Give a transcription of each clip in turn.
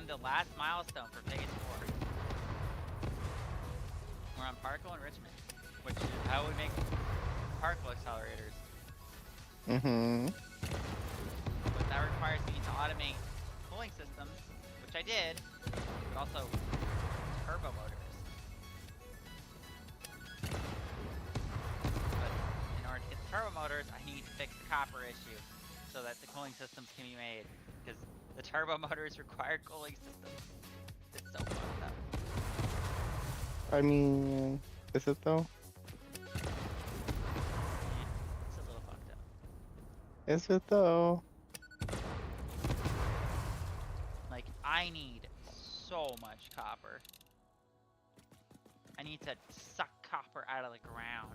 on the last milestone for phase 4. We're on particle enrichment, which is how we make particle accelerators. But that requires me to automate cooling systems, which I did, but also turbo motors. But in order to get the turbo motors, I need to fix the copper issue so that the cooling systems can be made, because the turbo motors require cooling systems. It's so fucked up. I mean, is it though? It's a little fucked up. Is it though? Like, I need so much copper. I need to suck copper out of the ground.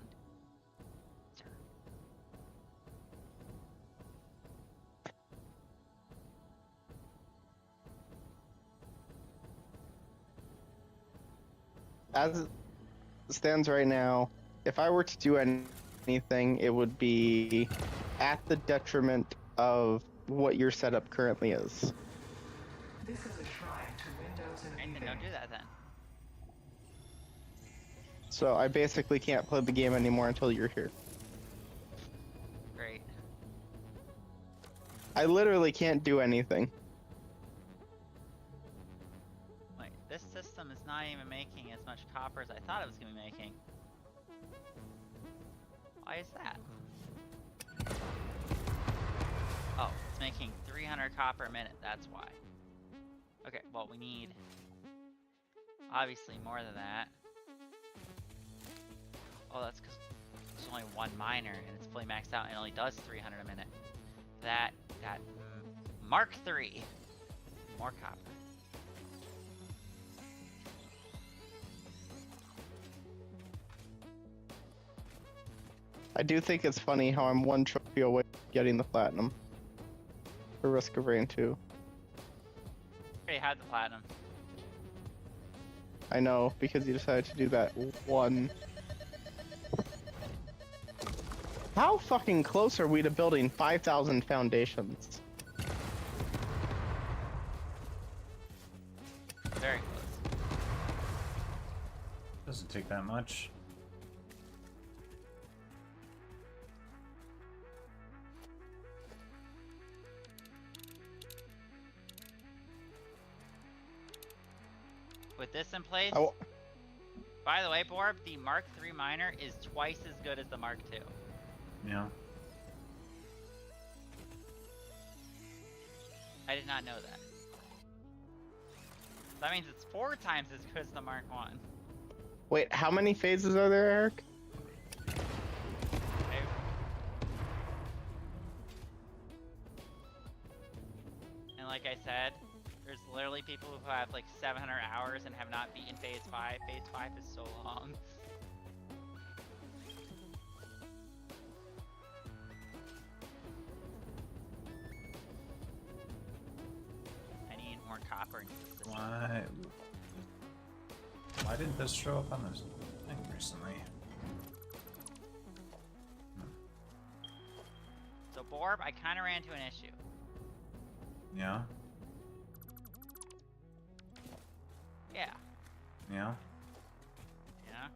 As it stands right now, if I were to do anything, it would be at the detriment of what your setup currently is. This is a shrine to Windows and Right, then don't do that then. So I basically can't play the game anymore until you're here. Great. I literally can't do anything. Like, this system is not even making as much copper as I thought it was going to be making. Why is that? Oh, it's making 300 copper a minute, that's why. Okay, well, we need obviously more than that. Oh, that's because there's only one miner and it's fully maxed out and it only does 300 a minute. That got Mark III. More copper. I do think it's funny how I'm one trophy away from getting the platinum. For Risk of Rain 2. Already had the platinum. I know, because you decided to do that one. How fucking close are we to building 5,000 foundations? Very close. Doesn't take that much. With this in place, Oh, by the way, Borb, the Mark III miner is twice as good as the Mark II. Yeah. I did not know that. That means it's 4 times as good as the Mark I. wait, how many phases are there, Eric? Okay. And like I said, there's literally people who have like 700 hours and have not beaten Phase 5. Phase 5 is so long. I need more copper into the system. Why didn't this show up on this thing recently? So Borb, I kind of ran into an issue. Yeah. Yeah. Yeah. Yeah.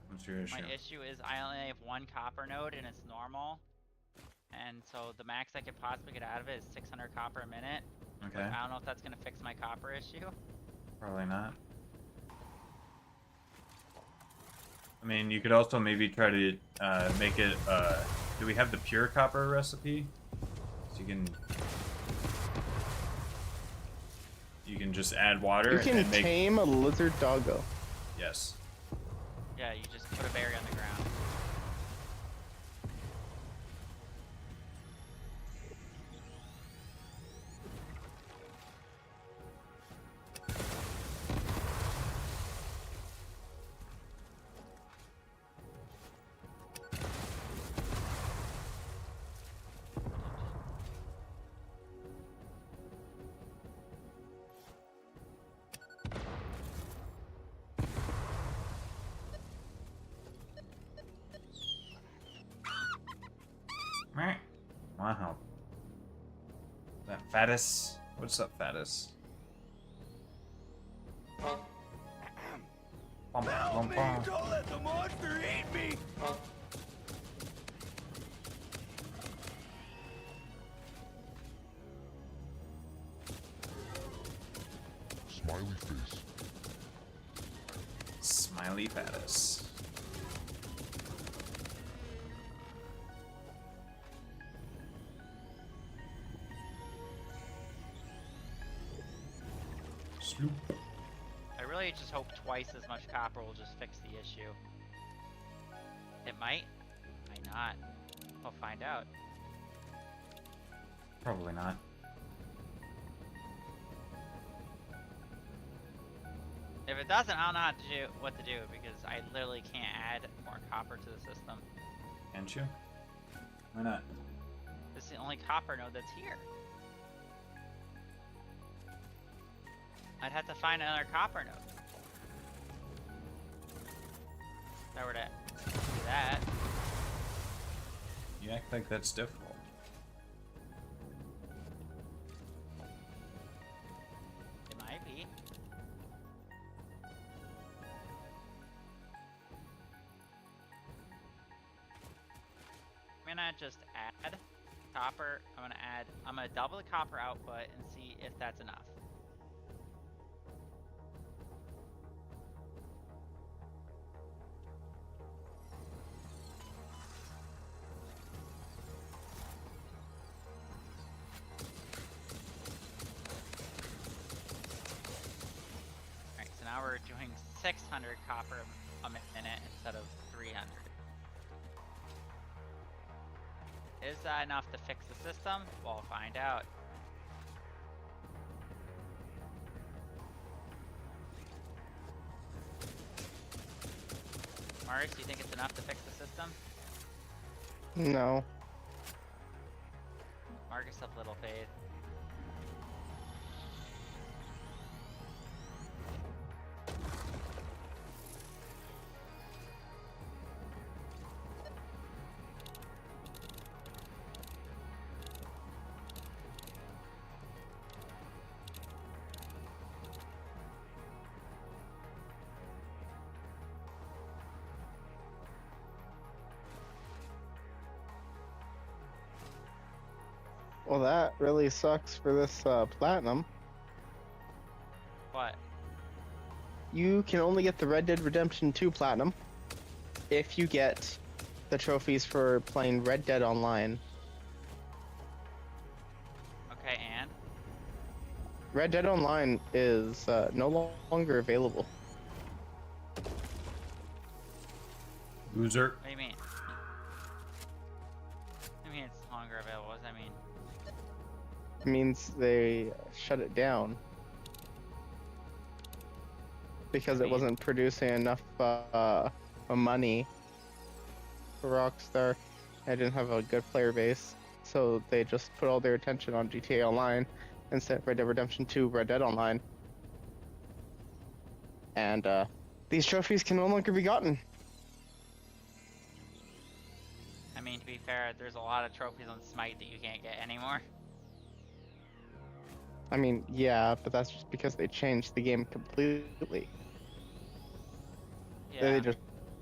What's your issue? My issue is I only have 1 copper node and it's normal. And so the max I could possibly get out of it is 600 copper a minute. Okay. But I don't know if that's going to fix my copper issue. Probably not. I mean, you could also maybe try to make it. Do we have the pure copper recipe? So you can just add water You can and make. tame a lizard doggo. Yes. Yeah, you just put a berry on the ground. Meh. Wow. That Fatus. What's up, Fatus? Bum, bum, bum. Don't let the monster eat me! Smiley face. Smiley Fatus. Sloop. I really just hope twice as much copper will just fix the issue. It might not. We'll find out. Probably not. If it doesn't, I don't know what to do because I literally can't add more copper to the system. Can't you? Why not? This is the only copper node that's here. I'd have to find another copper node. If I were to do that. You act like that's difficult. It might be. I'm gonna just add copper. I'm gonna double the copper output and see if that's enough. Alright, so now we're doing 600 copper a minute instead of 300. Is that enough to fix the system? We'll find out. Marius, do you think it's enough to fix the system? No. Marcus up little fade. Well, that really sucks for this platinum. What? You can only get the Red Dead Redemption 2 platinum if you get the trophies for playing Red Dead Online. Okay, and? Red Dead Online is no longer available. Loser. What do you mean? I mean it's longer available. What does that mean? It means they shut it down because it wasn't producing enough money for Rockstar. I didn't have a good player base, so they just put all their attention on GTA Online instead of Red Dead Redemption 2 Red Dead Online. And these trophies can no longer be gotten. I mean, to be fair, there's a lot of trophies on Smite that you can't get anymore. I mean, yeah, but that's just because they changed the game completely. Yeah. They just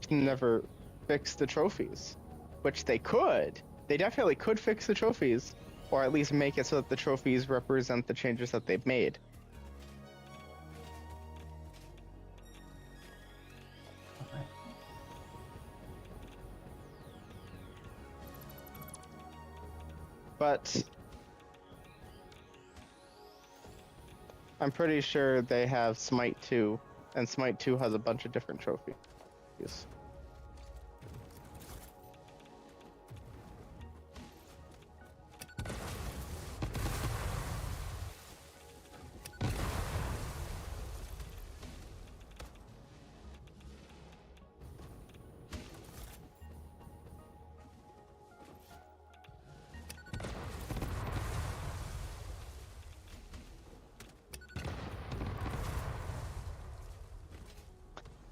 never fixed the trophies, which they could. They definitely could fix the trophies, or at least make it so that the trophies represent the changes that they've made. But I'm pretty sure they have Smite 2, and Smite 2 has a bunch of different trophies.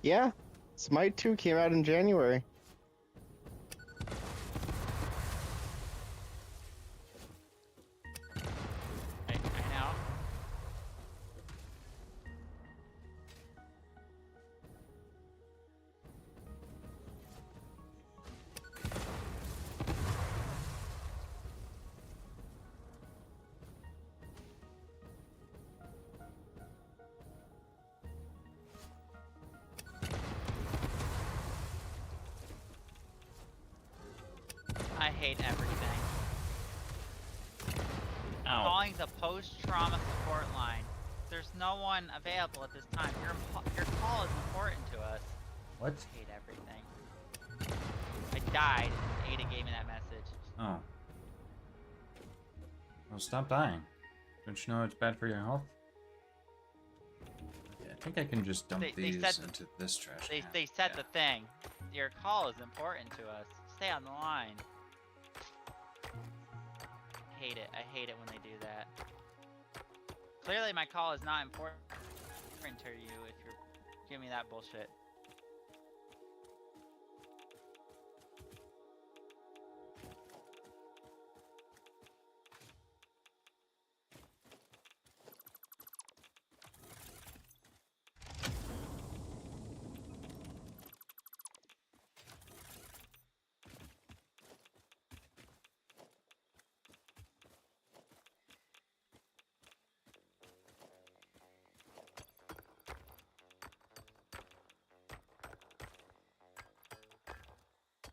Yeah, Smite 2 came out in January. I know. hate everything. Ow. Calling the post-trauma support line. There's no one available at this time. Your call is important to us. What? I hate everything. I died and Ada gave me that message. Oh. Well, stop dying. Don't you know it's bad for your health? Okay, I think I can just dump They these said into this trash They can. said Yeah. the thing. Your call is important to us. Stay on the line. I hate it. I hate it when they do that. Clearly my call is not important to you if you're giving me that bullshit.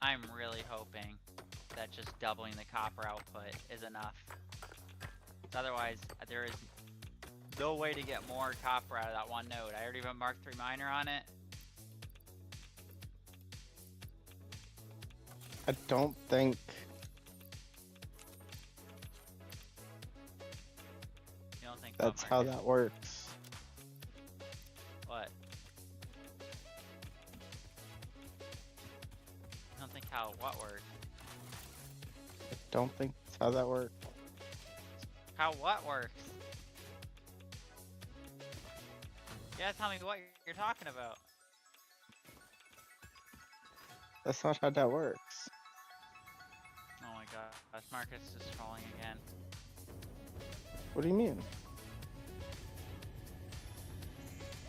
I'm really hoping that just doubling the copper output is enough. Otherwise, there is no way to get more copper out of that one node. I already have a Mark III miner on it. I don't think. You don't think That's what, how Marcus? that works. What? You don't think how what works? I don't think that's how that works. How what works? You gotta tell me what you're talking about. That's not how that works. Oh my god, Marcus is trolling again. What do you mean?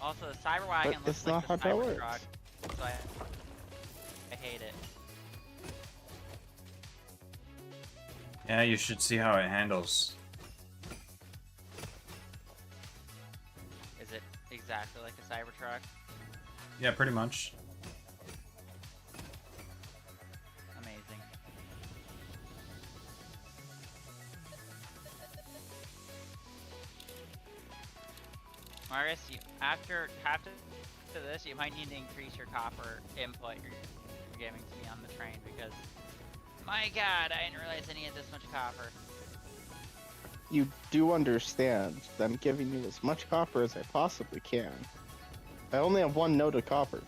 Also, the Cyberwagon But looks it's like not the how that Cybertruck, works. so I hate it. Yeah, you should see how it handles. Is it exactly like a Cybertruck? Yeah, pretty much. Amazing. Marcus, you after this, you might need to increase your copper input you're giving to me on the train because, my God, I didn't realize I needed this much copper. You do understand that I'm giving you as much copper as I possibly can. I only have one node of copper.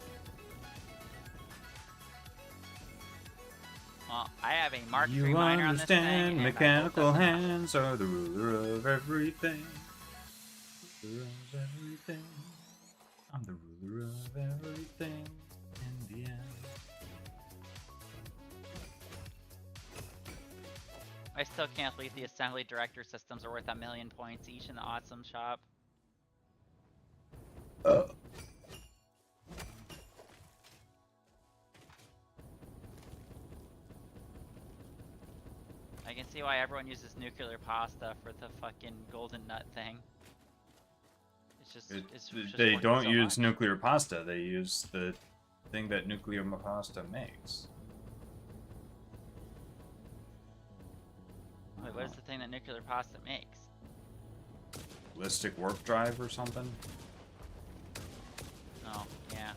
Well, I have a Mark III You miner on this thing. understand and my mechanical bolt doesn't- hands are the ruler of everything. Ruler of everything. I'm the ruler of everything in the end. I still can't believe the assembly director systems are worth 1,000,000 points each in the awesome shop. I can see why everyone uses nuclear pasta for the fucking golden nut thing. It's just, it's just They worth don't so use much. nuclear pasta. They use the thing that nuclear pasta makes. Wait, what is the thing that nuclear pasta makes? Ballistic warp drive or something? Oh, yeah.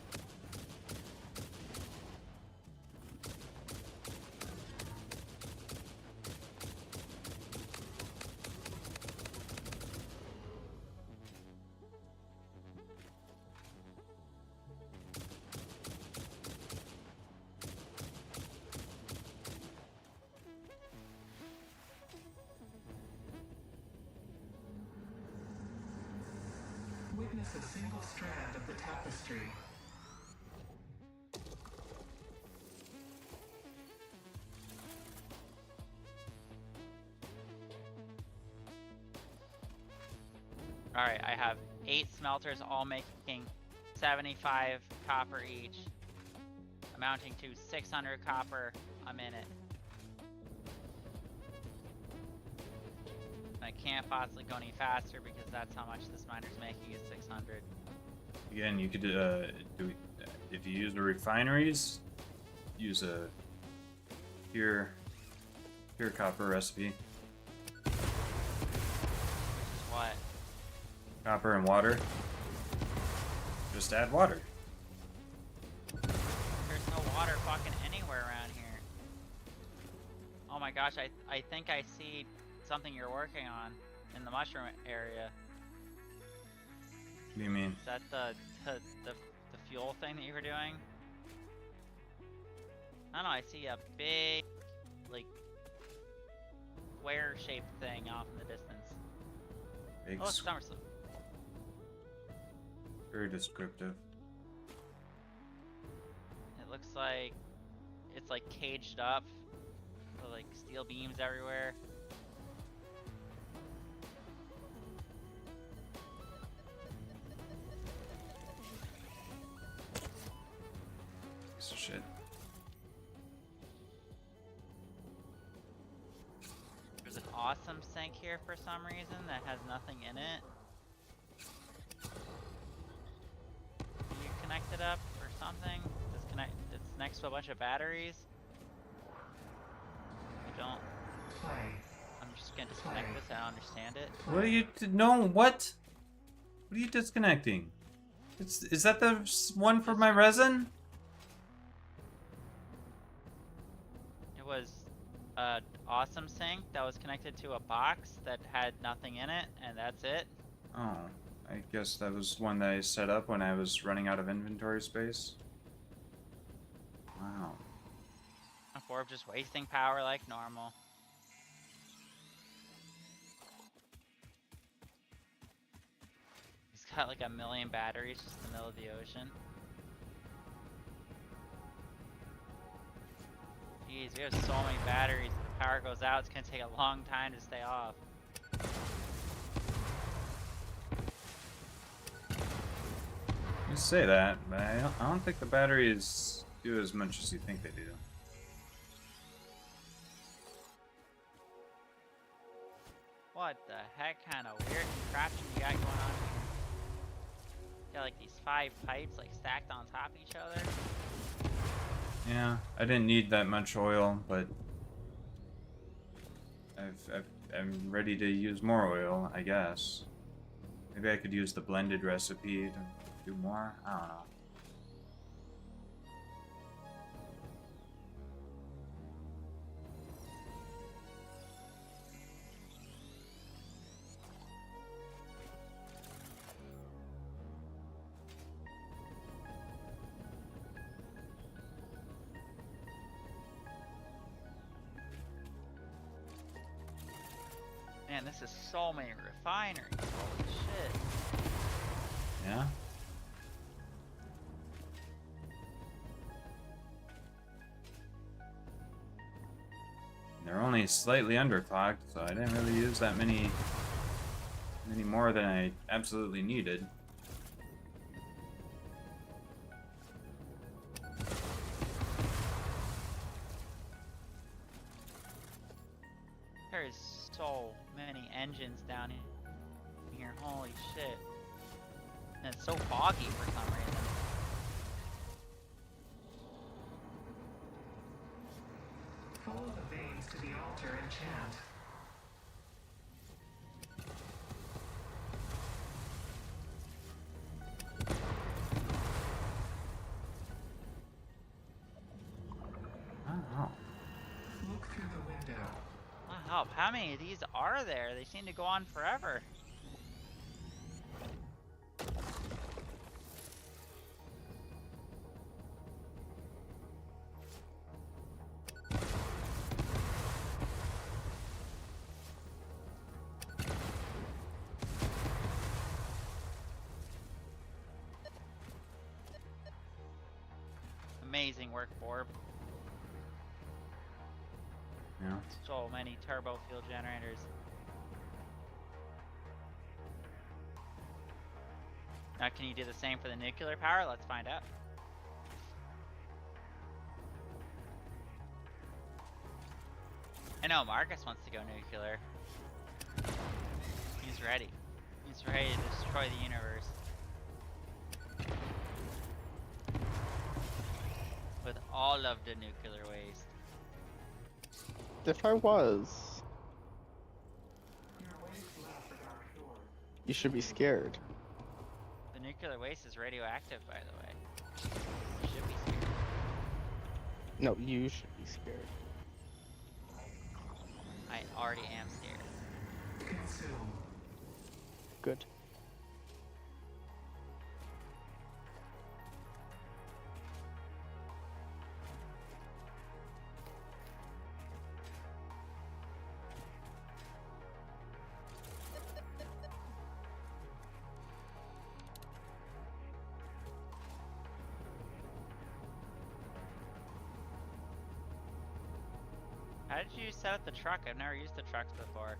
Witness a single strand of the tapestry. Alright, I have 8 smelters all making 75 copper each, amounting to 600 copper a minute. I can't possibly go any faster because that's how much this miner's making is 600. Again, you could do if you use the refineries, use a pure pure copper recipe. Which is what? Copper and water. Just add water. There's no water fucking anywhere around here. Oh my gosh, I think I see something you're working on in the mushroom area. What do you mean? Is that the fuel thing that you were doing? I don't know, I see a big, like, square-shaped thing off in the distance. Big Oh, it's SummerSlam. Very descriptive. It looks like it's like caged up with like steel beams everywhere. Piece of shit. There's an awesome sink here for some reason that has nothing in it. Can you connect it up or something? It's next to a bunch of batteries. I don't. I'm just gonna disconnect this. I don't understand it. What are you? No, what? What are you disconnecting? Is that the one for my resin? It was an awesome sink that was connected to a box that had nothing in it, and that's it. Oh, I guess that was one that I set up when I was running out of inventory space. Wow. Orb just wasting power like normal. He's got like a million batteries just in the middle of the ocean. Jeez, we have so many batteries. If the power goes out, it's gonna take a long time to stay off. You say that, but I don't think the batteries do as much as you think they do. What the heck kind of weird contraption you got going on here? You got like these 5 pipes like stacked on top of each other. Yeah, I didn't need that much oil, but I'm ready to use more oil, I guess. Maybe I could use the blended recipe to do more? I don't know. Man, this is so many refineries. Holy shit. Yeah? They're only slightly underclocked, so I didn't really use that many more than I absolutely needed. There is so many engines down here. Holy shit. And it's so foggy for some reason. Follow the veins to the altar and chant. Oh. Look through the window. Wow, how many of these are there? They seem to go on forever. Amazing work, Borb. Yeah. So many turbo fuel generators. Now can you do the same for the nuclear power? Let's find out. I know Marcus wants to go nuclear. He's ready. He's ready to destroy the universe. With all of the nuclear waste. If I was, you should be scared. The nuclear waste is radioactive, by the way. You should be scared. No, you should be scared. I already am scared. Consume. Good. How did you set up the truck? I've never used the trucks before.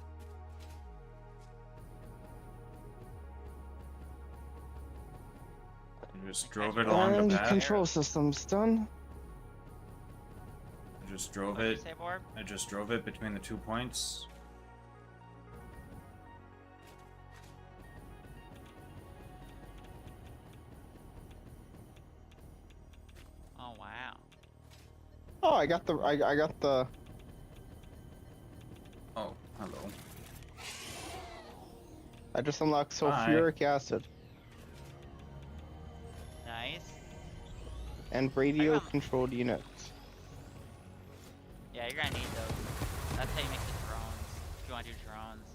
I just drove it along And the path. control system's done. I just drove What did you it. say, Borb? I just drove it between the 2 points. Oh wow. Oh, I got the I got the Oh, hello. I just unlocked Hi. sulfuric acid Nice. and radio controlled units. Yeah, you're gonna need those. That's how you make the drones. If you wanna do drones.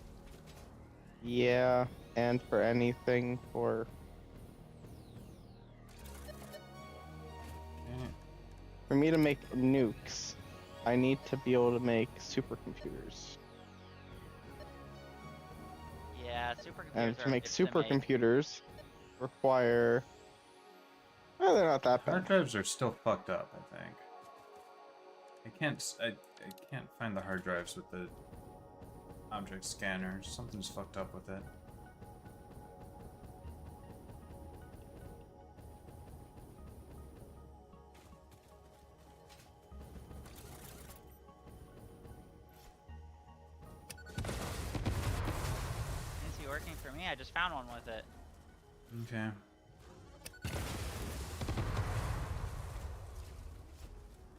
Yeah, and for anything for Eh, me to make nukes, I need to be able to make supercomputers. Yeah, supercomputers And to are make it's to supercomputers require well, they're not that hard bad. drives are still fucked up, I think. I can't find the hard drives with the object scanners. Something's fucked up with it. Seems to be working for me. I just found one with it. Okay.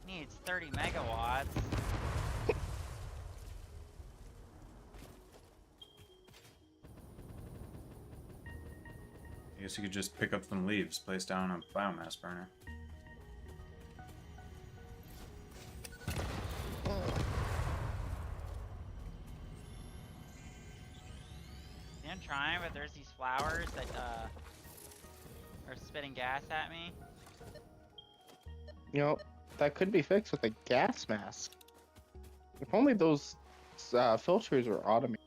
Needs 30 megawatts. I guess you could just pick up some leaves, place down a biomass burner. Yeah, I'm trying, but there's these flowers that are spitting gas at me. You know, that could be fixed with a gas mask. If only those filters were automated.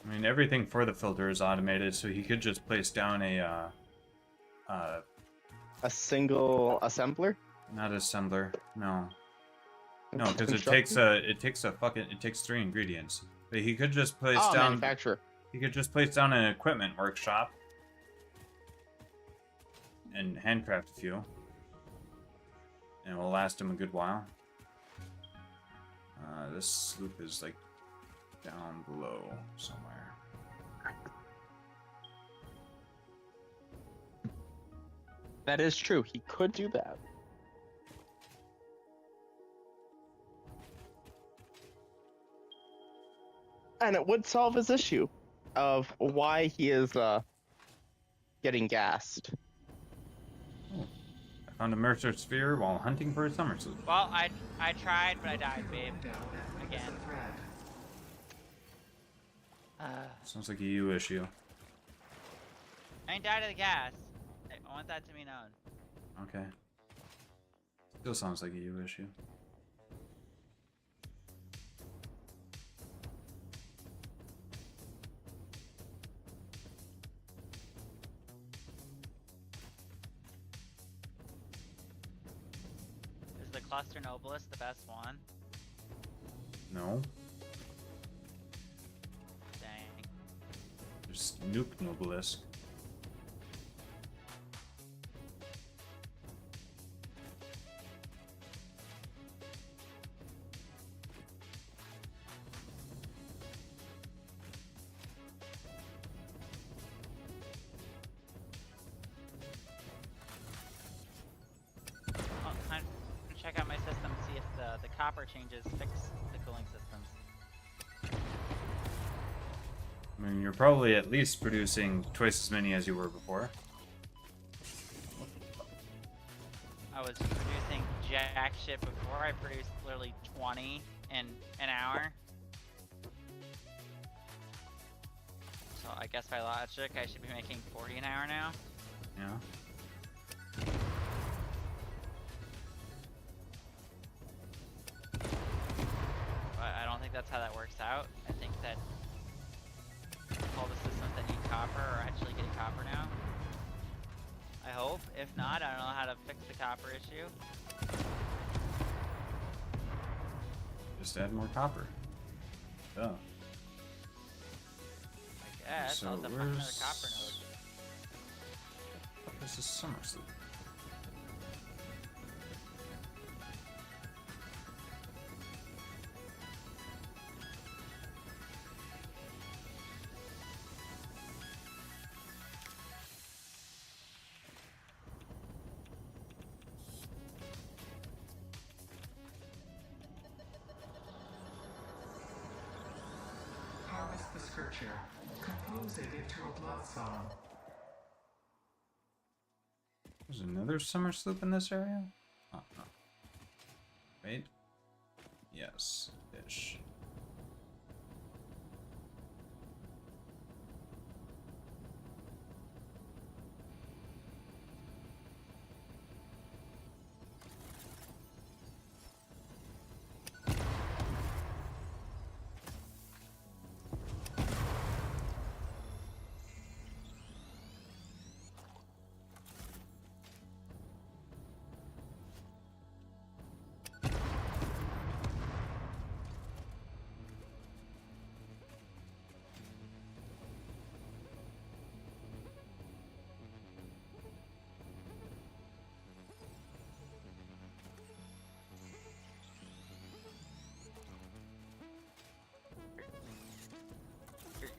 I mean, everything for the filter is automated, so he could just place down a, A single assembler? not assembler, no. No, because Constructor? it takes 3 ingredients. But he could just place Oh, down, manufacturer. he could just place down an equipment workshop and handcraft a few. And it will last him a good while. This sloop is like down below somewhere. That is true. He could do that. And it would solve his issue of why he is getting gassed. I found a Mercer sphere while hunting for a summer sloop. Well, I tried, but I died, babe. Down. Again. The threat. Sounds like a you issue. I ain't died of the gas. I want that to be known. Okay. Still sounds like a you issue. Is the Cluster Nobilis the best one? No. Dang. There's Nuke Nobilis. Oh, time to check out my system, see if the copper changes fix the cooling systems. I mean, you're probably at least producing twice as many as you were before. I was producing jack shit before. I produced literally 20 in an hour. So I guess by logic, I should be making 40 an hour now. Yeah. But I don't think that's how that works out. I think that all the systems that need copper are actually getting copper now. I hope. If not, I don't know how to fix the copper issue. Just add more copper. Duh. I guess. So I'll have to find another where's- copper node. This is summer sleep. Harvest the scripture. Compose it into a blood song. There's another summer sloop in this area? Oh, no. Wait. Yes. Ish.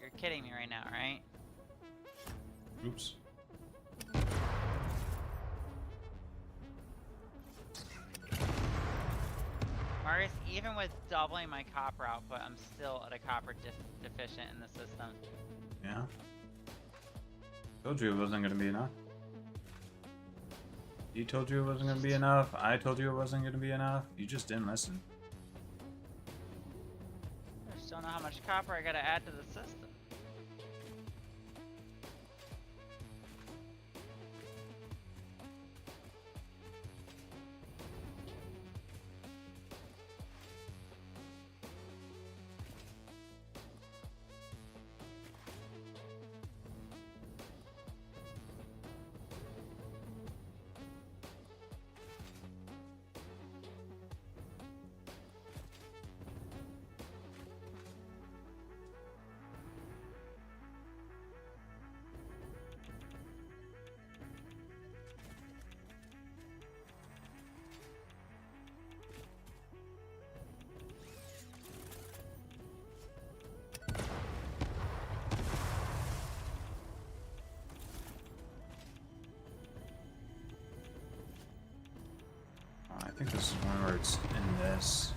You're kidding me right now, right? Oops. Marius, even with doubling my copper output, I'm still at a copper deficient in the system. Yeah. Told you it wasn't gonna be enough. You told you it wasn't gonna be enough. I told you it wasn't gonna be enough. You just didn't listen. I just don't know how much copper I gotta add to the system. I think this is one where it's in this.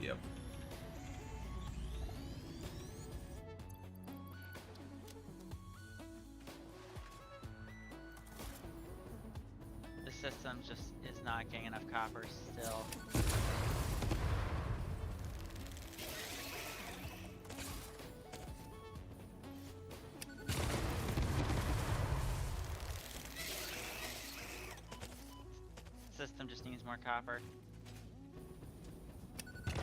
Yep. The system just is not getting enough copper still. System just needs more copper. It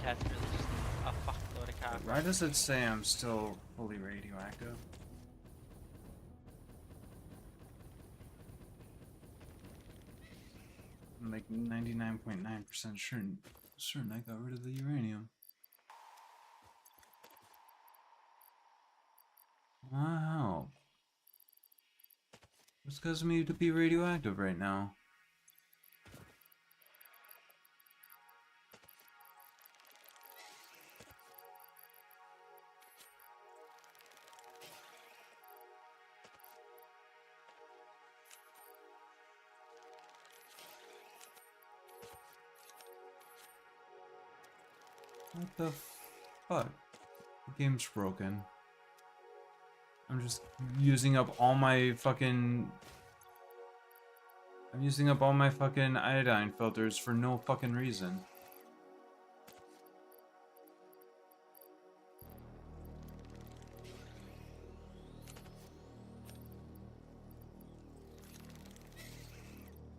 desperately just needs a fuckload of copper. Why does it say I'm still fully radioactive? I'm like 99.9% certain I got rid of the uranium. Wow. What's causing me to be radioactive right now? What the fuck? The game's broken. I'm just using up all my fucking... I'm using up all my fucking iodine filters for no fucking reason.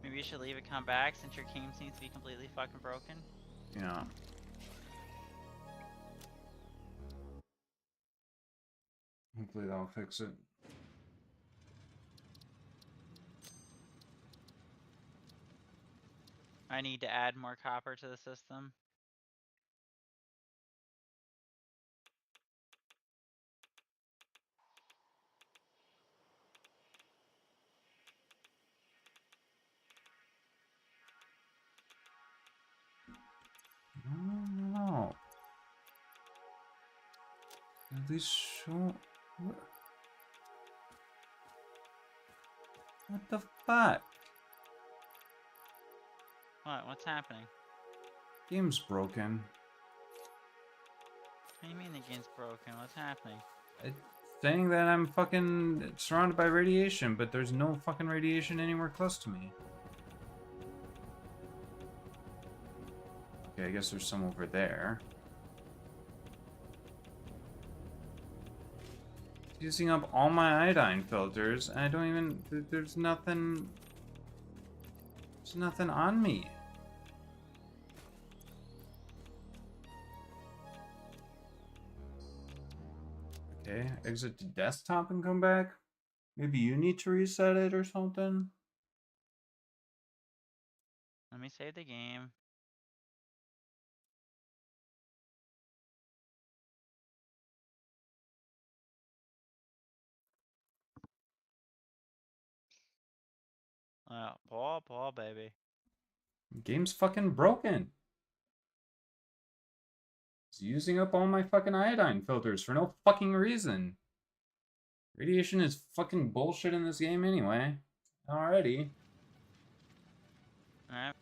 Maybe you should leave it, come back, since your game seems to be completely fucking broken. Yeah. Hopefully that'll fix it. I need to add more copper to the system. No. At least show... What the fuck? What? What's happening? Game's broken. What do you mean the game's broken? What's happening? It's saying that I'm fucking surrounded by radiation, but there's no fucking radiation anywhere close to me. Okay, I guess there's some over there. It's using up all my iodine filters, and I don't even... There's nothing... There's nothing on me. Okay, exit to desktop and come back. Maybe you need to reset it or something. Let me save the game. Paul, baby. Game's fucking broken. It's using up all my fucking iodine filters for no fucking reason. Radiation is fucking bullshit in this game anyway. Already. Alright.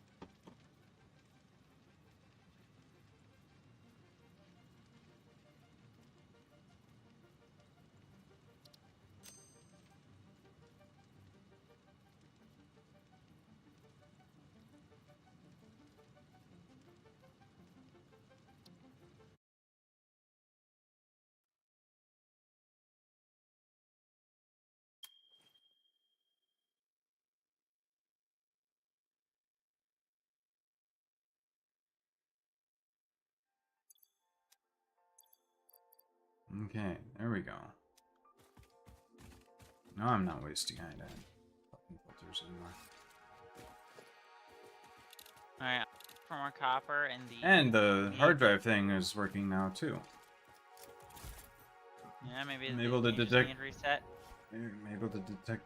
Okay, there we go. Now I'm not wasting iodine fucking filters anymore. Alright. For more copper and the... And the hard drive thing is working now too. Yeah, maybe I'm the able to game just detect- need reset. I'm able to detect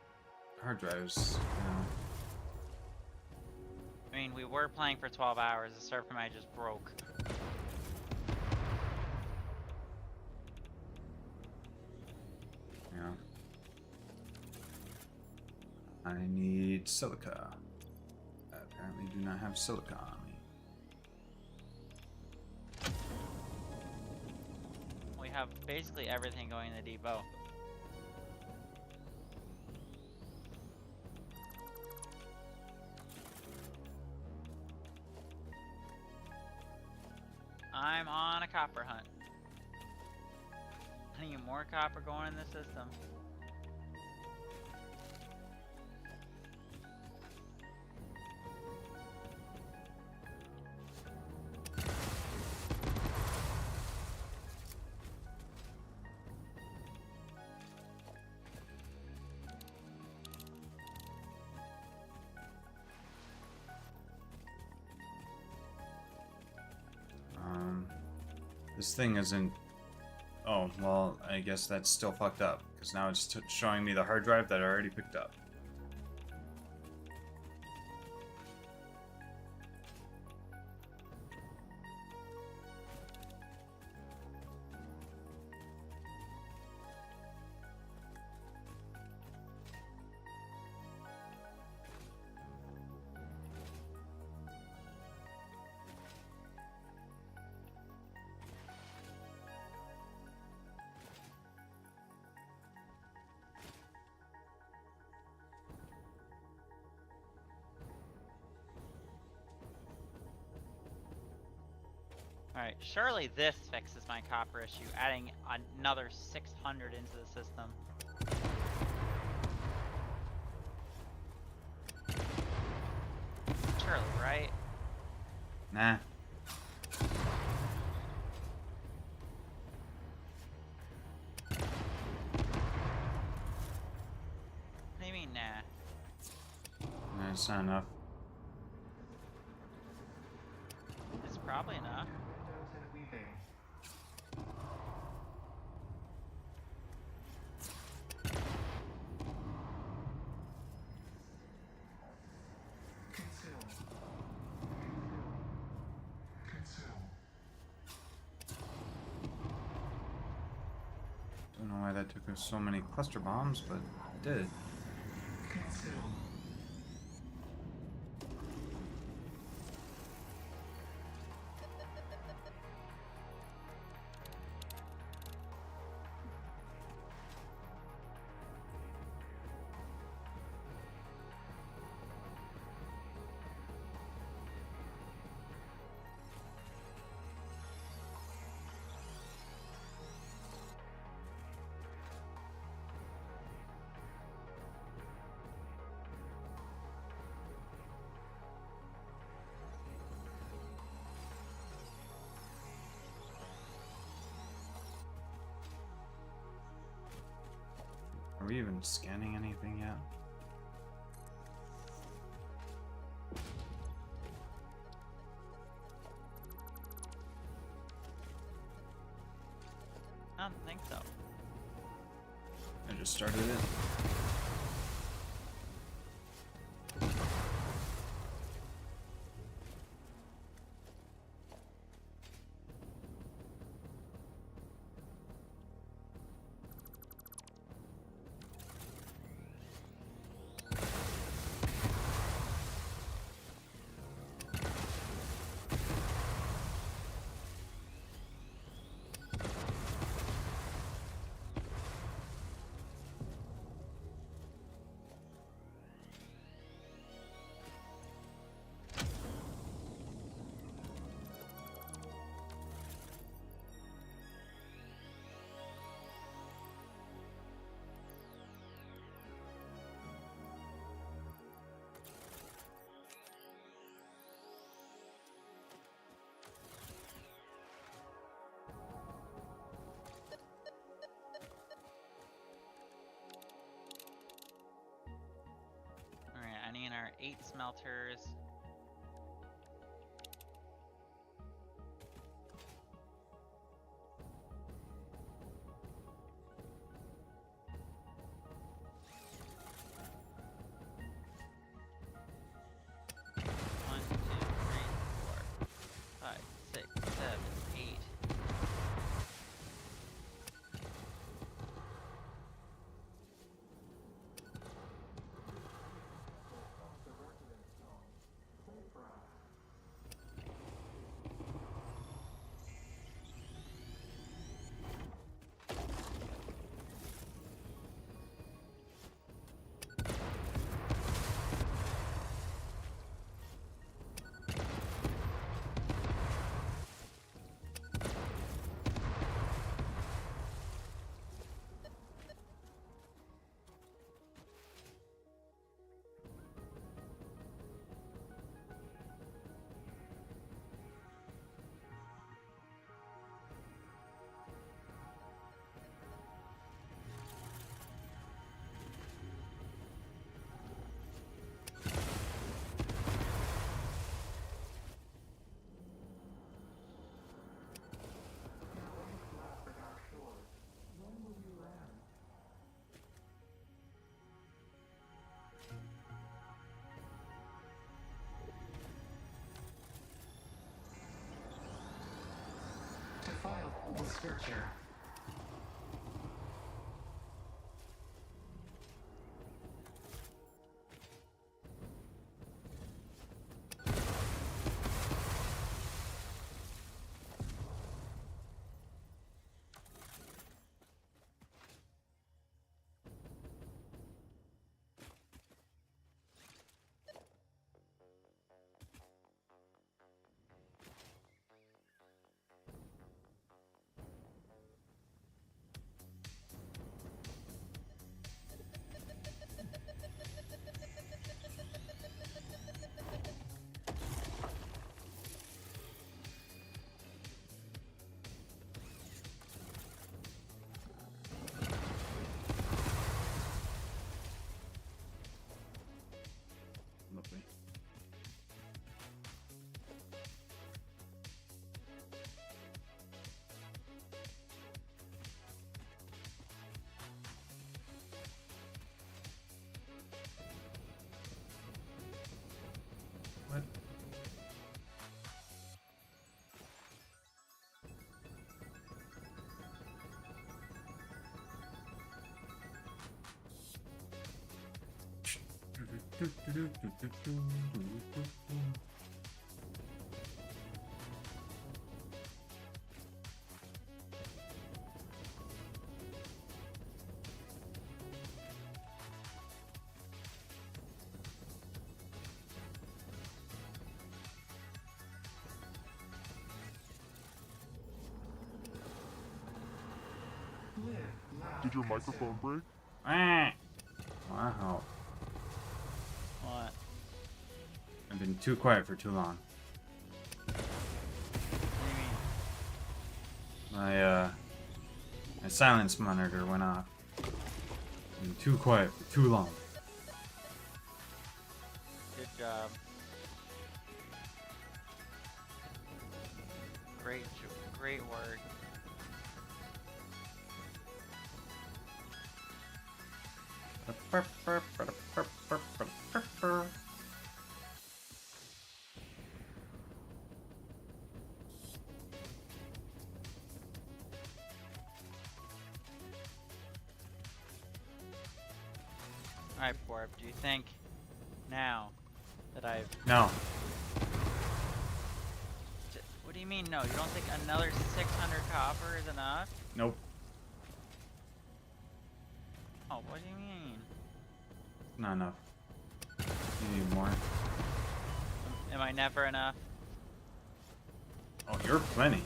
hard drives now. I mean, we were playing for 12 hours. The server might just broke. Yeah. I need silica. I apparently do not have silica on me. We have basically everything going in the depot. I'm on a copper hunt. I need more copper going in the system. This thing isn't... Oh, well, I guess that's still fucked up. Because now it's showing me the hard drive that I already picked up. Alright, surely this fixes my copper issue, adding another 600 into the system. Surely, right? Nah. What do you mean, nah? Nah, it's not enough. It's probably enough. Windows and weaving. Consume. Consume. Don't know why that took us so many cluster bombs, but it did. Consume. Are we even scanning anything yet? I don't think so. I just started it. Alright, I need our 8 smelters. One, two, three, four, 5, 6, 7, 8. Defile the scripture. Did your microphone break? Ah! Wow. What? I've been too quiet for too long. What do you mean? My silence monitor went off. I've been too quiet for too long. Good job. Great work. Alright, Porb, do you think now that I've... No. What do you mean no? You don't think another 600 copper is enough? Nope. Oh, what do you mean? Not enough. You need more. Am I never enough? Oh, you're plenty.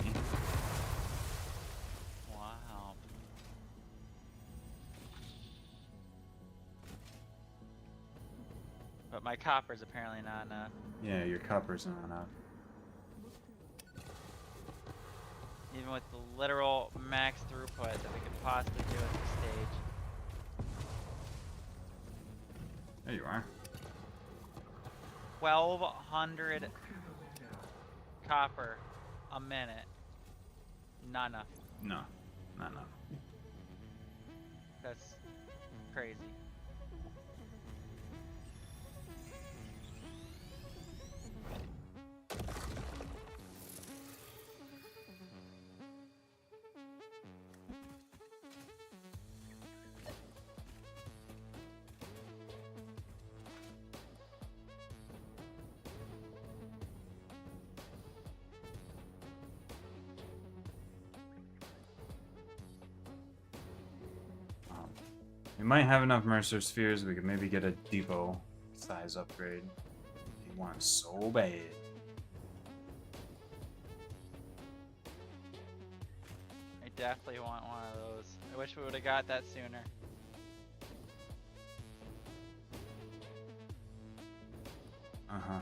Wow. But my copper's apparently not enough. Yeah, your copper's not enough. Even with the literal max throughput that we could possibly do at this stage. There you are. 1,200 copper a minute. Not enough. No, not enough. That's crazy. We might have enough Mercer spheres. We could maybe get a depot size upgrade. If you want so bad. I definitely want one of those. I wish we would have got that sooner. Uh-huh.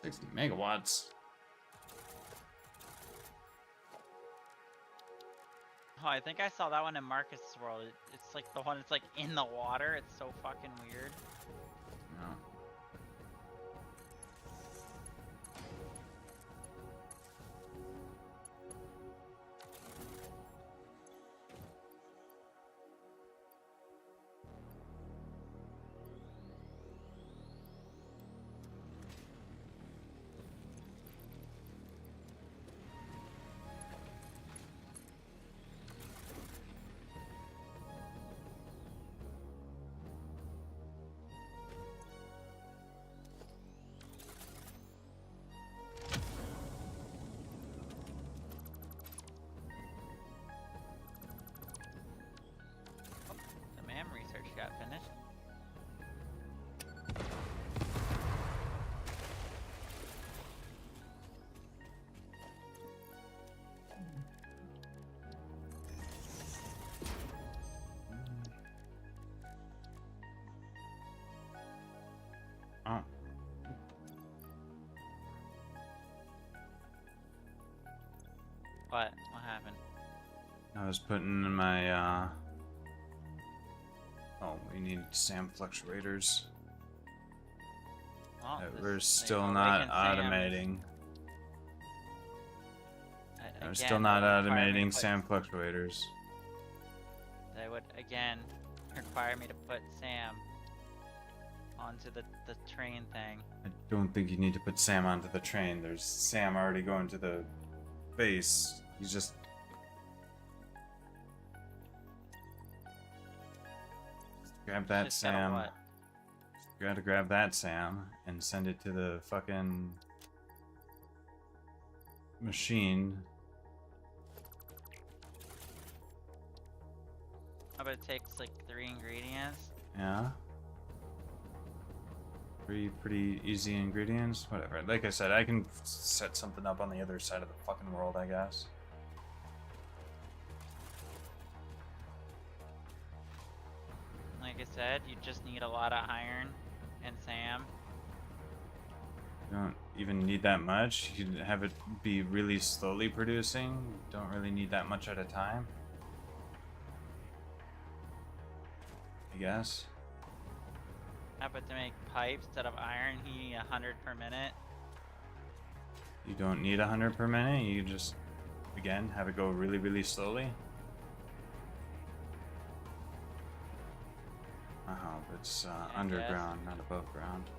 60 megawatts. Oh, I think I saw that one in Marcus's world. It's like the one that's like in the water. It's so fucking weird. No. The MAM research got finished. Oh. What? What happened? I was putting in my, Oh, we need SAM fluctuators. Well, That this we're thing still not awakens Sam is- automating. We're again, still that not would require me to automating put- SAM fluctuators. They would again require me to put Sam onto the train thing. I don't think you need to put Sam onto the train. There's Sam already going to the base. He's just... grab that Just gotta Sam. what? Gotta grab that Sam and send it to the fucking machine. How about it takes like 3 ingredients? Yeah. Pretty easy ingredients. Whatever. Like I said, I can set something up on the other side of the fucking world, I guess. Like I said, you just need a lot of iron and Sam. You don't even need that much. You can have it be really slowly producing. Don't really need that much at a time, I guess. How about to make pipes instead of iron, you need 100 per minute. You don't need 100 per minute. You just, again, have it go really slowly. It's I underground, not above ground.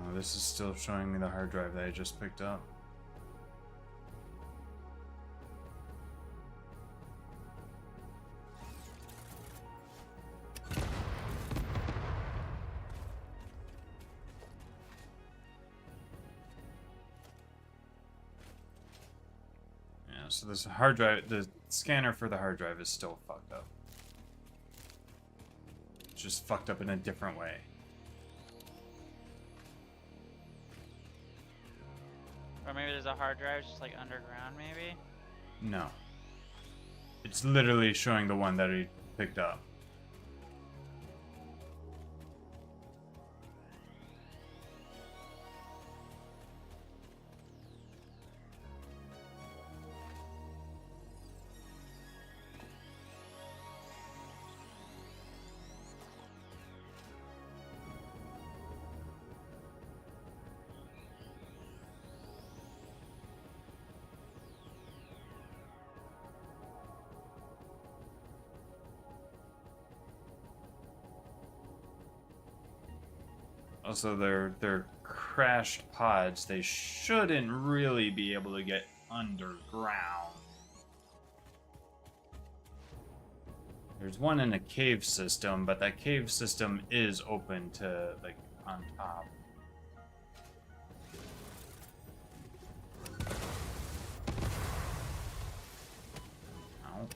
Oh, this is still showing me the hard drive that I just picked up. Yeah, so this hard drive, the scanner for the hard drive is still fucked up. It's just fucked up in a different way. Or maybe there's a hard drive just like underground, maybe? No. It's literally showing the one that he picked up. Also, they're crashed pods. They shouldn't really be able to get underground. There's one in a cave system, but that cave system is open to, like, on top. Ow.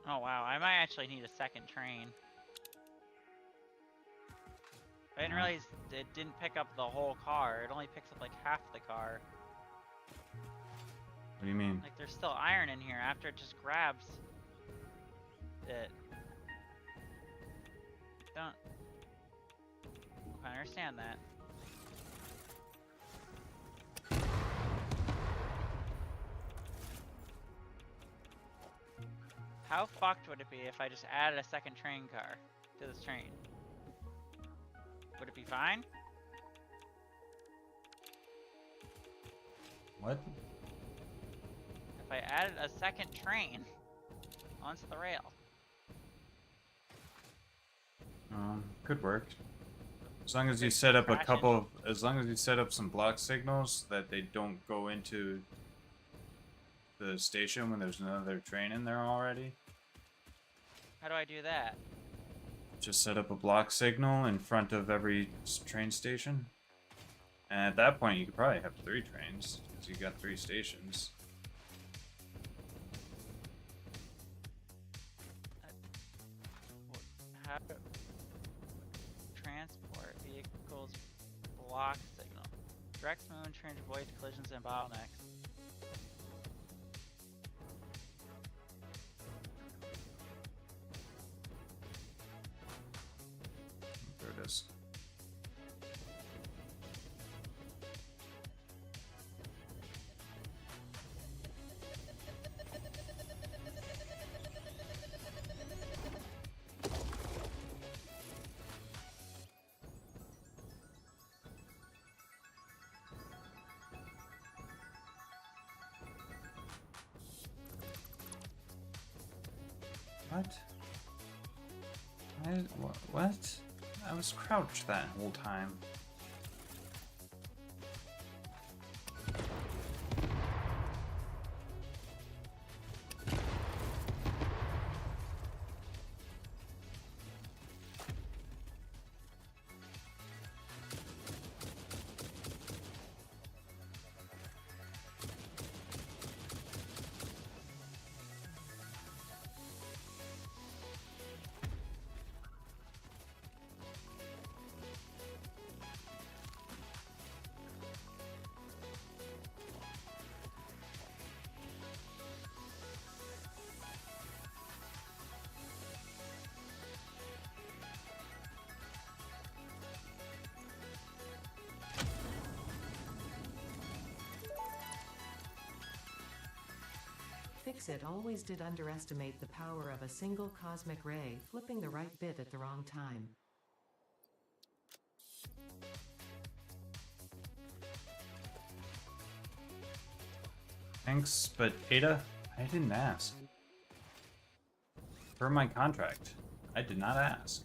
Oh wow, I might actually need a second train. I didn't realize it didn't pick up the whole car. It only picks up like half the car. What do you mean? Like there's still iron in here after it just grabs it. Don't quite understand that. How fucked would it be if I just added a second train car to this train? Would it be fine? What? If I added a second train onto the rail? Could work. As long as you set up a Crashing. couple of, as long as you set up some block signals that they don't go into the station when there's another train in there already. How do I do that? Just set up a block signal in front of every train station. And at that point, you could probably have 3 trains, because you got 3 stations. How transport vehicles block signal. Direct smooth train avoid collisions and bottlenecks. There it is. What? What? I was crouched that whole time. Fix-It always did underestimate the power of a single cosmic ray, flipping the right bit at the wrong time. Thanks, but Ada, I didn't ask. Per my contract, I did not ask.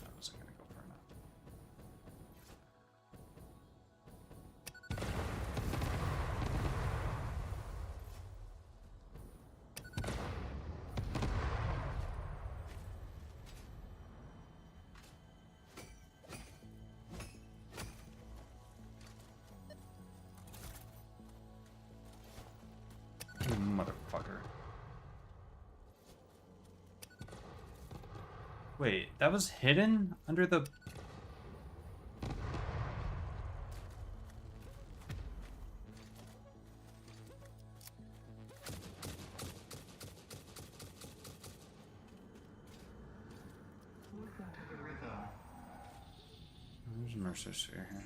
I wasn't gonna go for enough. You motherfucker. Wait, that was hidden under the... Mercer sphere here.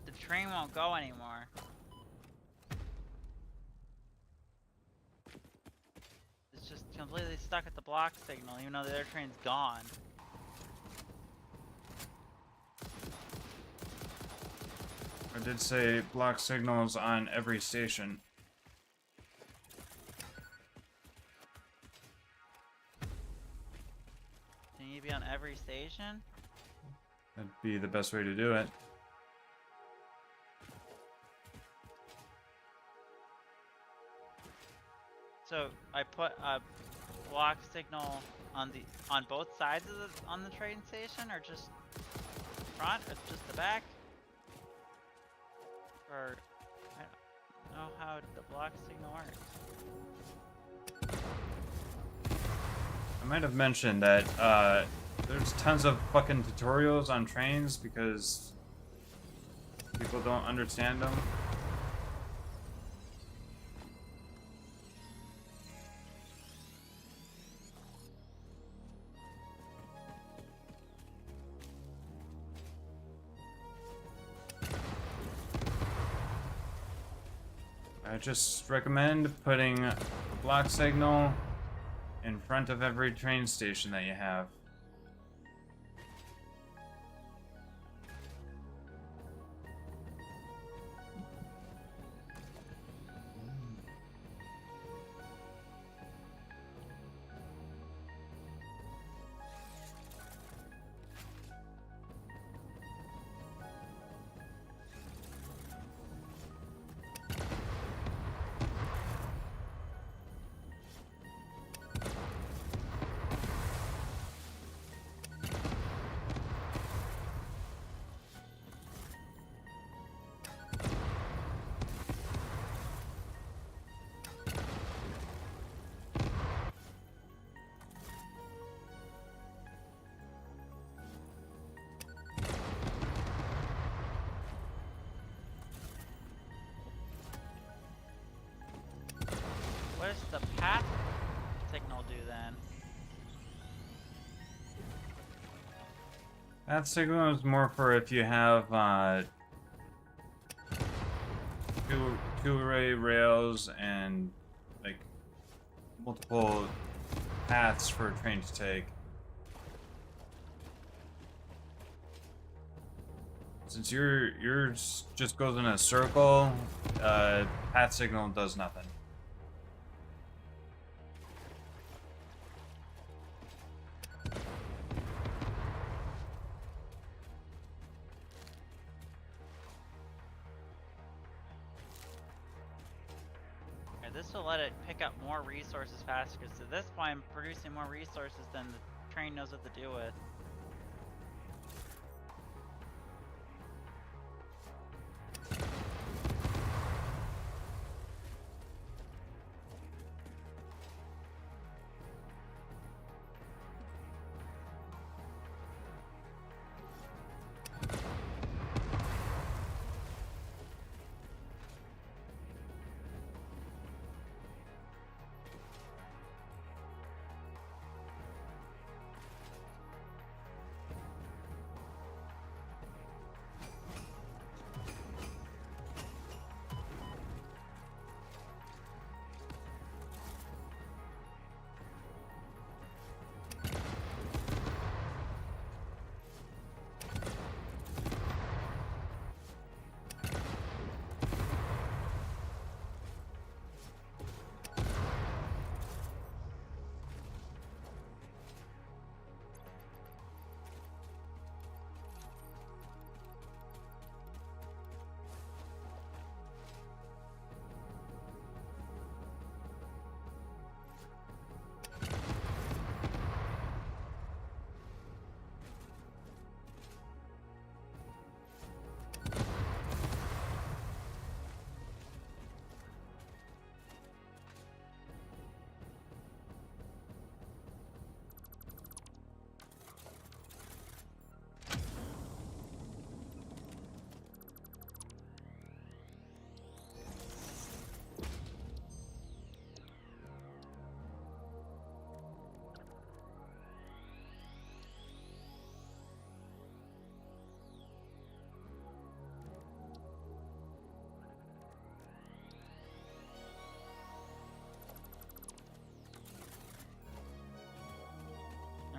The train won't go anymore. It's just completely stuck at the block signal, even though the other train's gone. I did say block signals on every station. Do you need to be on every station? That'd be the best way to do it. So I put a block signal on both sides of the train station, or just front, or just the back, or I don't know how the block signal works. I might have mentioned that there's tons of fucking tutorials on trains because people don't understand them. I just recommend putting a block signal in front of every train station that you have. What does the path signal do then? That signal is more for if you have two-way rails and like multiple paths for a train to take. Since yours just goes in a circle, path signal does nothing. Yeah, this will let it pick up more resources faster, because at this point I'm producing more resources than the train knows what to do with.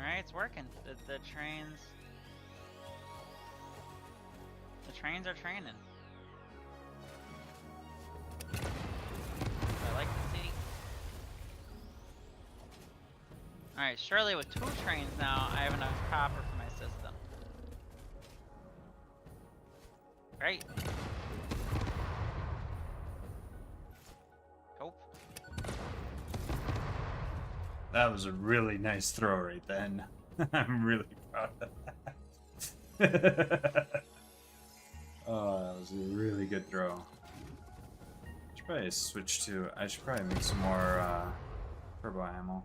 Alright, it's working. The trains are training. I like to see. Alright, surely with 2 trains now, I have enough copper for my system. Great. Hope. That was a really nice throw right then. I'm really proud of that. Oh, that was a really good throw. I should probably switch to. I should probably make some more turbo ammo.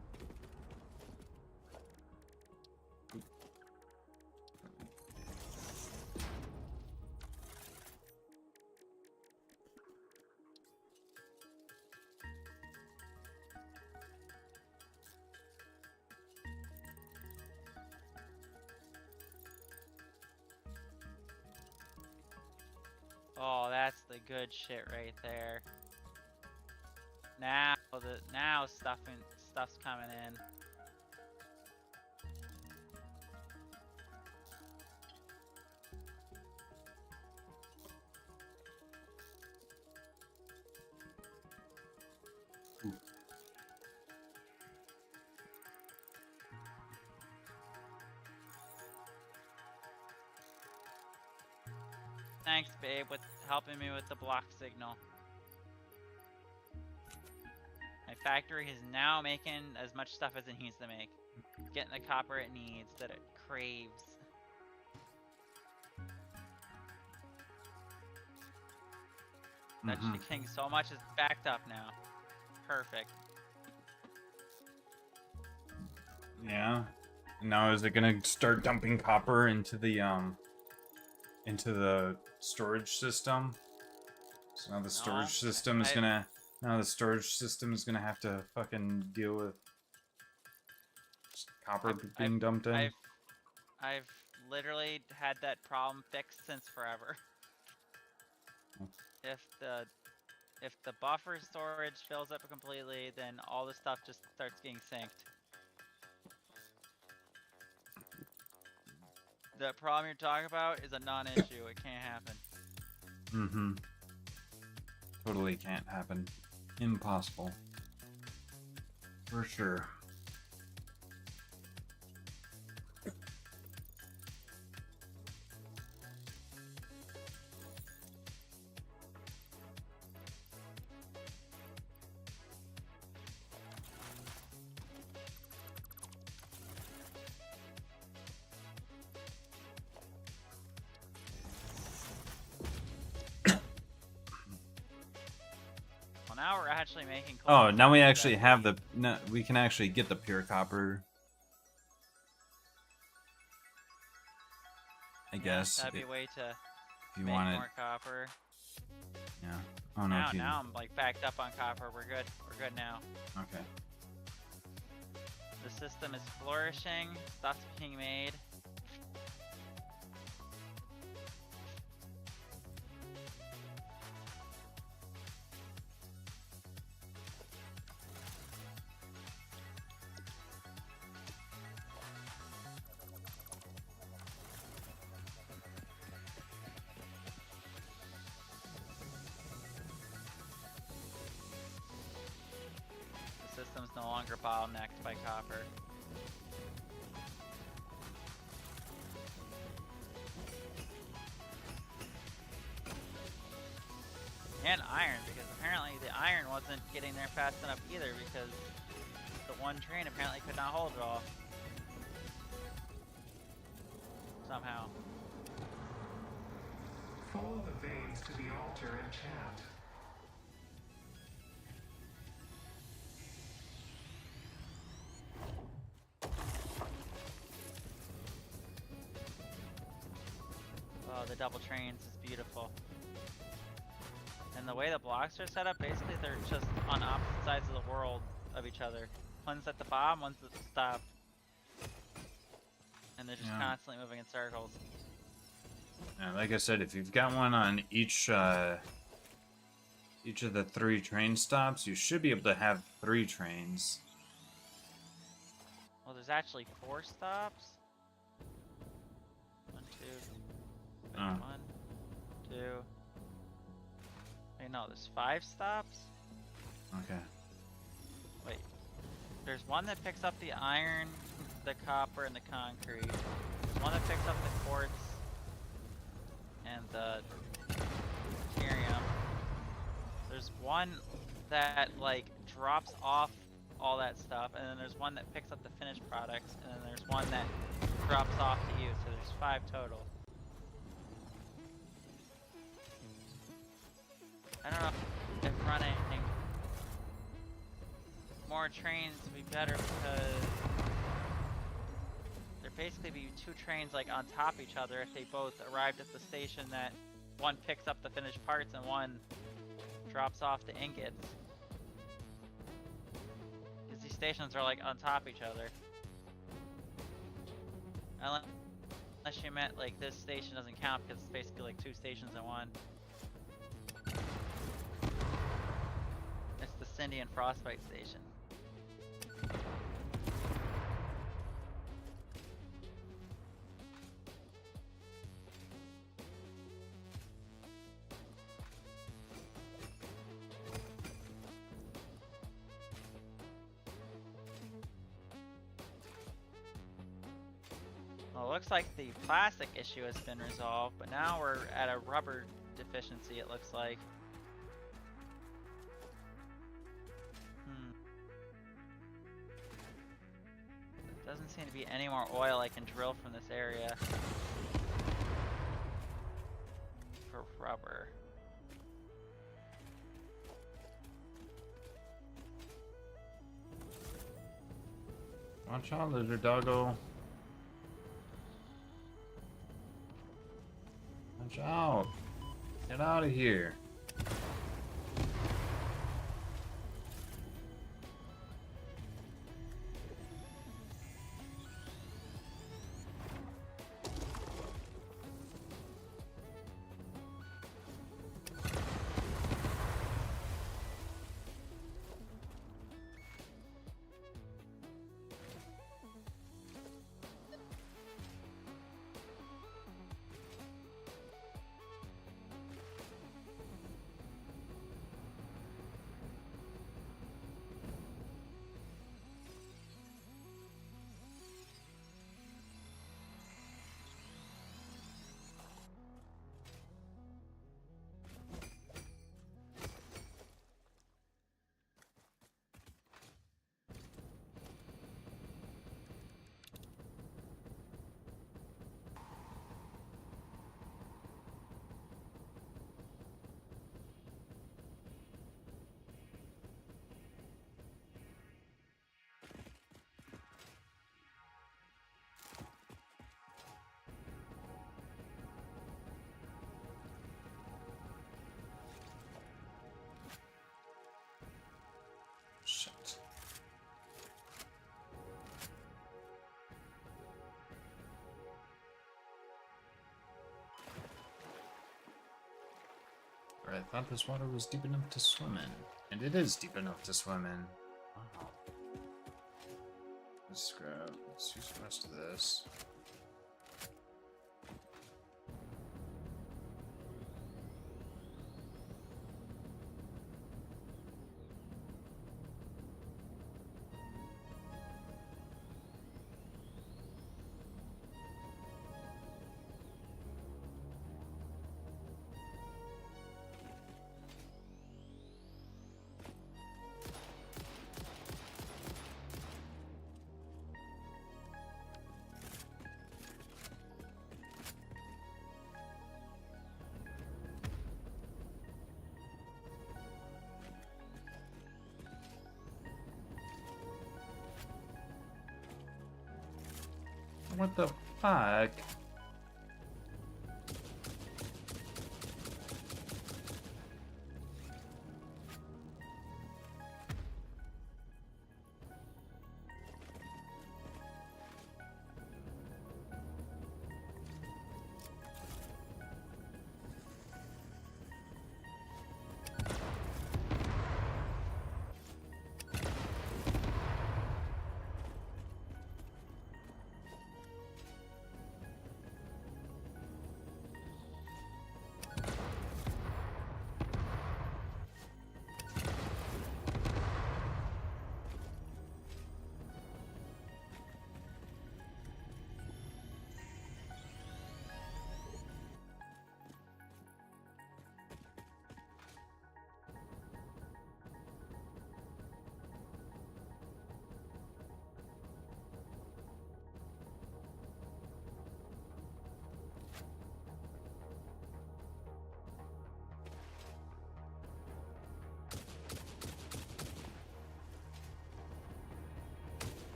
Oh, that's the good shit right there. Now stuff's coming in. Thanks, babe, with helping me with the block signal. My factory is now making as much stuff as it needs to make. Getting the copper it needs, that it craves. That king so much is backed up now. Perfect. Yeah. Now is it gonna start dumping copper into the storage system? So now the storage system is gonna have to fucking deal with copper being dumped in. I've literally had that problem fixed since forever. If the buffer storage fills up completely, then all the stuff just starts getting synced. That problem you're talking about is a non-issue. It can't happen. Mm-hmm. Totally can't happen. Impossible. For sure. Well, now we're actually making. Oh, coal. now we That's actually have the. No, we can actually get the pure copper. I guess. that'd be a way to If you make want it. more copper. Yeah. Oh no. Now, If you, now I'm like backed up on copper. We're good. We're good now. Okay. The system is flourishing. Stuff's being made. The system's no longer bottlenecked by copper. And iron, because apparently the iron wasn't getting there fast enough either, because the one train apparently could not hold it all. Somehow. Follow the veins to the altar and chant. Oh, the double trains is beautiful. And the way the blocks are set up, basically they're just on opposite sides of the world of each other. One's at the bottom, one's at the top. And they're just Yeah. constantly moving in circles. Yeah, like I said, if you've got one on each of the 3 train stops, you should be able to have 3 trains. Well, there's actually 4 stops. 1, 2. Wait, Oh. 1, 2. Wait, no, there's 5 stops? Okay. Wait. There's one that picks up the iron, the copper, and the concrete. There's one that picks up the quartz and the deuterium. There's one that, like, drops off all that stuff, and then there's one that picks up the finished products, and then there's one that drops off to you, so there's 5 total. I don't know if running more trains would be better, because there'd basically be 2 trains like on top of each other if they both arrived at the station that one picks up the finished parts and one drops off the ingots. Because these stations are like on top of each other. Unless you meant like this station doesn't count because it's basically like 2 stations in one. It's the Cindy and Frostbite station. Well, it looks like the plastic issue has been resolved, but now we're at a rubber deficiency, it looks like. Doesn't seem to be any more oil I can drill from this area for rubber. Watch out, lizard doggo. Watch out. Get out of here. thought this water was deep enough to swim in. And it is deep enough to swim in. Wow. Let's use the rest of this. What the fuck?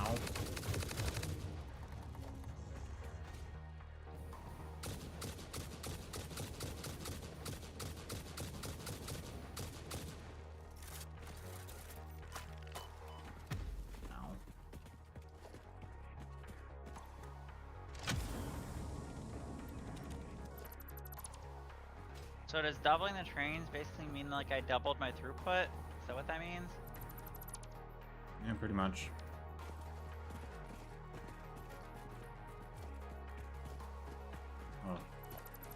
Ow. Ow. So does doubling the trains basically mean like I doubled my throughput? Is that what that means? Yeah, pretty much. Well,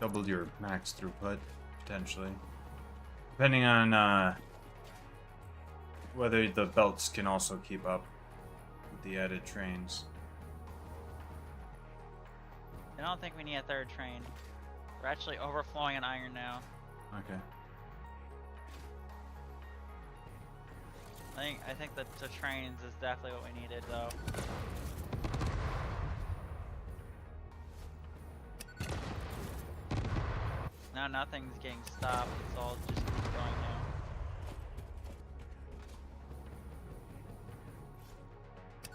doubled your max throughput, potentially. Depending on whether the belts can also keep up with the added trains. I don't think we need a third train. We're actually overflowing in iron now. Okay. I think that the trains is definitely what we needed though. Now nothing's getting stopped, it's all just keeps going now.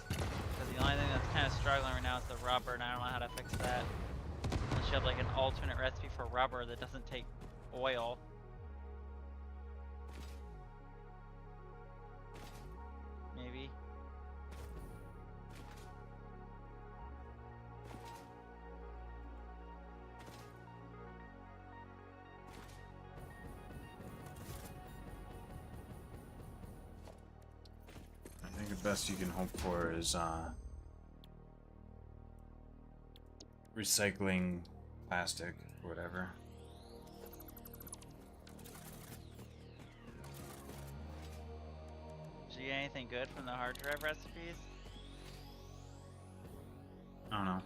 Because the only thing that's kind of struggling right now is the rubber, and I don't know how to fix that. Unless you have like an alternate recipe for rubber that doesn't take oil. Maybe. I think the best you can hope for is recycling plastic or whatever. Did you get anything good from the hard drive recipes? I don't know.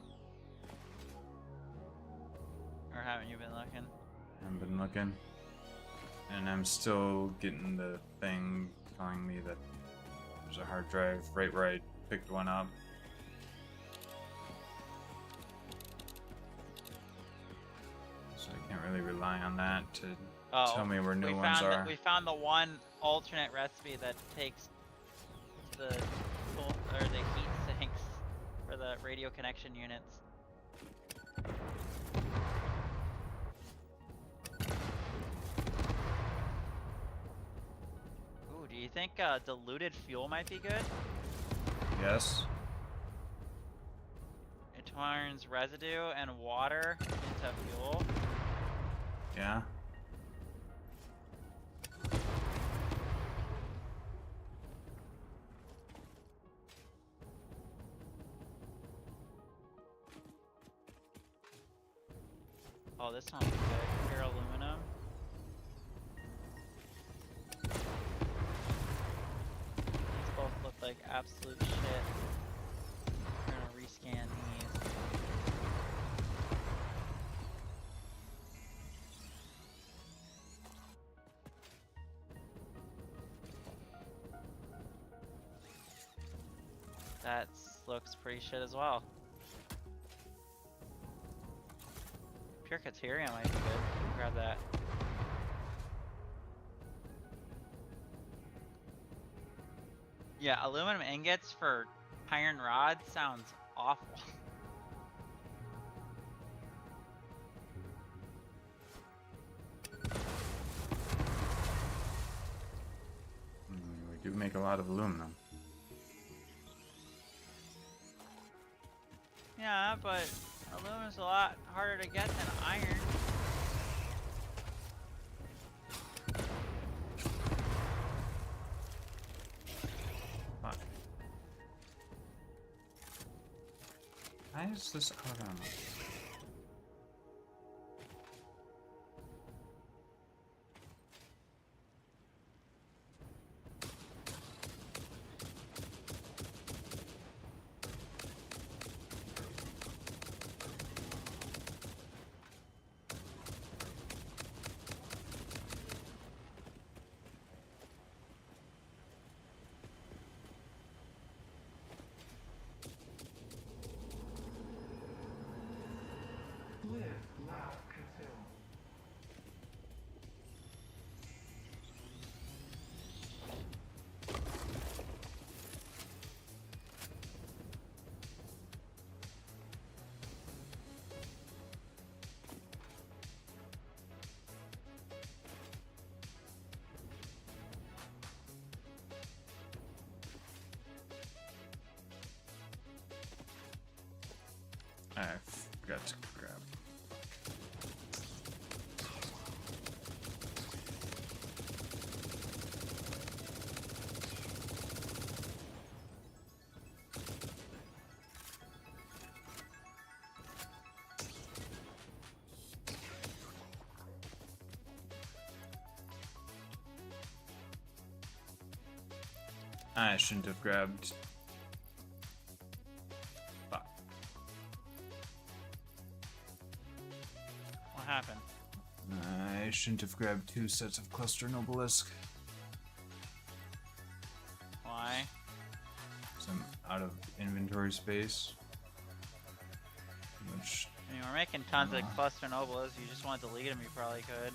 Or haven't you been looking? Haven't been looking. And I'm still getting the thing telling me that there's a hard drive right where I picked one up. So I can't really rely on that to tell me where new ones are. We found the one alternate recipe that takes the the heat sinks for the radio connection units. Ooh, do you think diluted fuel might be good? Yes. It turns residue and water into fuel. Yeah. Oh, this sounds good. Pure aluminum. These both look like absolute shit. We're gonna rescan these. That looks pretty shit as well. Pure Cateria might be good. Grab that. Yeah, aluminum ingots for iron rod sounds awful. We do make a lot of aluminum. Yeah, but aluminum's a lot harder to get than iron. Fuck. Why is this out on? Live, laugh, consume. I forgot to grab. I shouldn't have grabbed. Fuck. What happened? I shouldn't have grabbed 2 sets of Cluster Nobelisk. Why? So I'm out of inventory space. Which, I mean, we're making tons of cluster nobles. You just want to delete them, you probably could.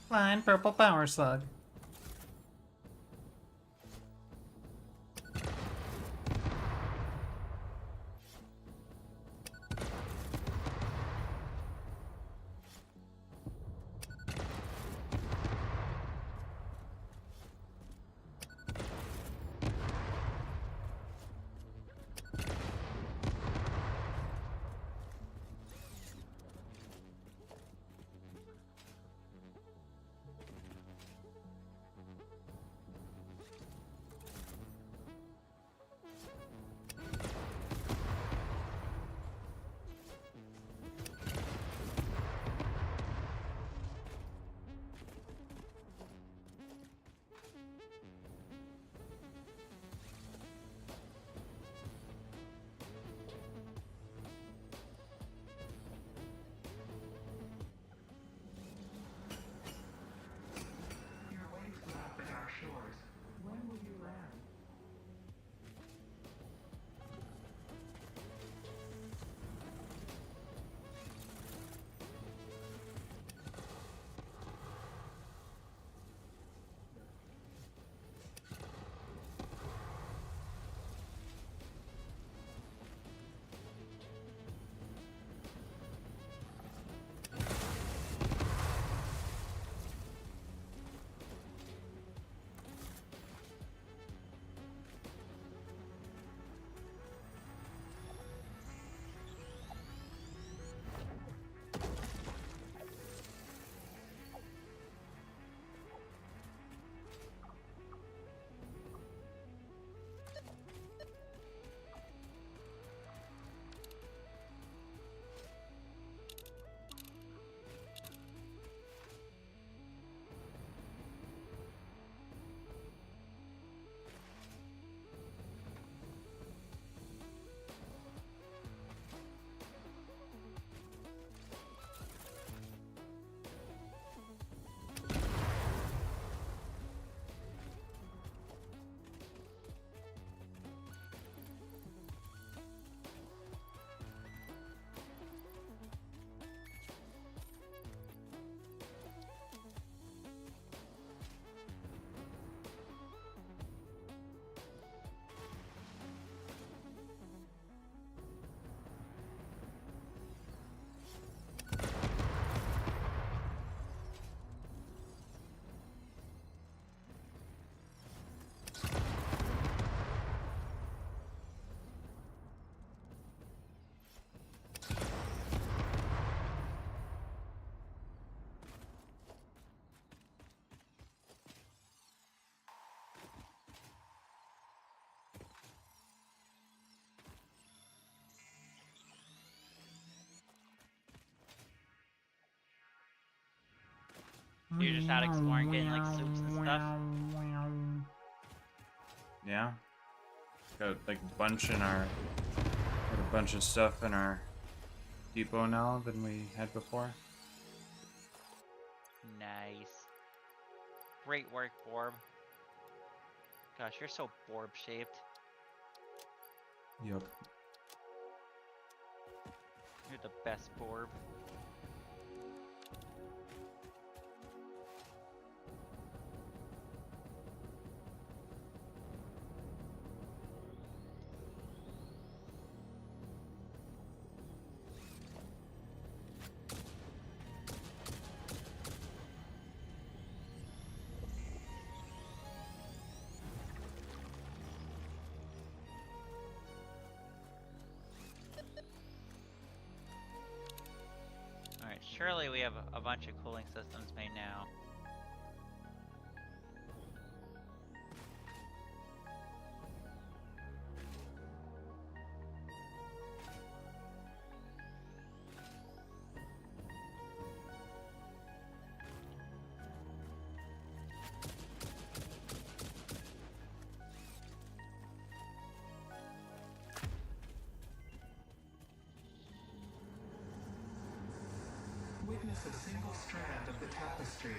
Flying purple power slug. You're just out exploring, getting like soups and stuff. Yeah. Got like a bunch in our, got a bunch of stuff in our depot now than we had before. Nice. Great work, Borb. Gosh, you're so Borb shaped. Yep. You're the best Borb. Alright, surely we have a bunch of cooling systems made now. Witness a single strand of the tapestry.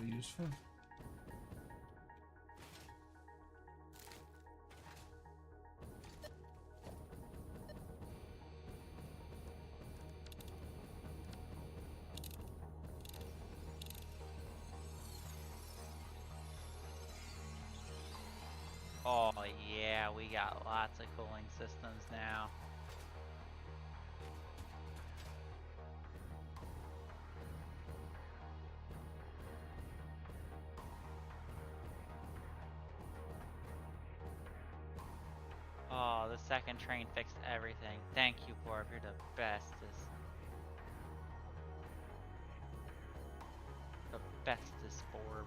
Really useful. Oh yeah, we got lots of cooling systems now. Oh, the second train fixed everything. Thank you, Borb. You're the bestest. The bestest, Borb.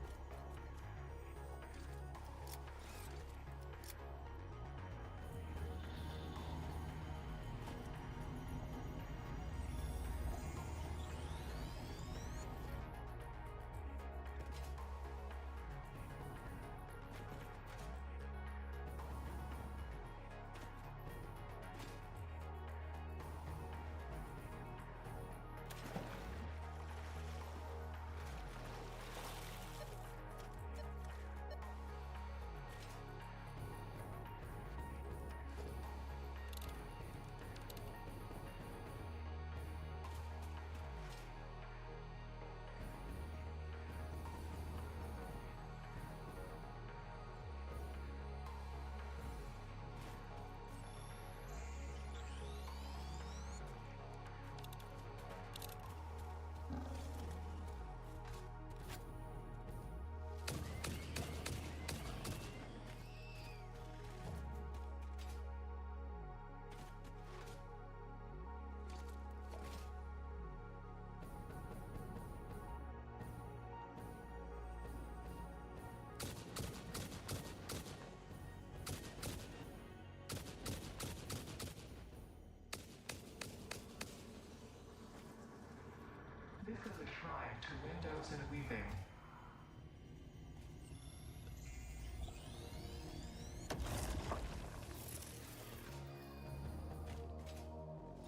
This is a shrine to windows and weaving.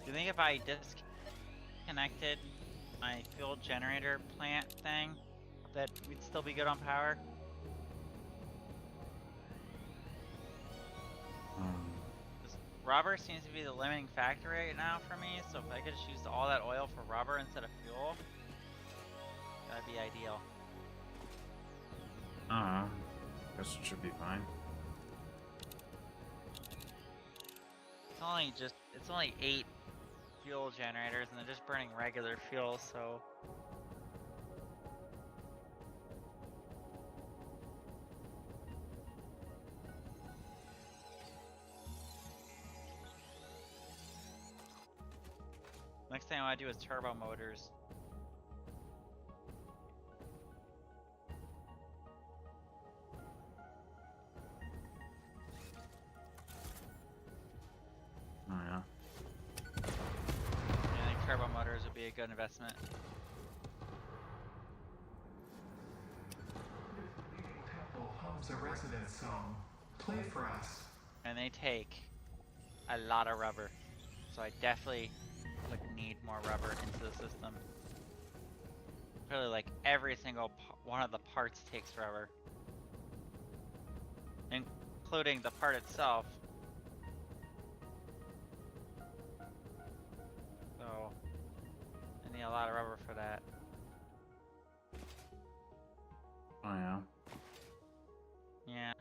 Do you think if I disconnected my fuel generator plant thing, that we'd still be good on power? Rubber seems to be the limiting factor right now for me, so if I could just use all that oil for rubber instead of fuel, that'd be ideal. Guess it should be fine. It's only just it's only 8 fuel generators, and they're just burning regular fuel, so. Next thing I want to do is turbo motors. Oh yeah. I think turbo motors would be a good investment. Temple hums a resident song. Play for us. And they take a lot of rubber. So I definitely would need more rubber into the system. Really, like every single one of the parts takes rubber. Including the part itself. So, I need a lot of rubber for that. Oh yeah. Yeah.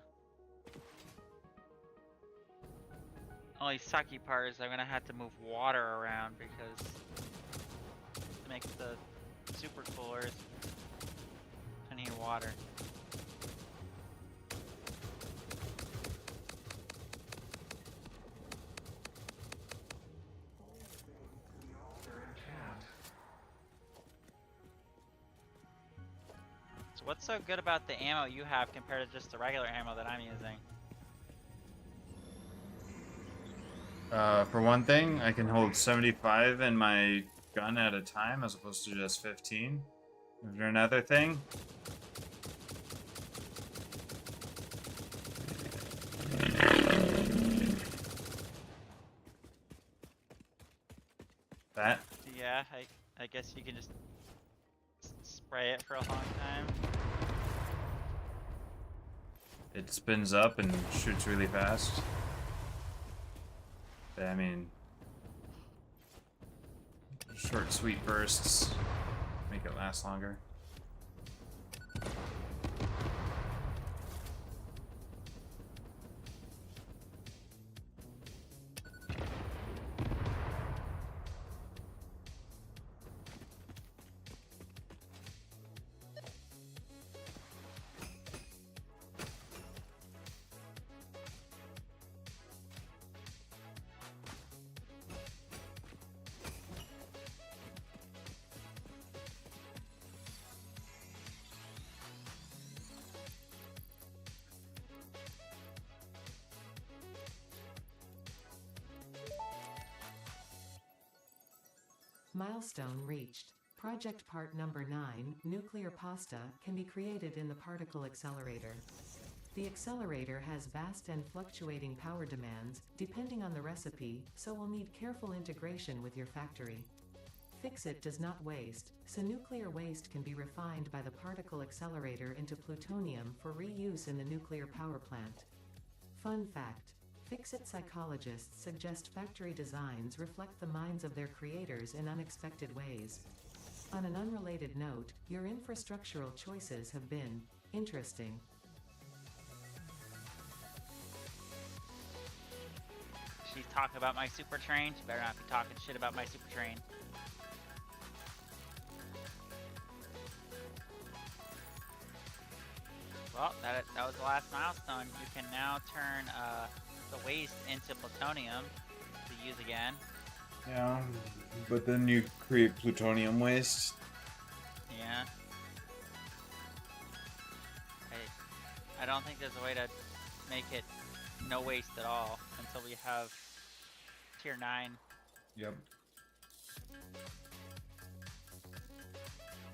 Only sucky part is I'm gonna have to move water around because to make the super coolers, I need water. So what's so good about the ammo you have compared to just the regular ammo that I'm using? For one thing, I can hold 75 in my gun at a time as opposed to just 15. Is there another thing? That? Yeah, I guess you can just spray it for a long time. It spins up and shoots really fast. But, I mean, short, sweet bursts make it last longer. Milestone reached. Project part number 9, nuclear pasta, can be created in the particle accelerator. The accelerator has vast and fluctuating power demands, depending on the recipe, so will need careful integration with your factory. Fix-It does not waste, so nuclear waste can be refined by the particle accelerator into plutonium for reuse in the nuclear power plant. Fun fact: Fix-It psychologists suggest factory designs reflect the minds of their creators in unexpected ways. On an unrelated note, your infrastructural choices have been interesting. She's talking about my super train. She better not be talking shit about my super train. Well, that was the last milestone. You can now turn the waste into plutonium to use again. Yeah, but then you create plutonium waste. Yeah. I don't think there's a way to make it no waste at all until we have tier 9. Yep.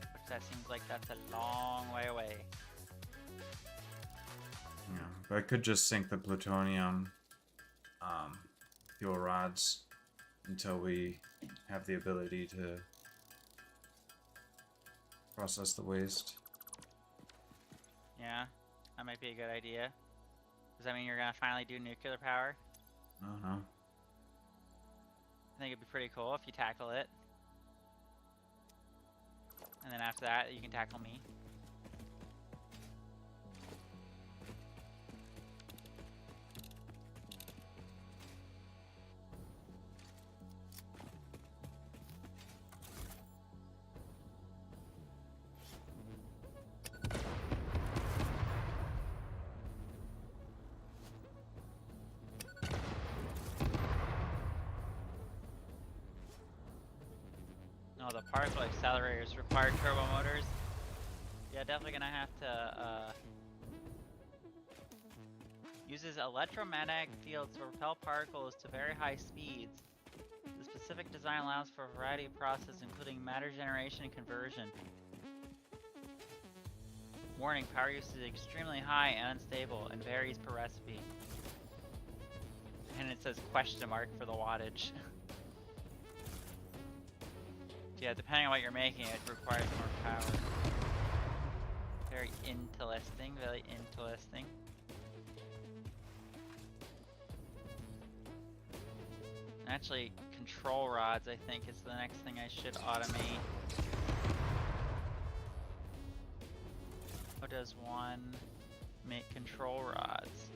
Which that seems like that's a long way away. Yeah, but I could just sink the plutonium fuel rods until we have the ability to process the waste. Yeah, that might be a good idea. Does that mean you're gonna finally do nuclear power? I don't know. I think it'd be pretty cool if you tackle it. And then after that, you can tackle me. particle accelerators require turbo motors. Yeah, definitely gonna have to, uses electromagnetic fields to propel particles to very high speeds. The specific design allows for a variety of processes, including matter generation and conversion. Warning, power use is extremely high and unstable and varies per recipe. And it says question mark for the wattage. Yeah, depending on what you're making, it requires more power. Very interesting, very interesting. Actually, control rods, I think, is the next thing I should automate. How does one make control rods?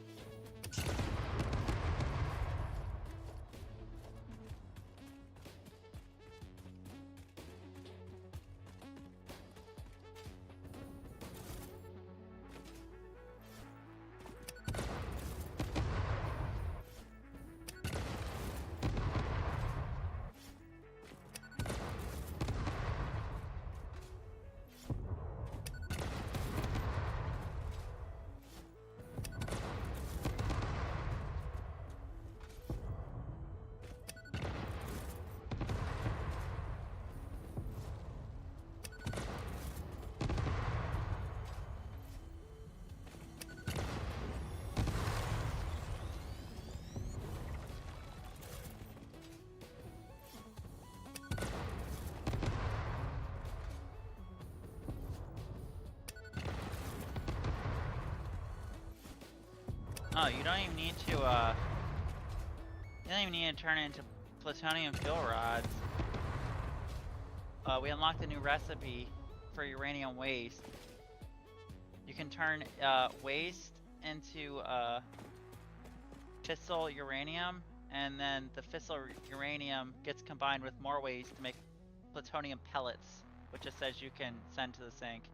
Oh, you don't even need to, you don't even need to turn it into plutonium fuel rods. We unlocked a new recipe for uranium waste. You can turn, waste into, fissile uranium, and then the fissile uranium gets combined with more waste to make plutonium pellets, which it says you can send to the sink.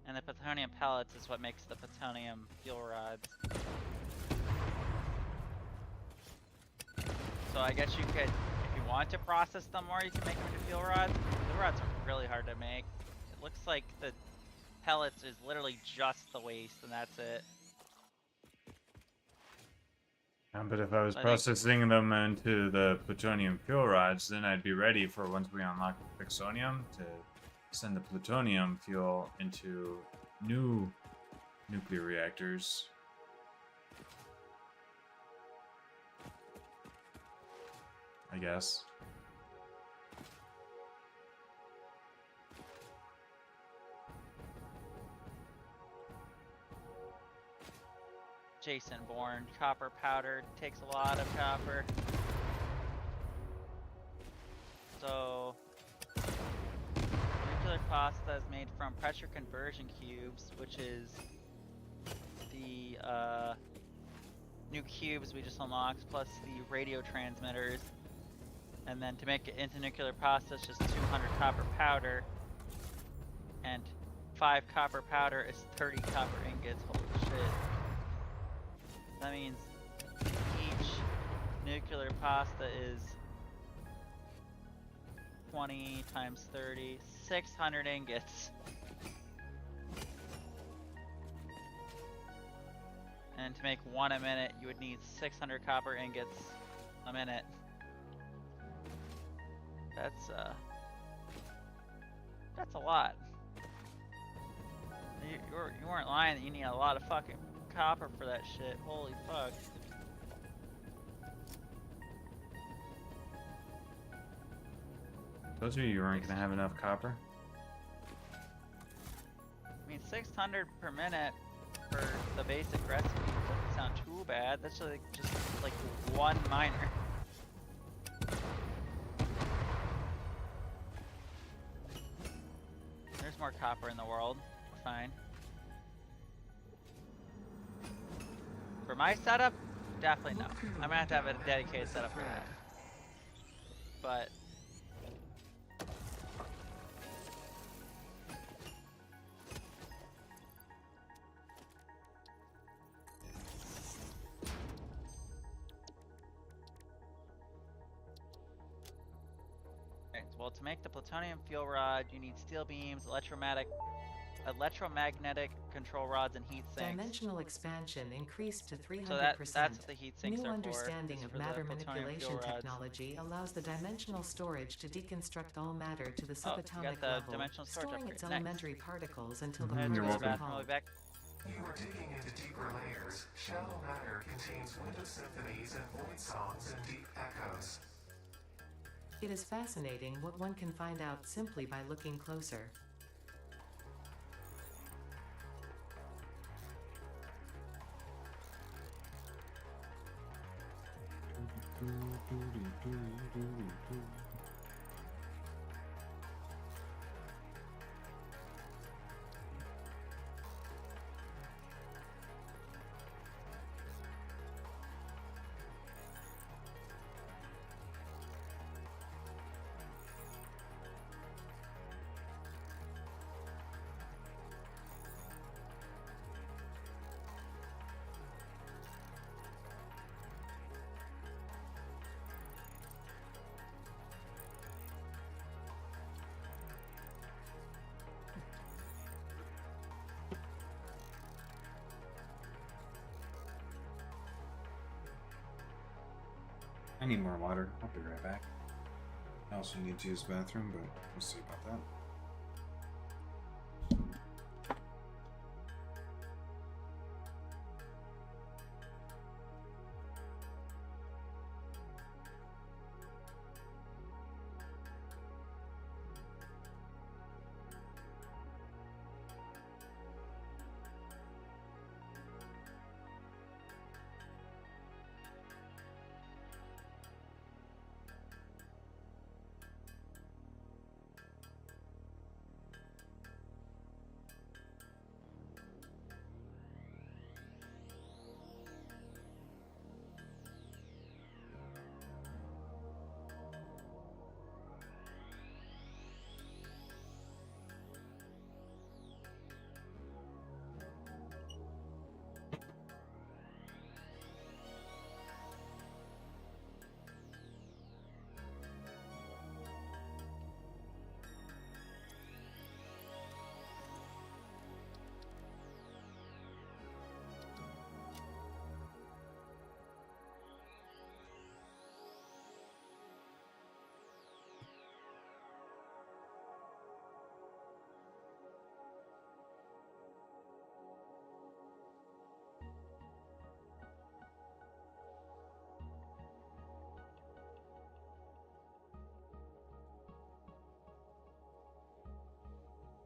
And the plutonium pellets is what makes the plutonium fuel rods. So I guess you could, if you want to process them more, you can make them into fuel rods. The rods are really hard to make. It looks like the pellets is literally just the waste, and that's it. But if I was I think- processing them into the plutonium fuel rods, then I'd be ready for once we unlock the Plixonium to send the plutonium fuel into new nuclear reactors. I guess. Jason Bourne, copper powder takes a lot of copper. So, nuclear pasta is made from pressure conversion cubes, which is the new cubes we just unlocked, plus the radio transmitters. And then to make it into nuclear pasta, it's just 200 copper powder. And 5 copper powder is 30 copper ingots. Holy shit. That means each nuclear pasta is 20 times 30, 600 ingots. And to make one a minute, you would need 600 copper ingots a minute. That's a lot. You weren't lying that you need a lot of fucking copper for that shit. Holy fuck. Told you weren't gonna have enough copper. I mean, 600 per minute for the basic recipe doesn't sound too bad. That's like just like one miner. There's more copper in the world. We're fine. For my setup, definitely no. I'm gonna have to have a dedicated setup for that. But Well, to make the plutonium fuel rod, you need steel beams, electromagnetic control rods, and heat sinks. Dimensional expansion increased to 300%. So that's what the heat sinks New are understanding is of for the matter plutonium fuel manipulation rods. technology allows the dimensional storage to deconstruct all matter to the Oh, you subatomic got the level, dimensional storage storing upgrade. its Nice. elementary particles until the Mhm, Let's you're go to parts the are welcome. bathroom. We'll be recalled. back. You are digging into deeper layers. Shallow matter contains window symphonies and void songs and deep echoes. It is fascinating what one can find out simply by looking closer. I need more water. I'll be right back. I also need to use the bathroom, but we'll see about that.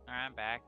Alright, I'm back.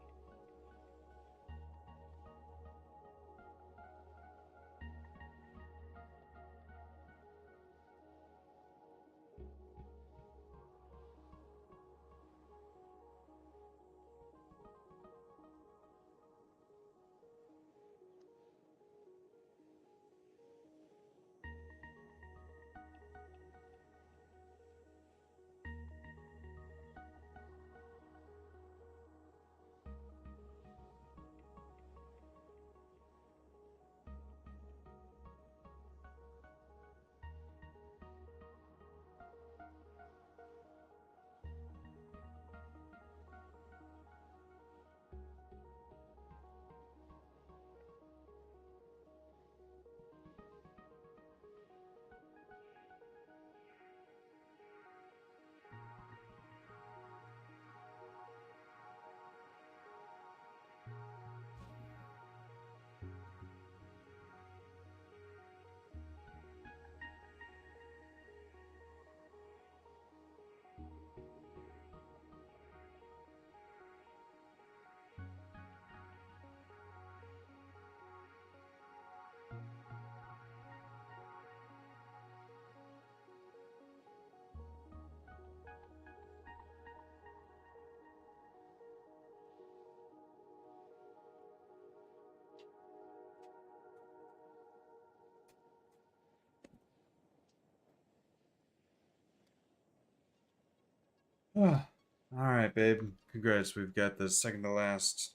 Alright, babe. Congrats, we've got the second to last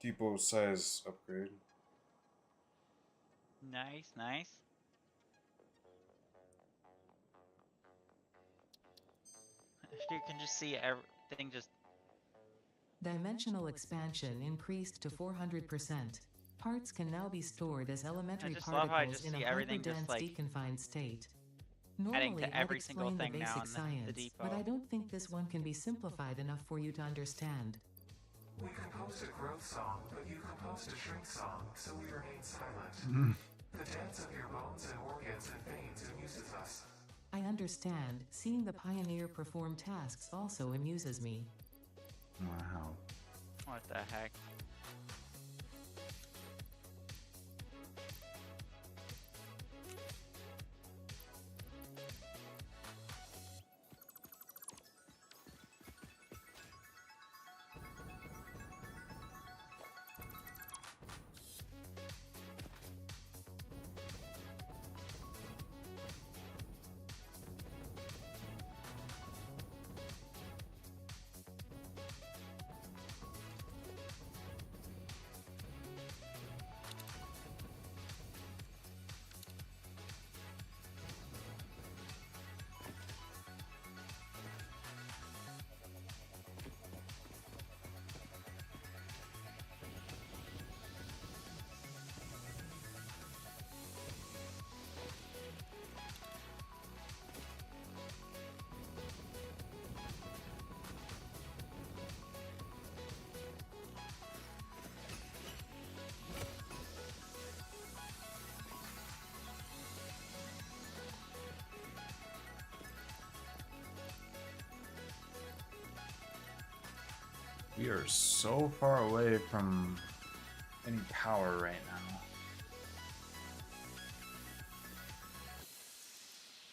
depot size upgrade. Nice, nice. If you can just see everything just Dimensional expansion increased to 400%. Parts can now be stored as elementary just love how I particles just in a see everything just, hyperdense like, deconfined state. adding Normally, to I'd every single explain the thing now basic in the science, but depot. I don't think this one can be simplified enough for you to understand. We composed a growth song, but you composed a shrink song, so we remain silent. The dance of your bones and organs and veins amuses us. I understand, seeing the pioneer perform tasks also amuses me. Wow. What the heck? We are so far away from any power right now.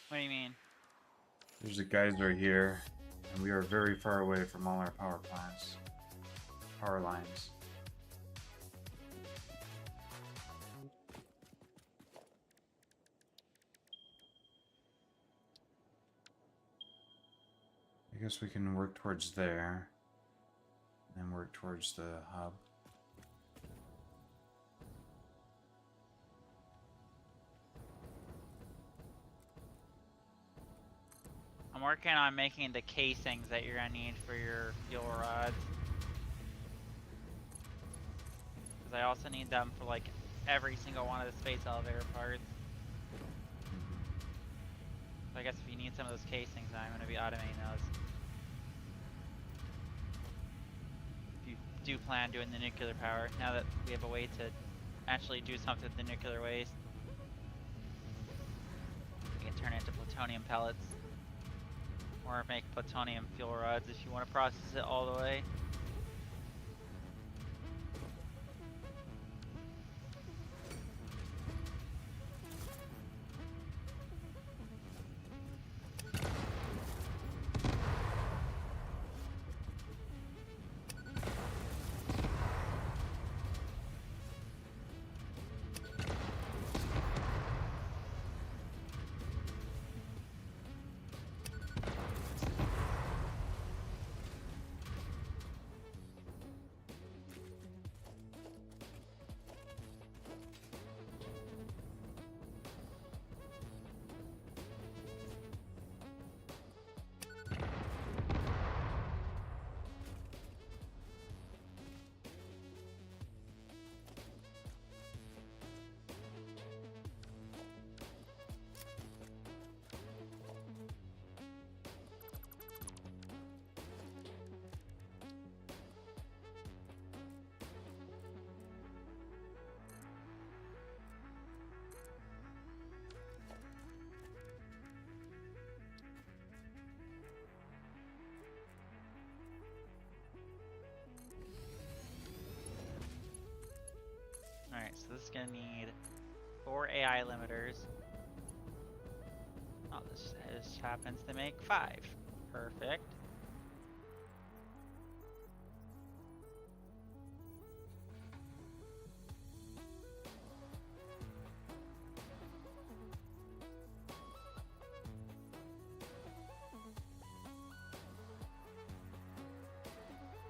What do you mean? There's a geyser here, and we are very far away from all our power plants. Power lines. I guess we can work towards there, and then work towards the hub. I'm working on making the casings that you're gonna need for your fuel rods. Because I also need them for like every single one of the space elevator parts. So I guess if you need some of those casings, then I'm gonna be automating those. If you do plan on doing the nuclear power, now that we have a way to actually do something with the nuclear waste, you can turn it into plutonium pellets. Or make plutonium fuel rods if you want to process it all the way. Alright, so this is gonna need 4 AI limiters. Oh, this just happens to make 5. Perfect.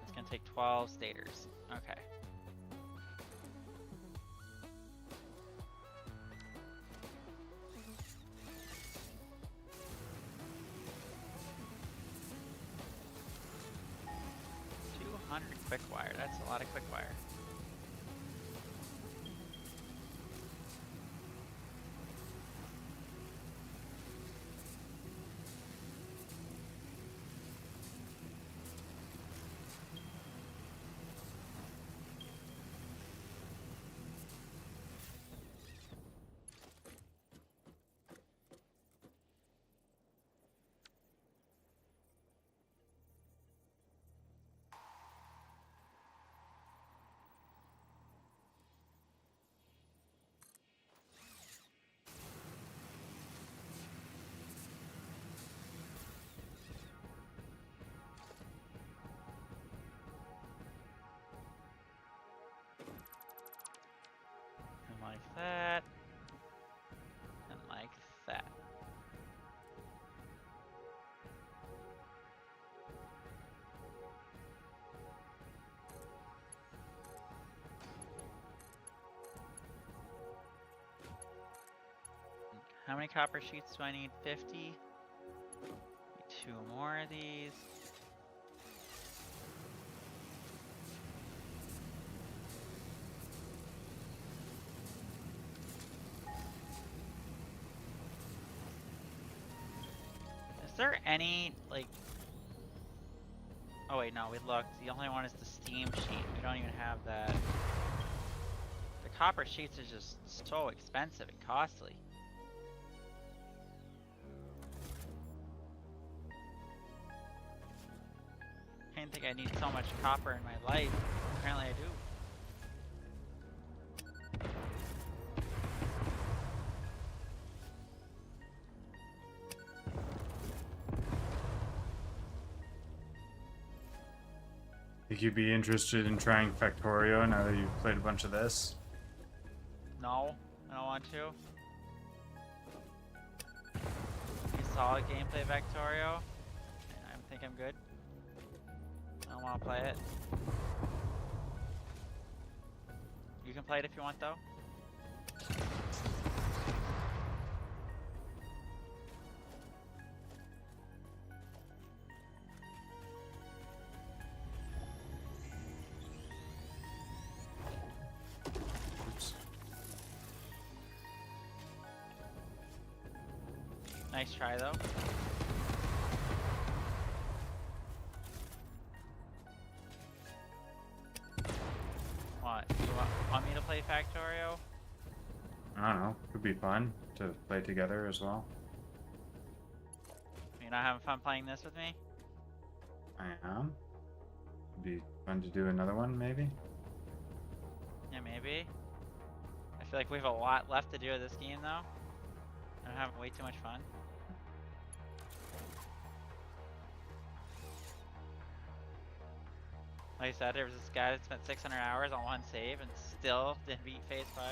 It's gonna take 12 stators. Okay. 200 quick wire. That's a lot of quick wire. And like that. And like that. How many copper sheets do I need? 50? Two more of these. Is there any, like... Oh wait, no, we looked. The only one is the steam sheet. We don't even have that. The copper sheets are just so expensive and costly. I didn't think I need so much copper in my life. Apparently I do. Think you'd be interested in trying Factorio now that you've played a bunch of this? No, I don't want to. You saw gameplay of Factorio? I think I'm good. I don't want to play it. You can play it if you want, though. Oops. Nice try, though. What? You want me to play Factorio? I don't know. Could be fun to play together as well. You're not having fun playing this with me? I am. It'd be fun to do another one, maybe? Yeah, maybe. I feel like we have a lot left to do with this game, though. I'm having way too much fun. Like I said, there was this guy that spent 600 hours on one save and still didn't beat Phase 5.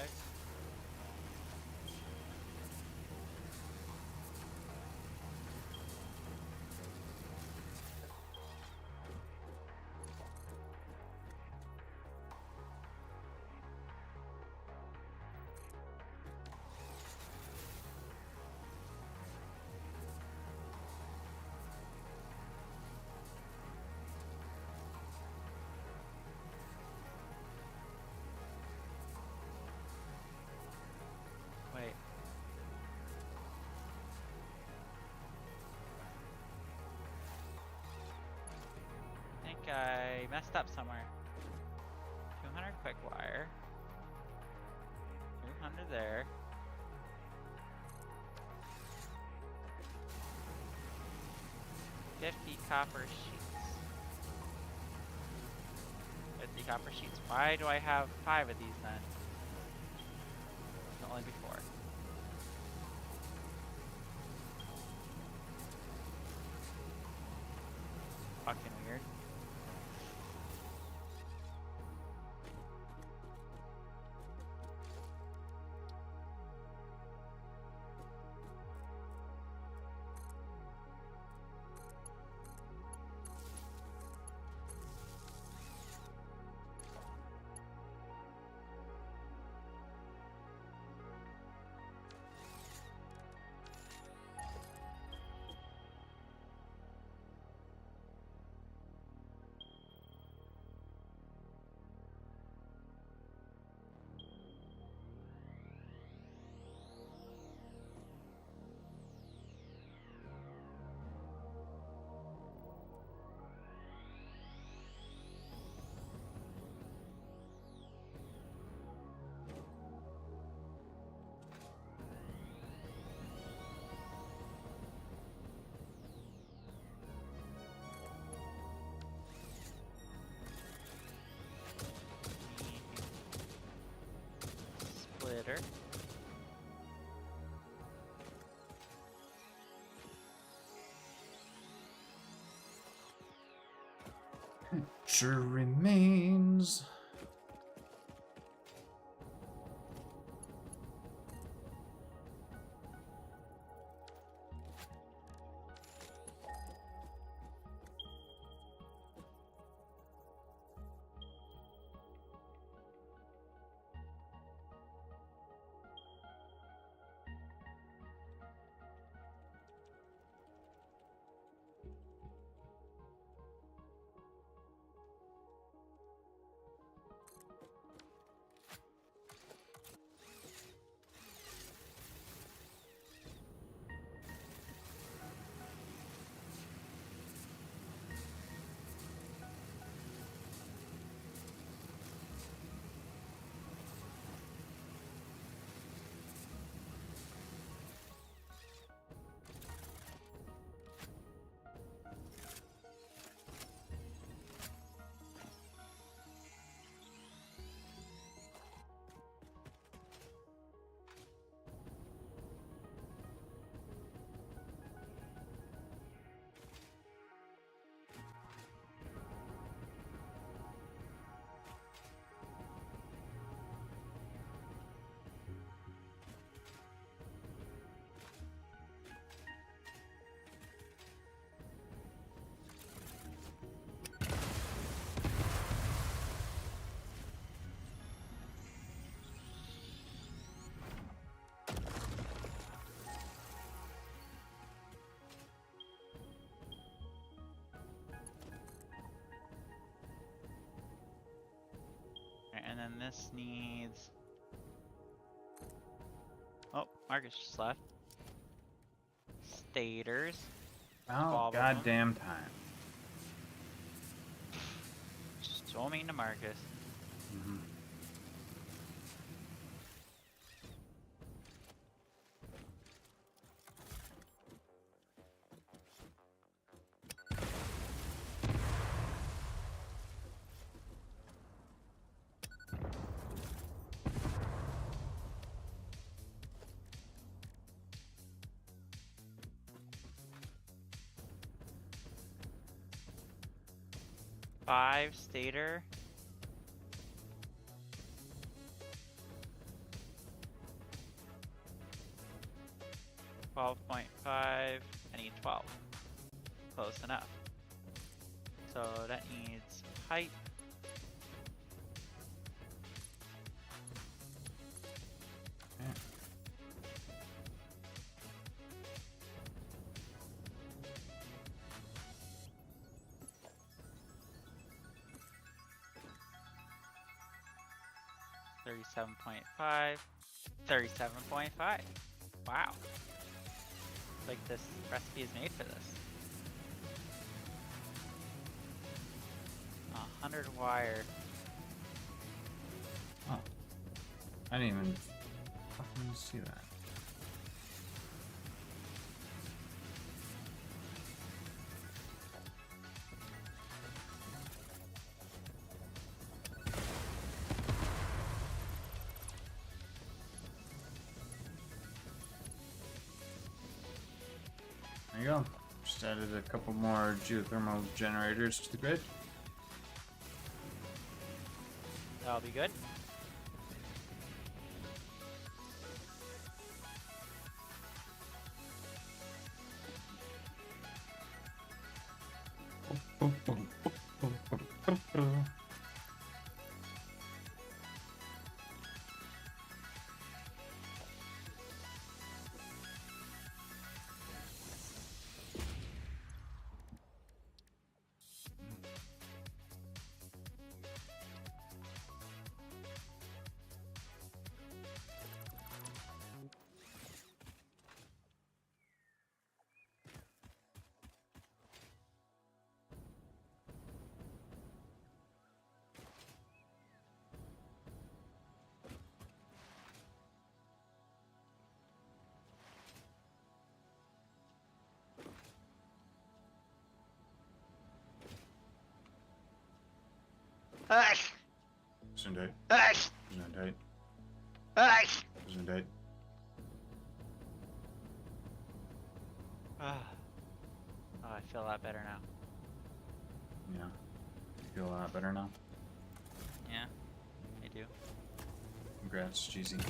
Wait. I think I messed up somewhere. 200 quick wire. 200 there. 50 copper sheets. 50 copper sheets. Why do I have 5 of these then? Should only be 4. Fucking weird. faster. Sure remains. Alright, and then this needs. Oh, Marcus just left. Stators. About 12 of them. goddamn time. So mean to Marcus. Mhm. Five stator. $12.5. I need 12. Close enough. So that needs pipe. Yeah. $37.5. Wow. Like this recipe is made for this. 100 wire. Oh. I didn't even fucking see that. There you go. Just added a couple more geothermal generators to the grid. That'll be good. Gesundheit. Gesundheit. Gesundheit. Gesundheit. Oh, I feel a lot better now. Yeah. Feel a lot better now. Yeah, I do. Congrats, Jeezy.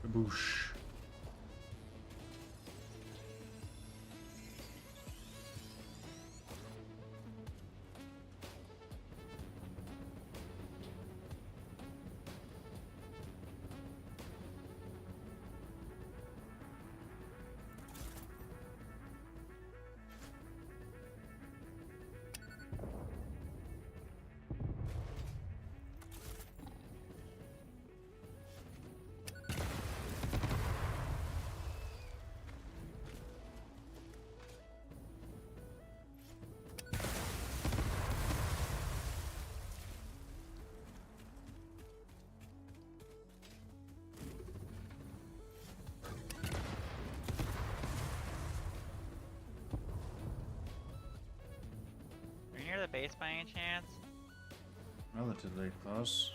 Boosh. Are you near the base by any chance? Relatively close.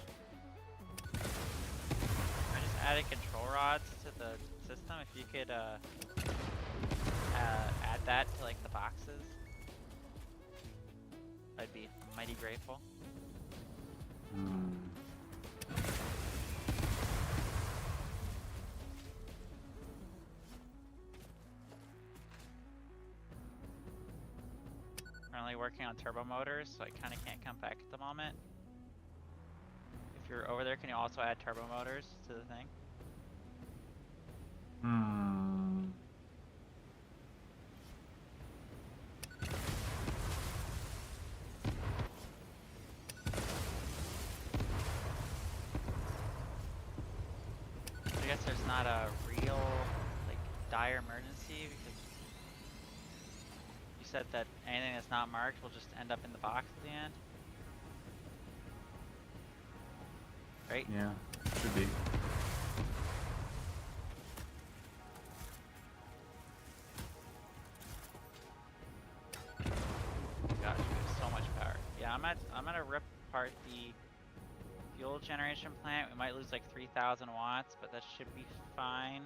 I just added control rods to the system. If you could add that to like the boxes, I'd be mighty grateful. Currently working on turbo motors, so I kind of can't come back at the moment. If you're over there, can you also add turbo motors to the thing? I guess there's not a real, like, dire emergency because you said that anything that's not marked will just end up in the box at the end. Right? Yeah, should be. Gosh, we have so much power. Yeah, I'm gonna rip apart the fuel generation plant. We might lose like 3,000 watts, but that should be fine.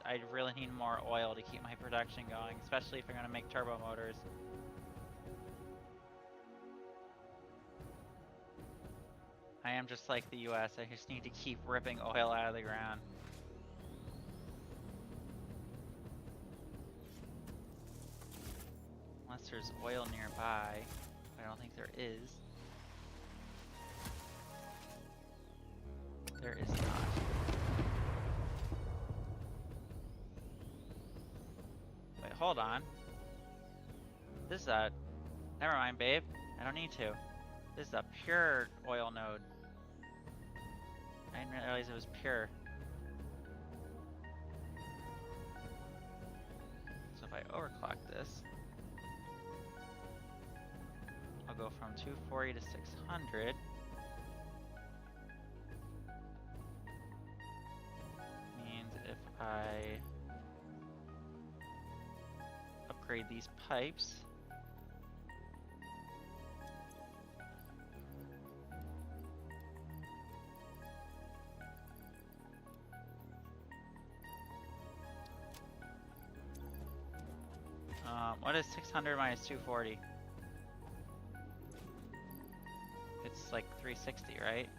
I really need more oil to keep my production going, especially if I'm gonna make turbo motors. I am just like the US, I just need to keep ripping oil out of the ground. Unless there's oil nearby. I don't think there is. There is not. Wait, hold on. This is a... Never mind, babe. I don't need to. This is a pure oil node. I didn't realize it was pure. So if I overclock this, I'll go from 240 to 600. Means if I upgrade these pipes, what is 600 minus 240? It's like 360, right?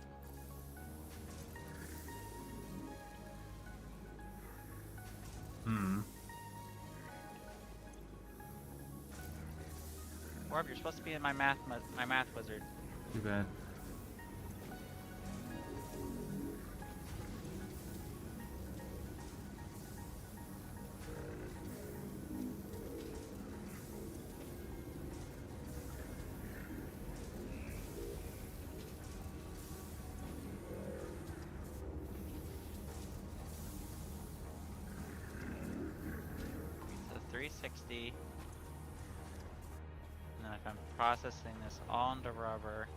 Orb, you're supposed to be in my math wizard. Too bad. So 360. And then if I'm processing this all into rubber.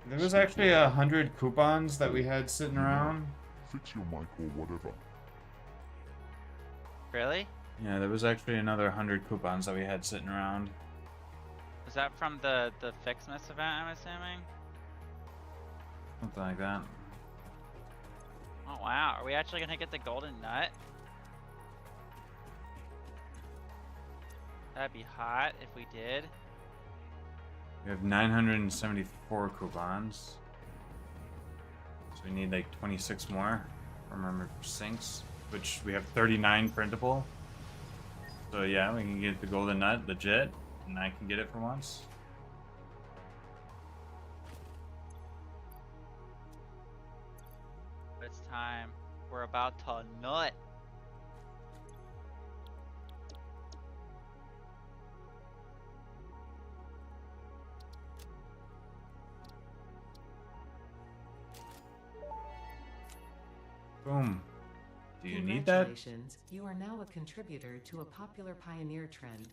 There was actually 100 coupons that we had sitting around. Fix your mic or whatever. Really? Yeah, there was actually another 100 coupons that we had sitting around. Is that from the Fixmas event, I'm assuming? Something like that. Oh wow, are we actually gonna get the golden nut? That'd be hot if we did. We have 974 coupons. So we need like 26 more from our sinks, which we have 39 printable. So yeah, we can get the golden nut legit, and I can get it for once. It's time. We're about to nut. Boom. Do you need that? Congratulations, you are now a contributor to a popular pioneer trend.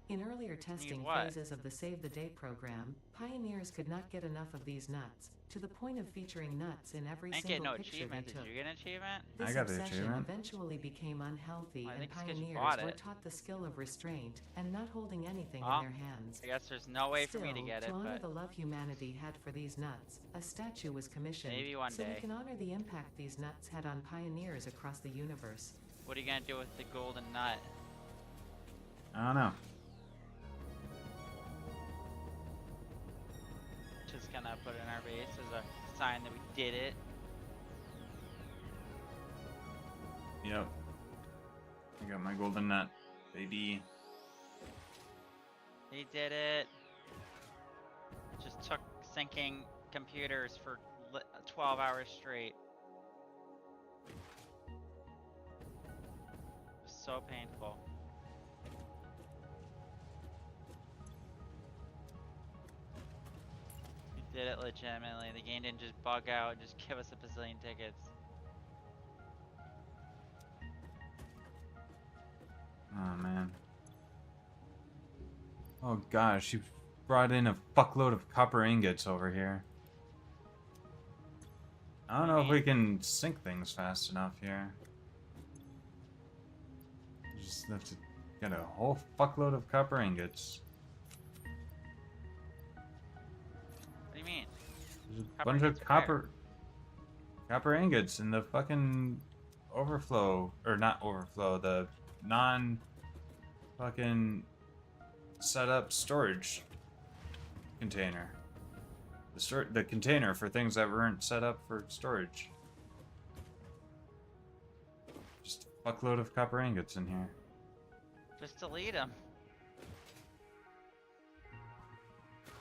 In earlier testing what? phases of the Save the Day program, pioneers could not get enough of these nuts, to the point of featuring nuts in every I didn't get single no picture achievement. they Did took. you get an achievement? This I got the obsession achievement. eventually became unhealthy, I and think it's 'cause you pioneers bought were it. taught the skill of restraint and not holding anything Well, in their hands. I guess there's no way for me to Still, get it, honor but the love humanity had for these nuts, a statue was commissioned, maybe one so day. we can honor the impact these nuts had on pioneers across the universe. What are you gonna do with the golden nut? I don't know. Just gonna put it in our base as a sign that we did it. Yep. I got my golden nut, baby. We did it. Just took syncing computers for 12 hours straight. So painful. We did it legitimately. The game didn't just bug out and just give us a bazillion tickets. Oh man. Oh gosh, you brought in a fuckload of copper ingots over here. I don't know if we can sync things fast enough here. Just have to get a whole fuckload of copper ingots. What do you mean? There's a Copper bunch of ingots where? copper ingots in the fucking overflow, or not overflow, the non fucking set up storage container. The container for things that weren't set up for storage. Just a fuckload of copper ingots in here. Just delete them.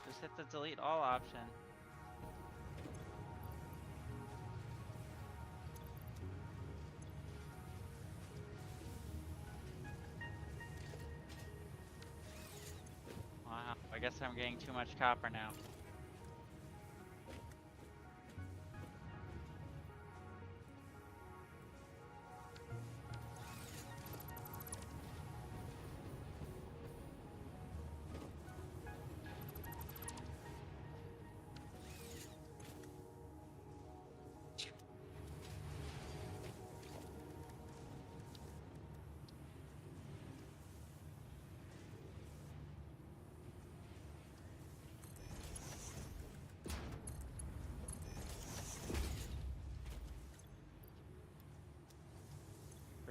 Just hit the delete all option. Wow, I guess I'm getting too much copper now.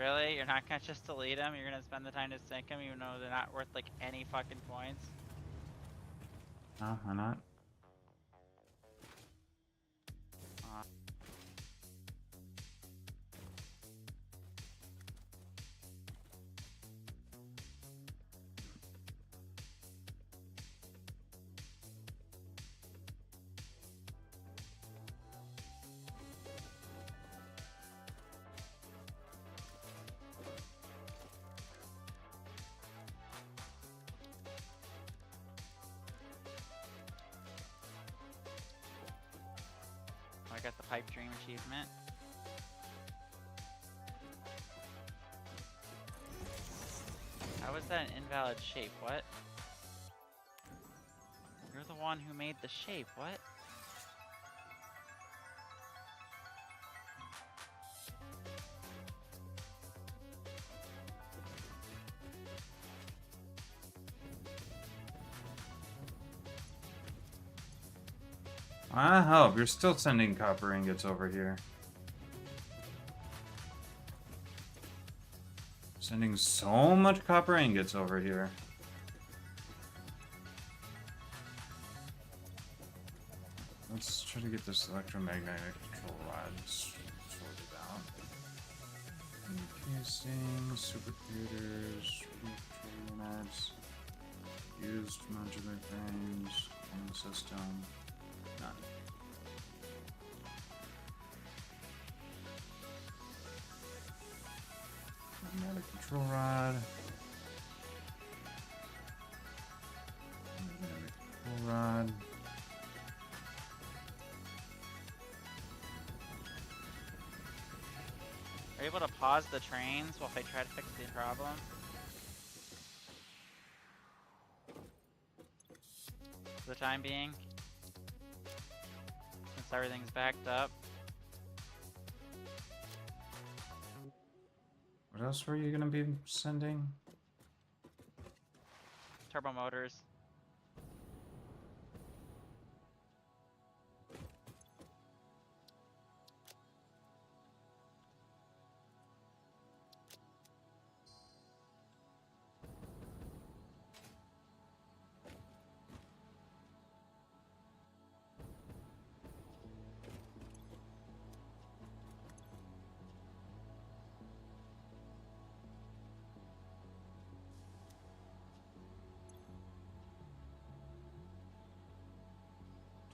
Really? You're not gonna just delete them? You're gonna spend the time to sync them even though they're not worth like any fucking points? No, why not? I got the pipe dream achievement. How is that an invalid shape? What? You're the one who made the shape. What? I hope you're still sending copper ingots over here. Sending so much copper ingots over here. Let's try to get this electromagnetic control rod sorted out. Casing, supercomputers, units, used modular frames, in the system. None. Magnetic control rod. Magnetic control rod. Are you able to pause the trains while I try to fix the problem? For the time being? Since everything's backed up. What else were you gonna be sending? Turbo motors.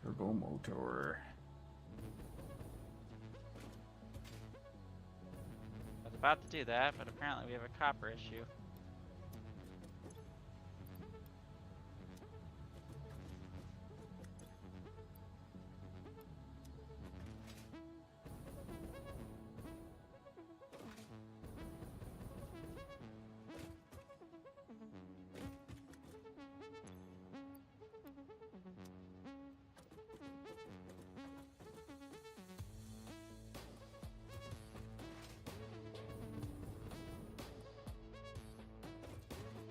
Turbo motor. I was about to do that, but apparently we have a copper issue.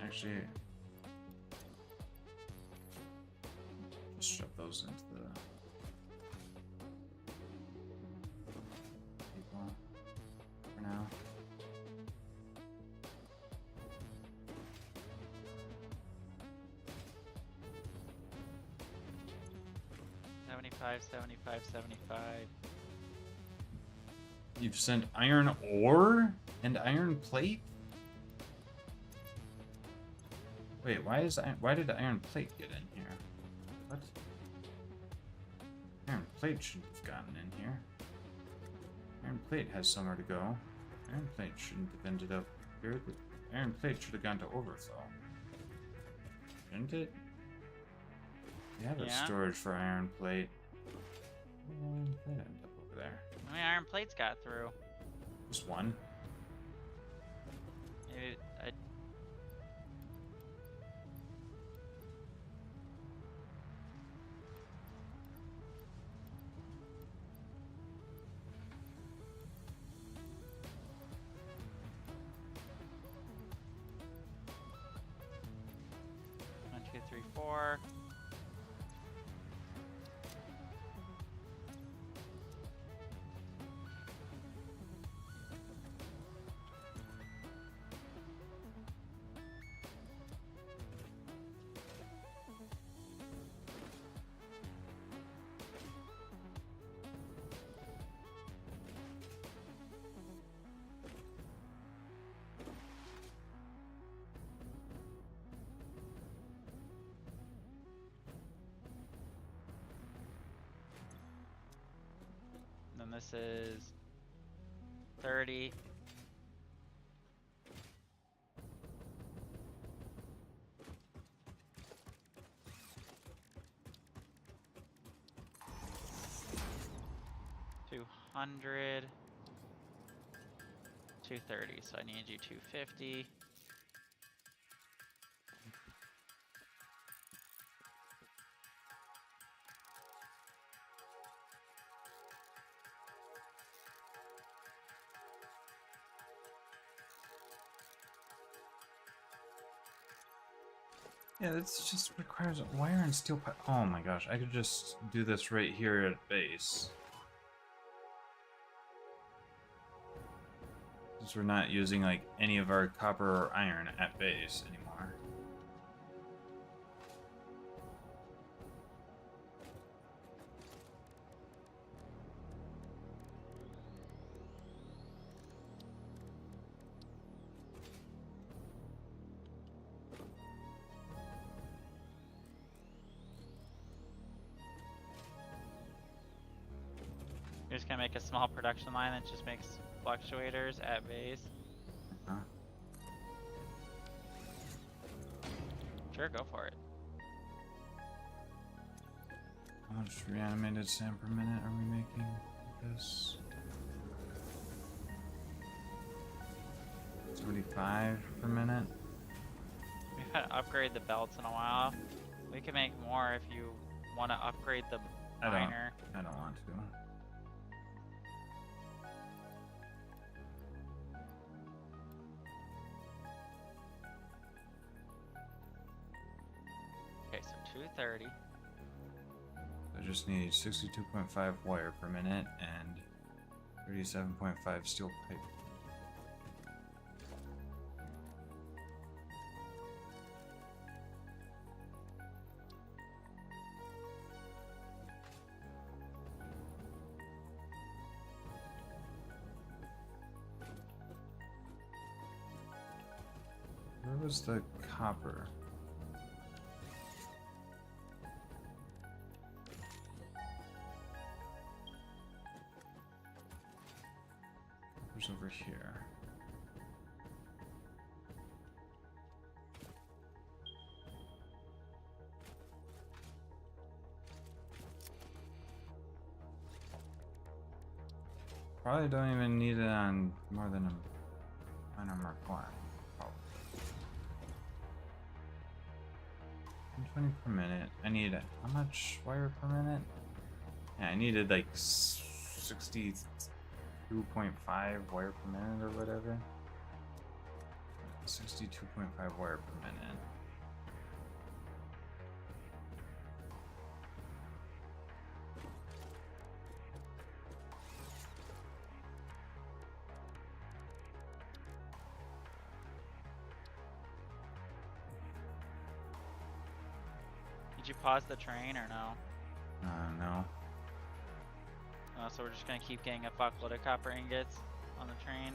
Actually, just shove those into the people for now. 75, 75, 75. You've sent iron ore and iron plate? Wait, why did iron plate get in here? What? Iron plate shouldn't have gotten in here. Iron plate has somewhere to go. Iron plate shouldn't have ended up here. Iron plate should have gone to overflow. Shouldn't it? We have a Yeah. storage for iron plate. Where did that end up over there? How many iron plates got through? Just one. Maybe I... One, two, three, four. this is 30. $200. 230. So I need you 250. Yeah, this just requires a wire and steel pipe. Oh my gosh, I could just do this right here at base. Since we're not using like any of our copper or iron at base anymore. You're just gonna make a small production line that just makes fluctuators at base. Huh? Sure, go for it. How much reanimated sand per minute are we making with this? 75 per minute? We haven't upgraded the belts in a while. We can make more if you want to upgrade the miner. I don't want to. Okay, so 230. I just need 62.5 wire per minute and 37.5 steel pipe. Where was the copper? Copper's over here. Probably don't even need it on more than a minor Mark 1. 120 per minute. I need how much wire per minute? Yeah, I needed like 62.5 wire per minute or whatever. 62.5 wire per minute. Did you pause the train or no? No. Oh, so we're just gonna keep getting a fuckload of copper ingots on the train.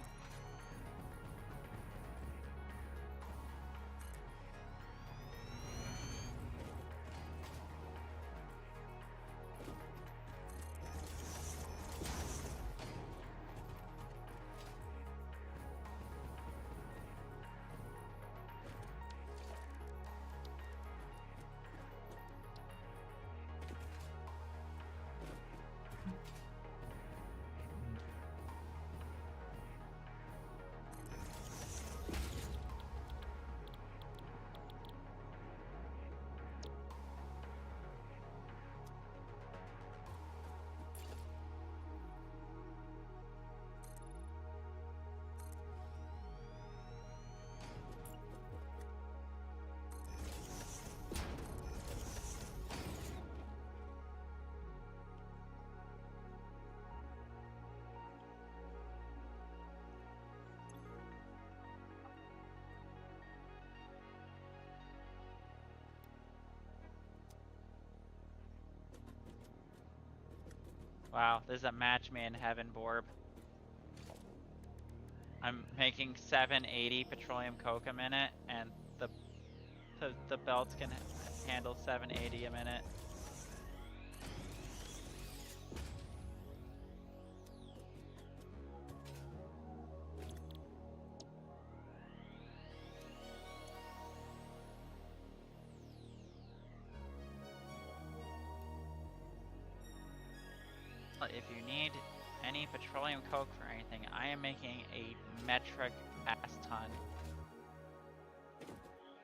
Wow, there's a match made in heaven, Borb. I'm making 780 petroleum coke a minute, and the belts can handle 780 a minute. out if you need any petroleum coke for anything. I am making a metric ass ton.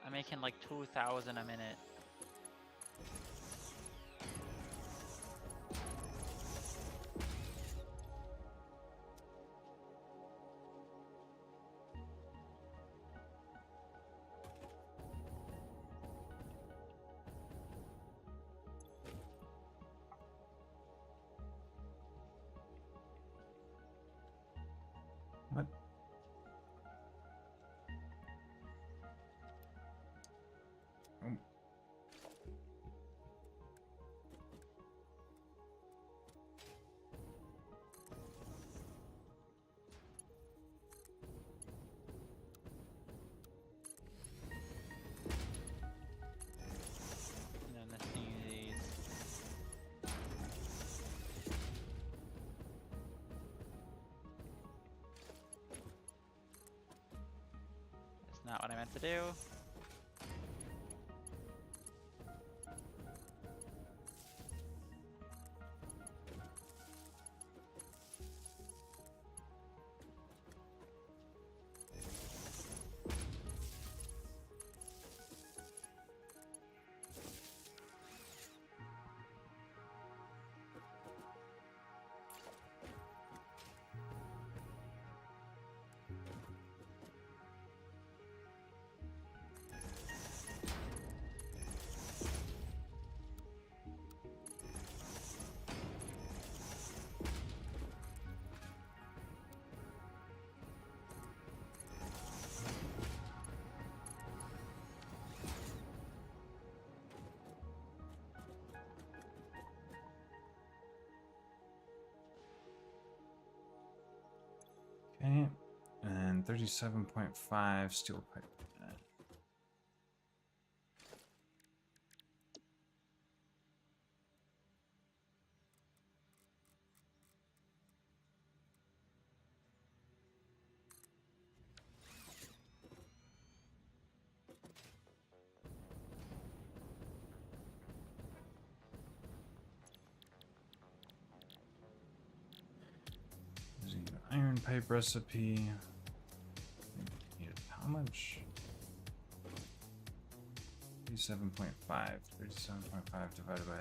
I'm making like 2,000 a minute. What? Oh. And then this thing of these. That's not what I meant to do. Okay, and 37.5 steel pipe. Using the iron pipe recipe. Need how much? 37.5. 37.5 divided by.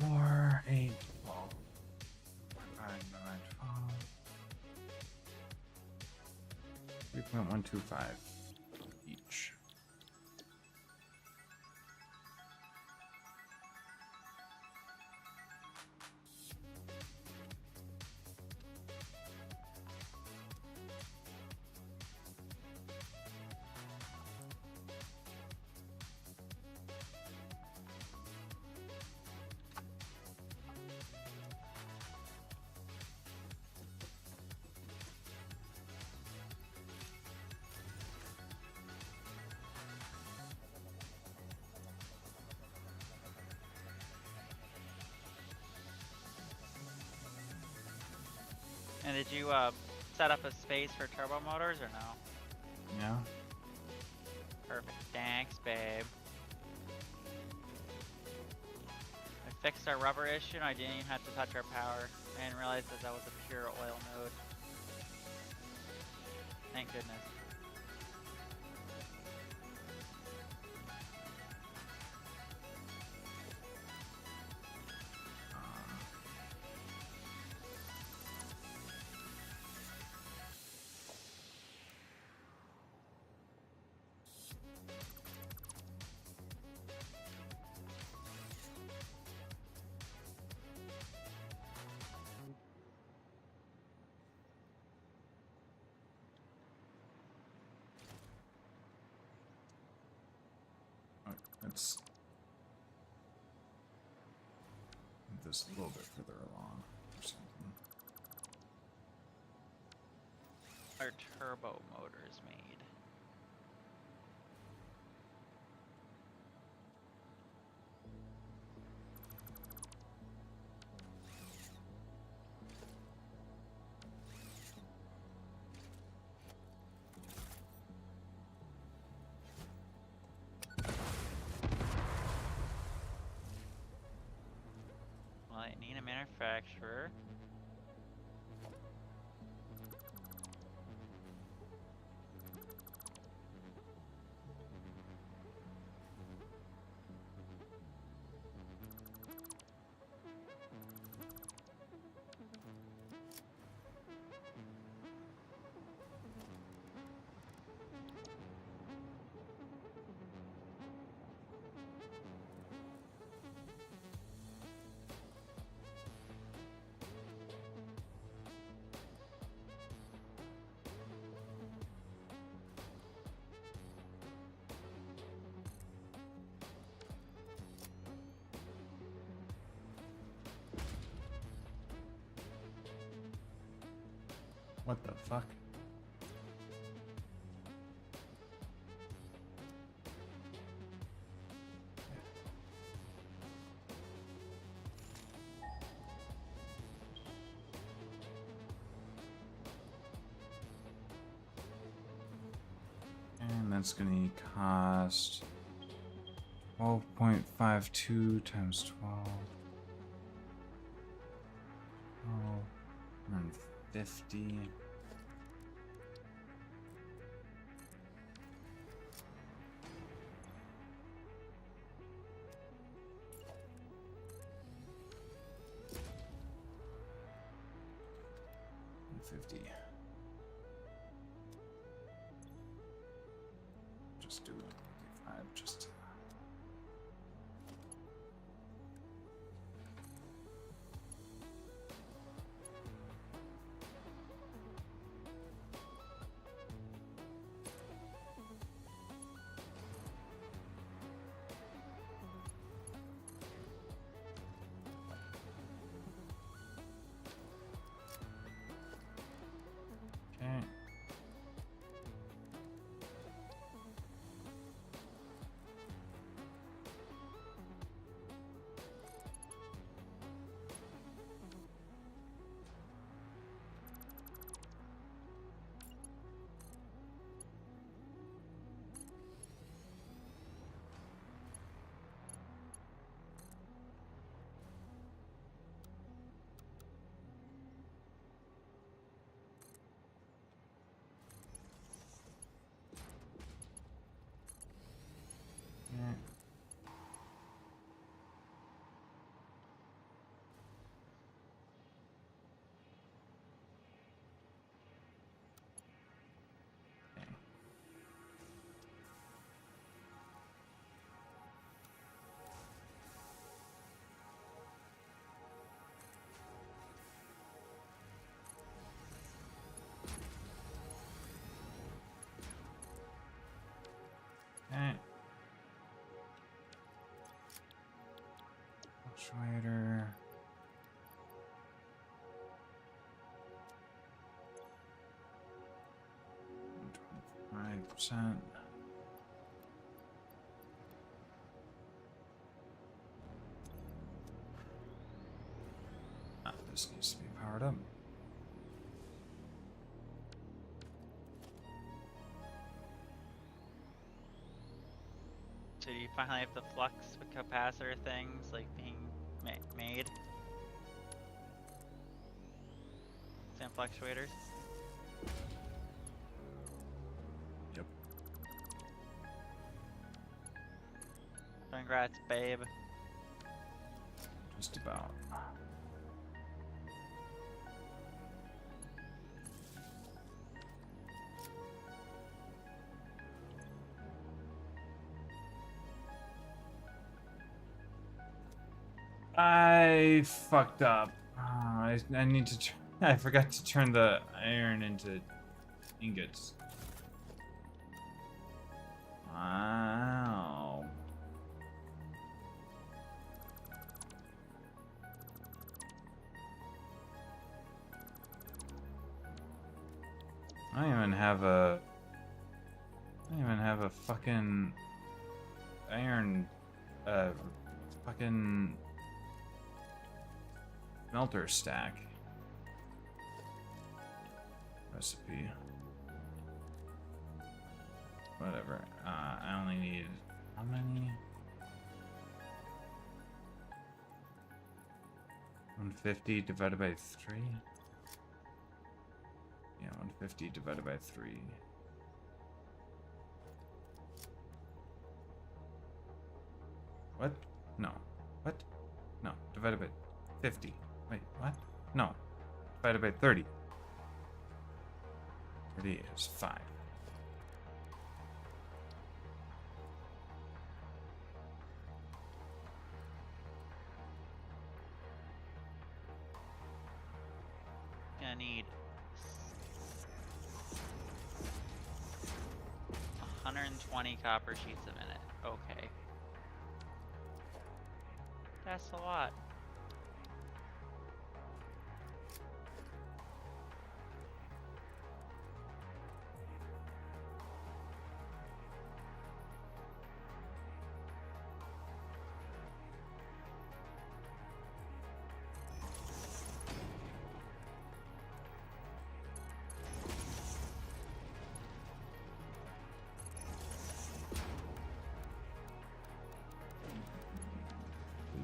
War 8 ball. 3.125 each. And did you set up a space for turbo motors or no? Yeah. Perfect. Thanks, babe. I fixed our rubber issue and I didn't even have to touch our power. I didn't realize that was a pure oil node. Thank goodness. Let's move this a little bit further along or something. Our turbo motors made. Need a manufacturer. What the fuck? And that's gonna cost 12.52 times 12. 150. Just do 5 just okay. Yeah. Okay. Actuator. 5%. This needs to be powered up. So do you finally have the flux capacitor things like being made? Sand fluctuators? Yep. Congrats, babe. Just about. I fucked up. I need to. I forgot to turn the iron into ingots. Wow. I don't even have a. I don't even have a fucking iron. Fucking smelter stack. Recipe. Whatever. I only need how many? 150 divided by 3? Yeah, 150 divided by 3. What? No. What? No. Divided by 50. Wait, what? No. Divided by 30. 30 is 5. Gonna need 120 copper sheets a minute. Okay. That's a lot.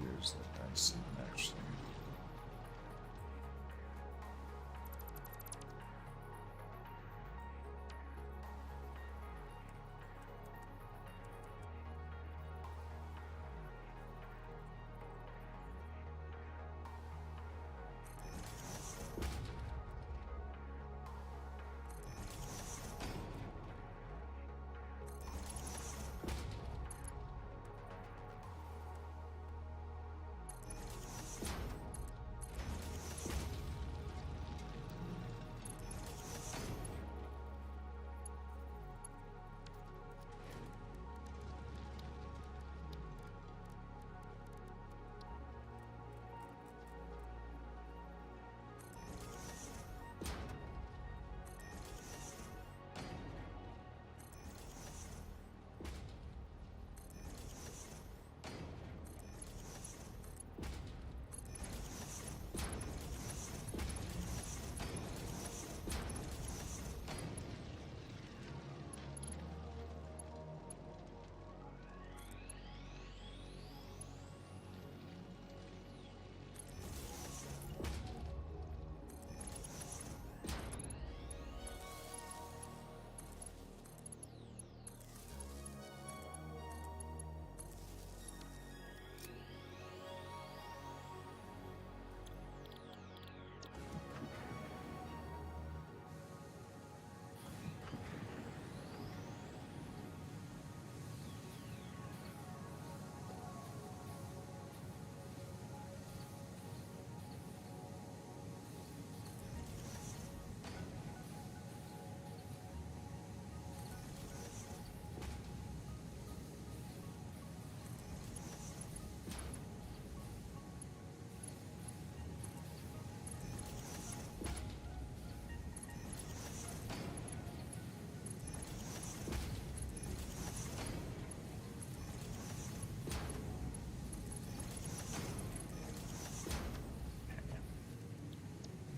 Years that I've seen actually.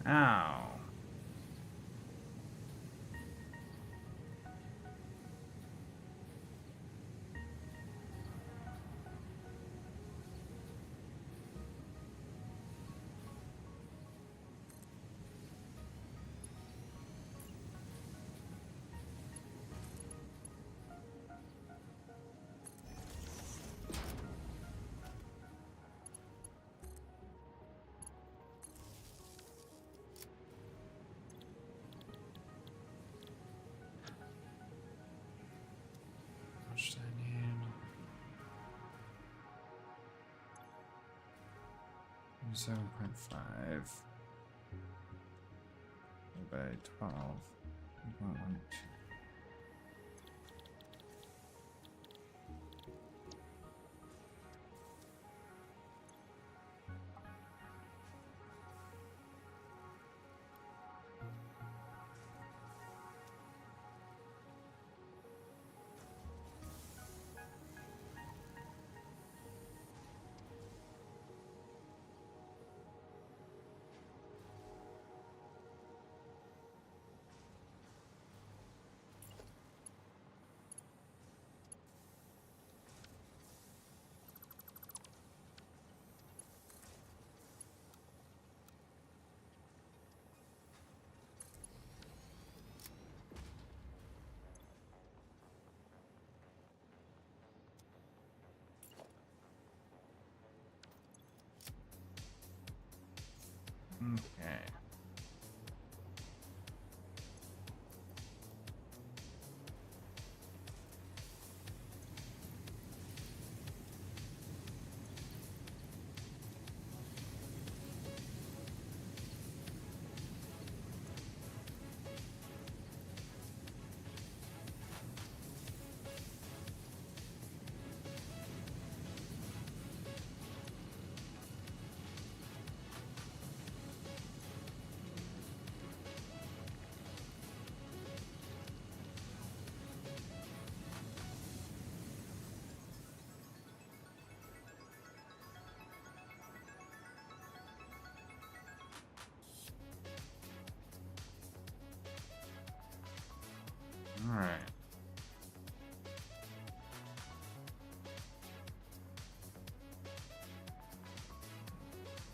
Ow. How much do I need? 7.5 by 12. 1, 2. Okay. Alright.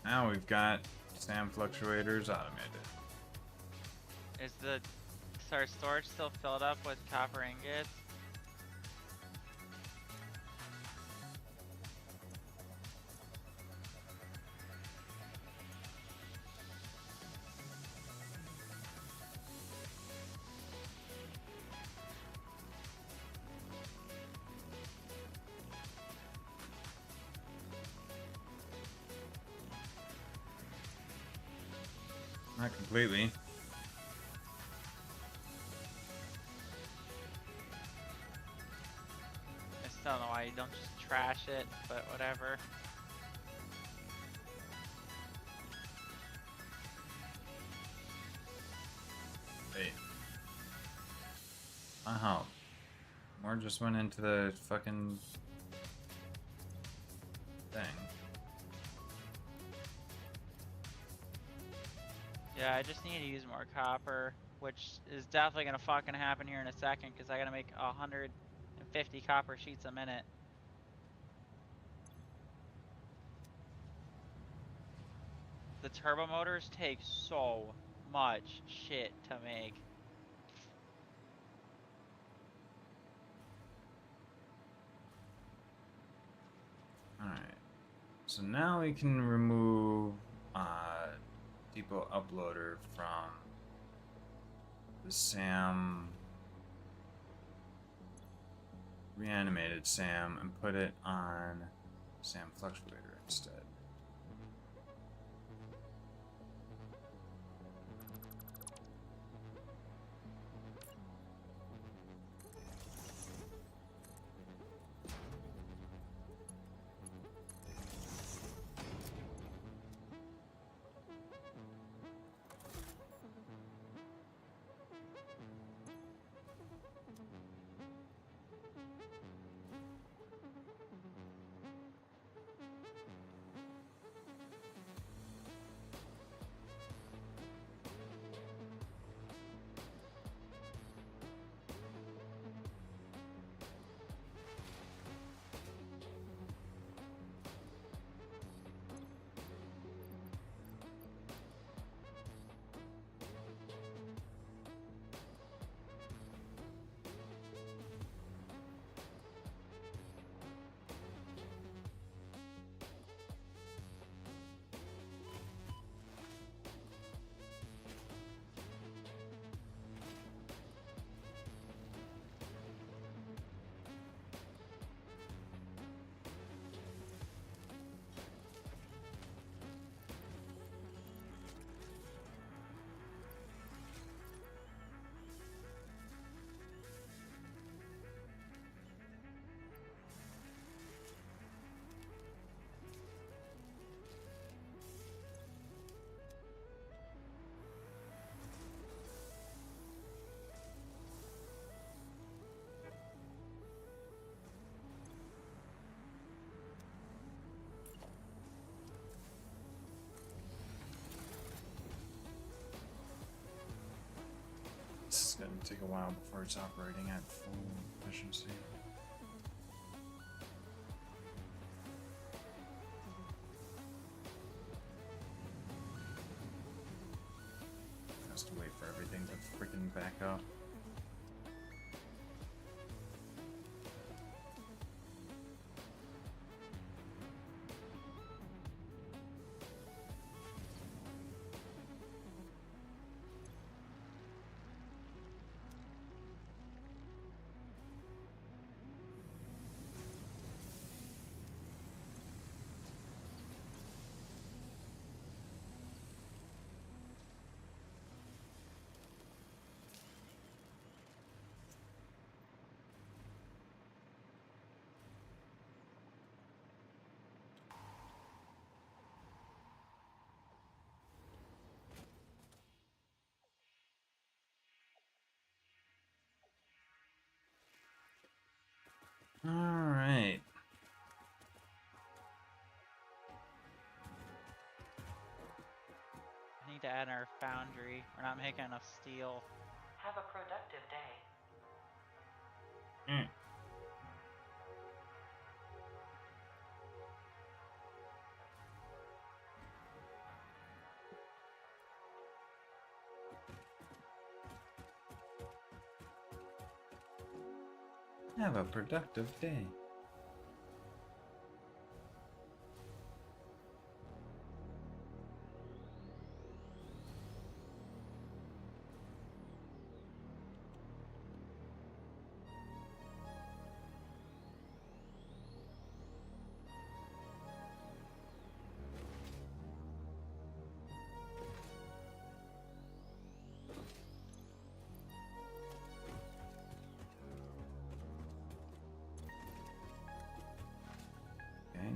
Now we've got SAM fluctuators automated. Is our storage still filled up with copper ingots? Not completely. I still don't know why you don't just trash it, but whatever. Hey. Uh-huh. More just went into the fucking thing. Yeah, I just need to use more copper, which is definitely gonna fucking happen here in a second, because I gotta make 150 copper sheets a minute. The turbo motors take so much shit to make. Alright. So now we can remove depot uploader from the SAM reanimated SAM and put it on SAM fluctuator instead. This is gonna take a while before it's operating at full efficiency. Has to wait for everything to freaking back up. Alright. I need to add our foundry. We're not making enough steel. Have a productive day. Mm. Have a productive day. Okay.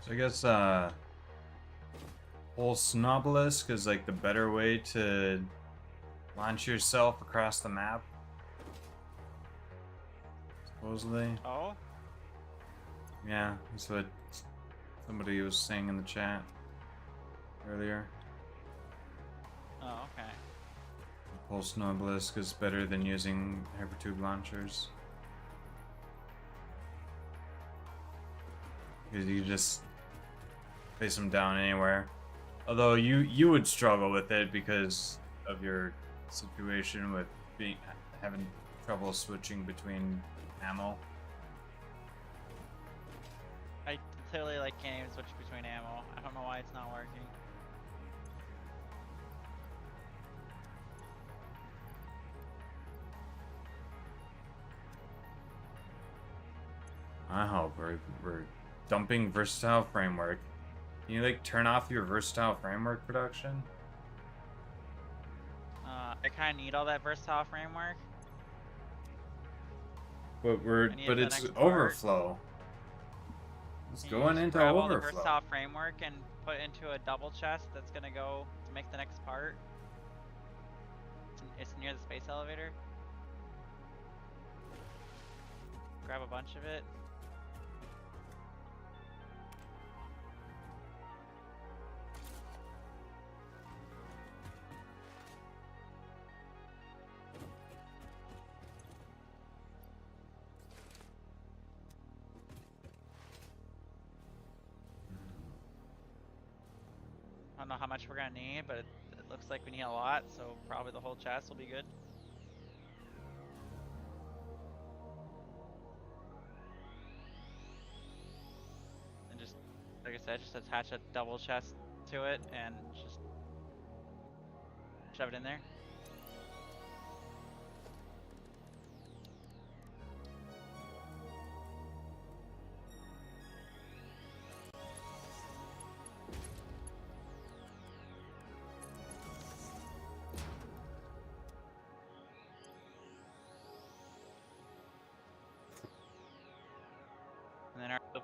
So I guess Pulse Obelisk is like the better way to launch yourself across the map. Supposedly. Oh? Yeah, that's what somebody was saying in the chat earlier. Oh, okay. Pulse Obelisk is better than using hypertube launchers. Because you just place them down anywhere. Although you would struggle with it because of your situation with having trouble switching between ammo. I clearly like can't even switch between ammo. I don't know why it's not working. I hope we're dumping versatile framework. Can you like turn off your versatile framework production? I kind of need all that versatile framework. I need But the it's next part. overflow. It's Can you going just into grab all the overflow. versatile framework and put into a double chest that's gonna go to make the next part? It's near the space elevator. Grab a bunch of it. I don't know how much we're gonna need, but it looks like we need a lot, so probably the whole chest will be good. And just, like I said, just attach a double chest to it and just shove it in there.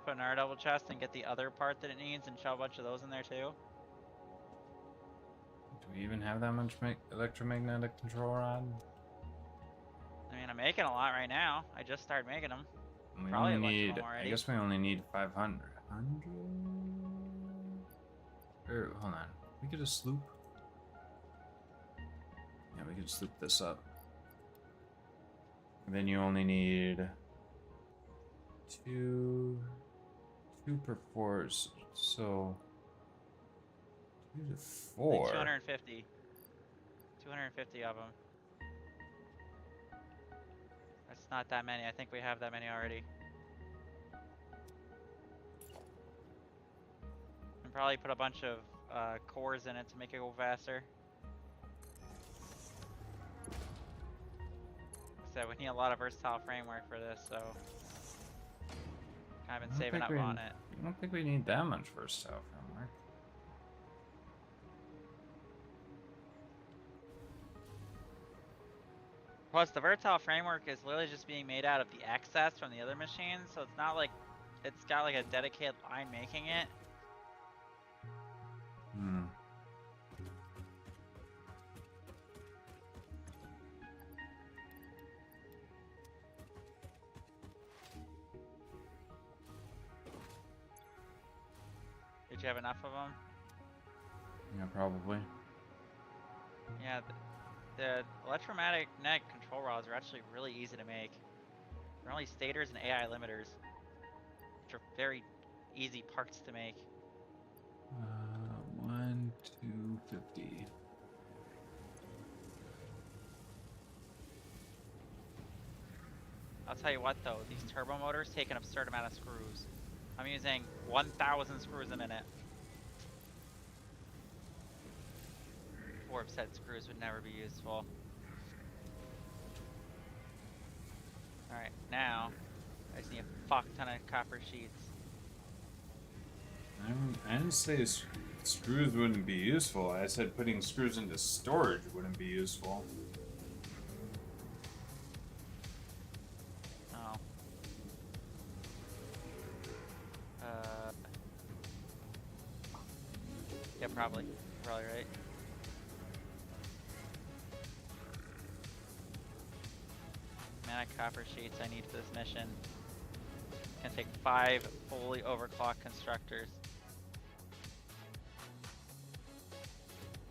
put in our double chest and get the other part that it needs and shove a bunch of those in there too? Do we even have that much electromagnetic control rod? I mean, I'm making a lot right now. I just started making them. We Probably only a bunch of need. them I already. guess we only need 500. 100? Or hold on. We get a sloop. Yeah, we can sloop this up. And then you only need two per force. So 2 to 4. 250. 250 of them. That's not that many. I think we have that many already. And probably put a bunch of cores in it to make it go faster. So we need a lot of versatile framework for this, so I've been saving up on it. I don't think we need that much versatile framework. Plus, the versatile framework is literally just being made out of the excess from the other machines, so it's not like it's got like a dedicated line making it. Hmm. Did you have enough of them? Yeah, probably. Yeah, the electromagnetic control rods are actually really easy to make. They're only stators and AI limiters, which are very easy parts to make. 1, 250. I'll tell you what though, these turbo motors take an absurd amount of screws. I'm using 1,000 screws a minute. 4 set screws would never be useful. Alright, now I just need a fuck ton of copper sheets. I didn't say screws wouldn't be useful. I said putting screws into storage wouldn't be useful. Oh. Yeah, probably. Probably right. Amount of copper sheets I need for this mission. It's gonna take 5 fully overclocked constructors.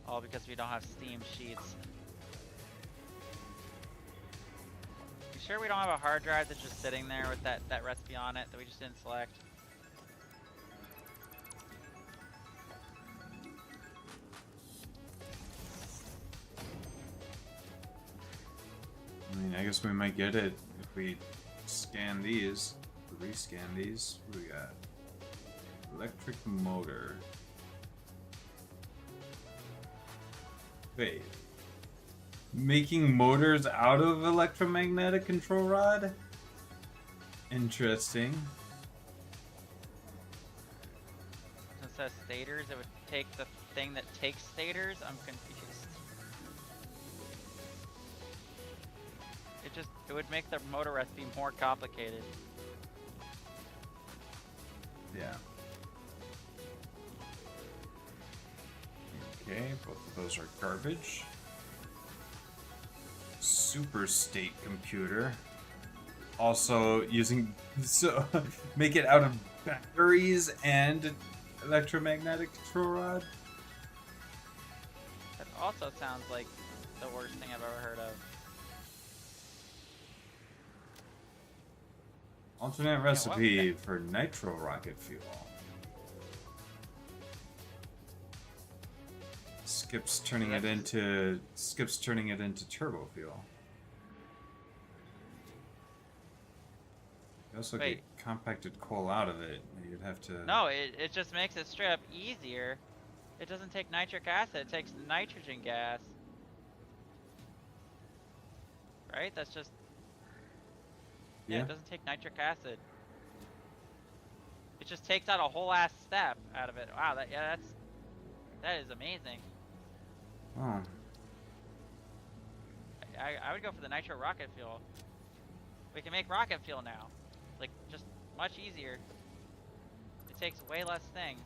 All because we don't have steam sheets. You sure we don't have a hard drive that's just sitting there with that recipe on it that we just didn't select? I mean, I guess we might get it if we scan these, rescan these. What do we got? Electric motor. Wait. Making motors out of electromagnetic control rod? Interesting. Since it says stators, it would take the thing that takes stators? I'm confused. It would make the motor recipe more complicated. Yeah. Okay, both of those are garbage. Super state computer. Also using so make it out of batteries and electromagnetic control rod. That also sounds like the worst thing I've ever heard of. Alternate recipe for nitro rocket fuel. Skips turning it into turbo fuel. You also get compacted coal out of it. You'd have to. No, it just makes it straight up easier. It doesn't take nitric acid, it takes nitrogen gas. Right? That's just. Yeah, it doesn't take nitric acid. It just takes out a whole ass step out of it. Wow, that is amazing. Oh. I would go for the nitro rocket fuel. We can make rocket fuel now. Like, just much easier. takes way less things.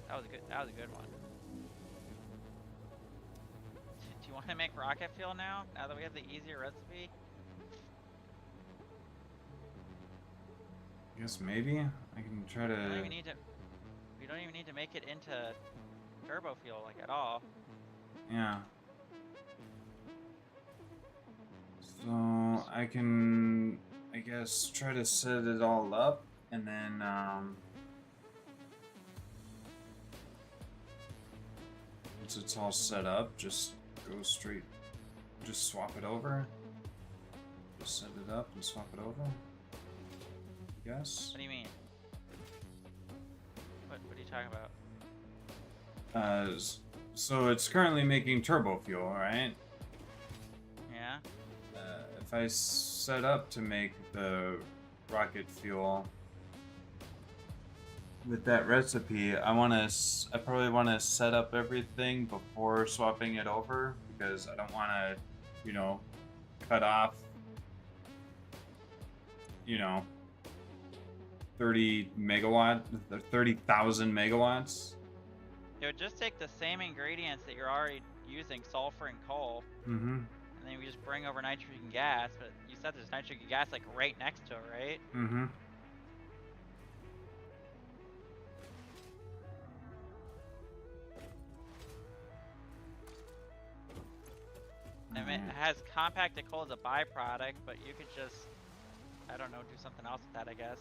That was a good one. Do you want to make rocket fuel now? Now that we have the easier recipe? I guess maybe I can try We don't to. even need to. We don't even need to make it into turbo fuel like at all. Yeah. So I can, I guess, try to set it all up, and then once it's all set up, just go straight, just swap it over. Just set it up and swap it over. I guess. What do you mean? What are you talking about? So it's currently making turbo fuel, right? Yeah. If I set up to make the rocket fuel with that recipe, I probably want to set up everything before swapping it over, because I don't want to, you know, cut off, you know, 30 megawatt, 30,000 megawatts. It would just take the same ingredients that you're already using, sulfur and coal, Mm-hmm. and then we just bring over nitrogen gas. But you said there's nitrogen gas like right next to it, right? Mm-hmm. I mean, it has compacted coal as a byproduct, but you could just, I don't know, do something else with that, I guess.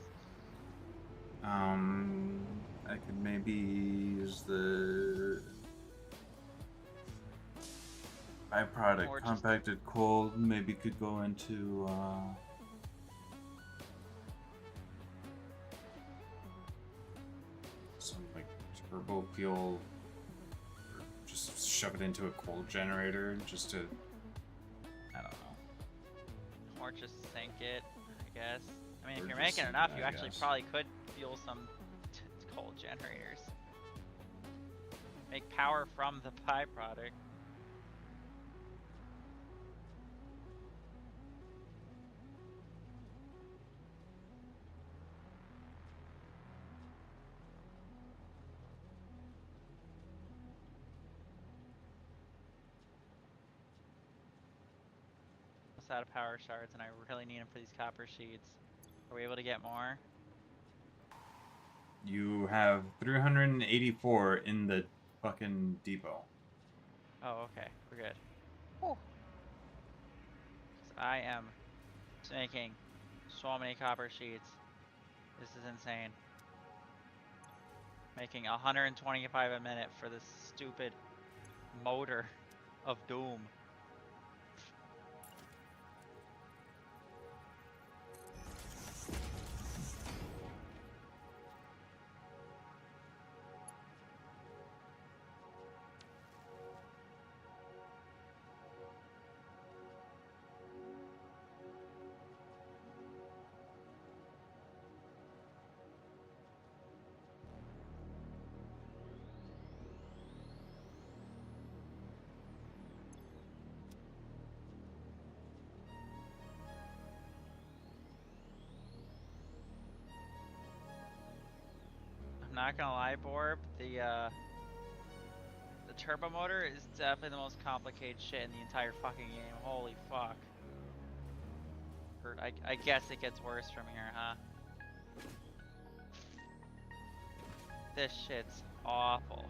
I could maybe use the byproduct. Or just- Compacted coal maybe could go into some like turbo fuel, or just shove it into a coal generator just to, I don't know. Or just sink it, I guess. I mean, Or if you're just making sink enough, it, you I actually guess. probably could fuel some coal generators. Make power from the byproduct. Almost out of power shards, and I really need them for these copper sheets. Are we able to get more? You have 384 in the fucking depot. Oh, okay. We're good. Whew. 'Cause I am just making so many copper sheets. This is insane. Making 125 a minute for this stupid motor of doom. I'm not gonna lie, Borb, the turbo motor is definitely the most complicated shit in the entire fucking game. Holy fuck. I guess it gets worse from here, huh? This shit's awful.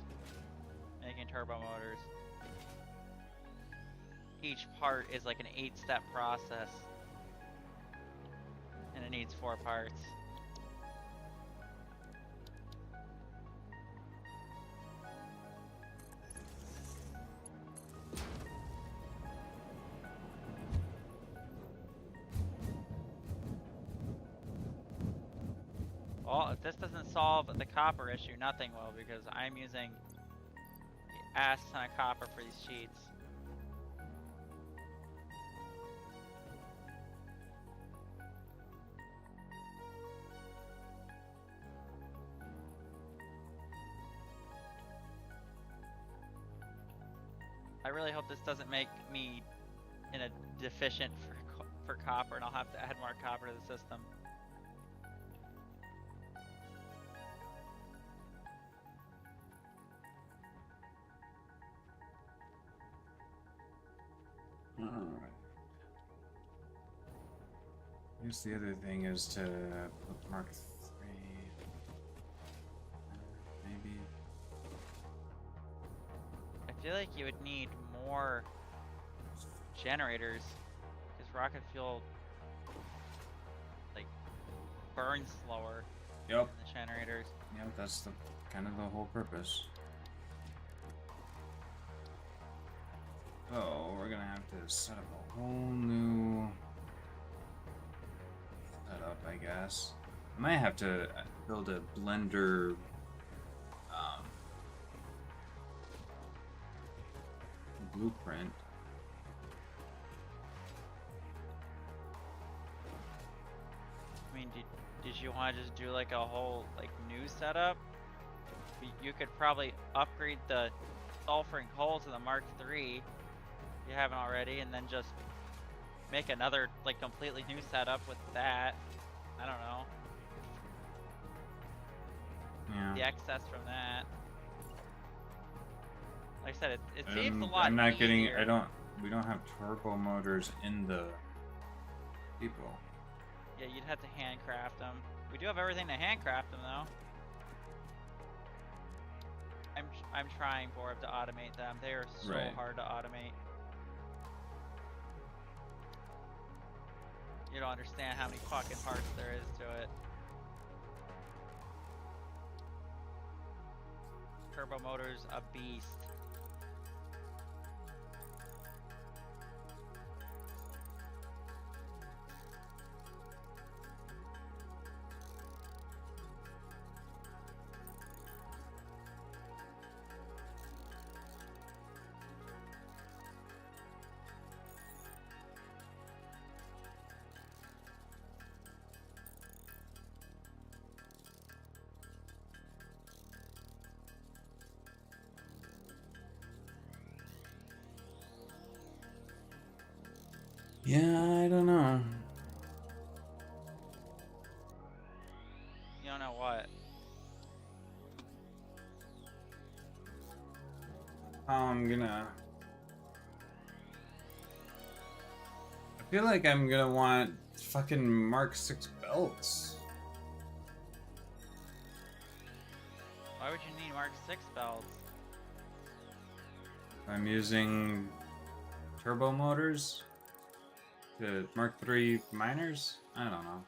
Making turbo motors. Each part is like an 8-step process. And it needs 4 parts. Well, if this doesn't solve the copper issue, nothing will, because I'm using the ass ton of copper for these sheets. I really hope this doesn't make me in a deficient for copper, and I'll have to add more copper to the system. I guess the other thing is to put Mark 3. Maybe. I feel like you would need more generators because rocket fuel like burns slower Yep. than the generators. Yep, that's the kind of the whole purpose. So we're gonna have to set up a whole new setup, I guess. I might have to build a blender blueprint. I mean, did you want to just do like a whole like new setup? You could probably upgrade the sulfur and coal to the Mark III if you haven't already, and then just make another like completely new setup with that. I don't know. Yeah. The excess from that. Like I said, it saves a lot. I'm not getting. easier. We don't have turbo motors in the depot. Yeah, you'd have to handcraft them. We do have everything to handcraft them though. I'm trying for it to automate them. They are so Right. hard to automate. You don't understand how many fucking parts there is to it. Turbo motor's a beast. Yeah, I don't know. You don't know what? I'm gonna. I feel like I'm gonna want fucking Mark 6 belts. Why would you need Mark 6 belts? I'm using turbo motors to Mark 3 miners. I don't know.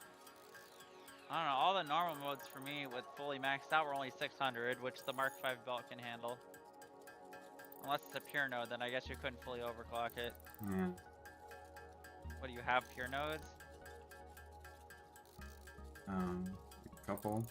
I don't know, all the normal modes for me with fully maxed out were only 600, which the Mark 5 belt can handle. Unless it's a pure node, then I guess you couldn't fully overclock it. Yeah. What do you have, pure nodes? A couple.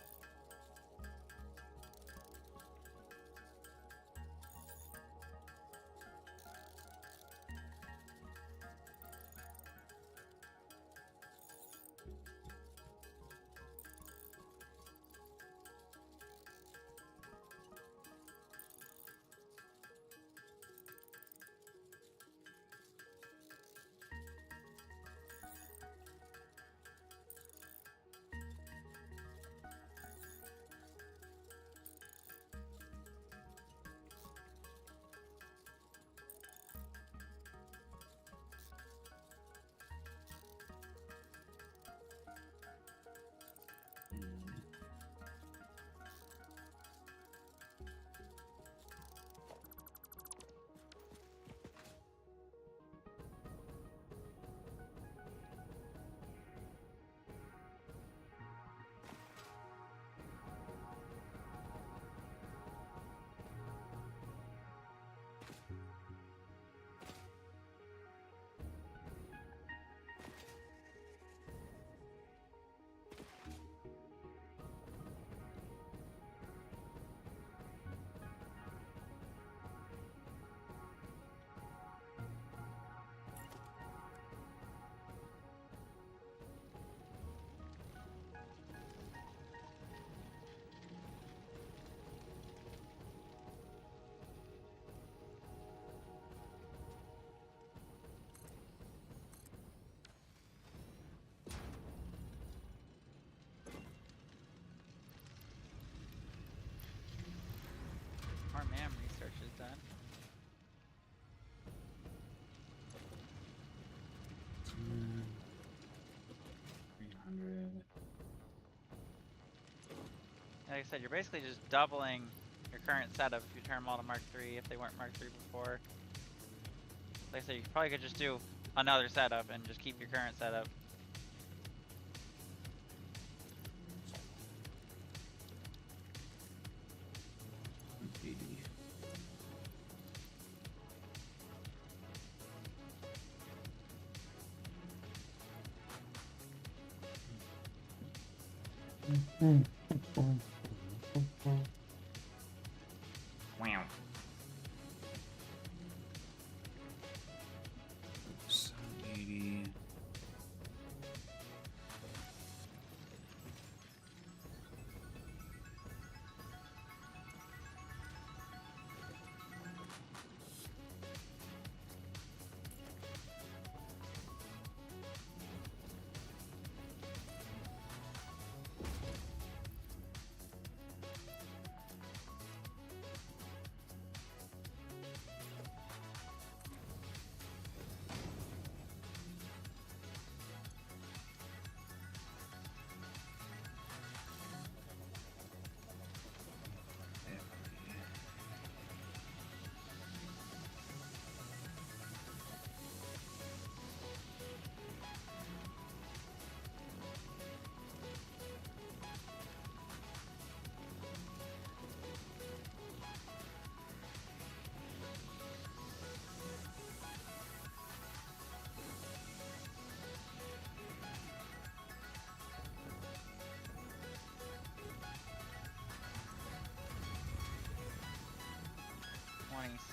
Like I said, you're basically just doubling your current setup if you turn them all to Mark III if they weren't Mark III before. Like I said, you probably could just do another setup and just keep your current setup. Wow. 780.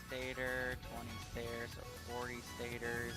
Stator, 20 stairs, so 40 stators.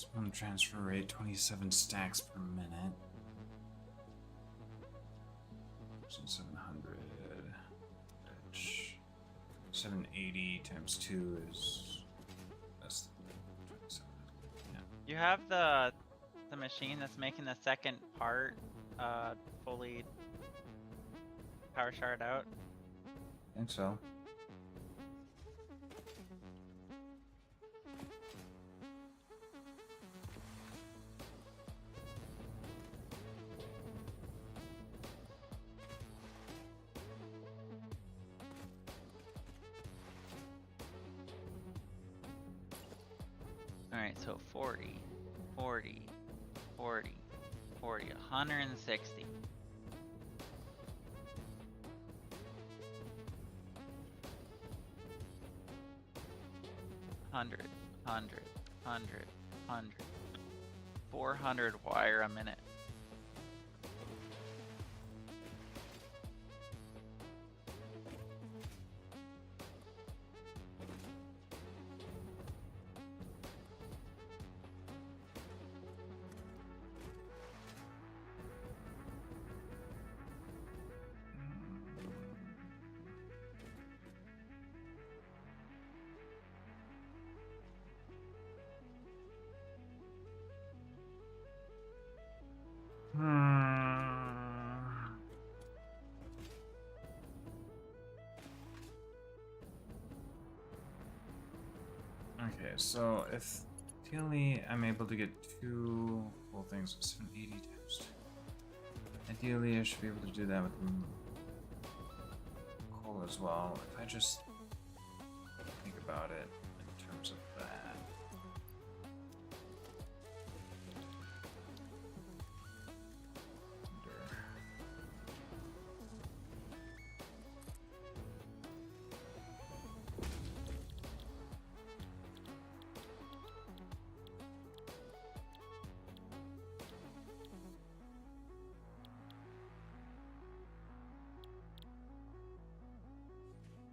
Maximum transfer rate 27 stacks per minute. 700. Which 780 times 2 is less than 27. Yeah. You have the machine that's making the second part fully power shard out. I think so. Alright, so 40, 40, 40, 40, 160. Hundred, 400 wire a minute. Okay, so if ideally I'm able to get 2 full things, 780 times 2. Ideally, I should be able to do that with coal as well. If I just think about it in terms of that.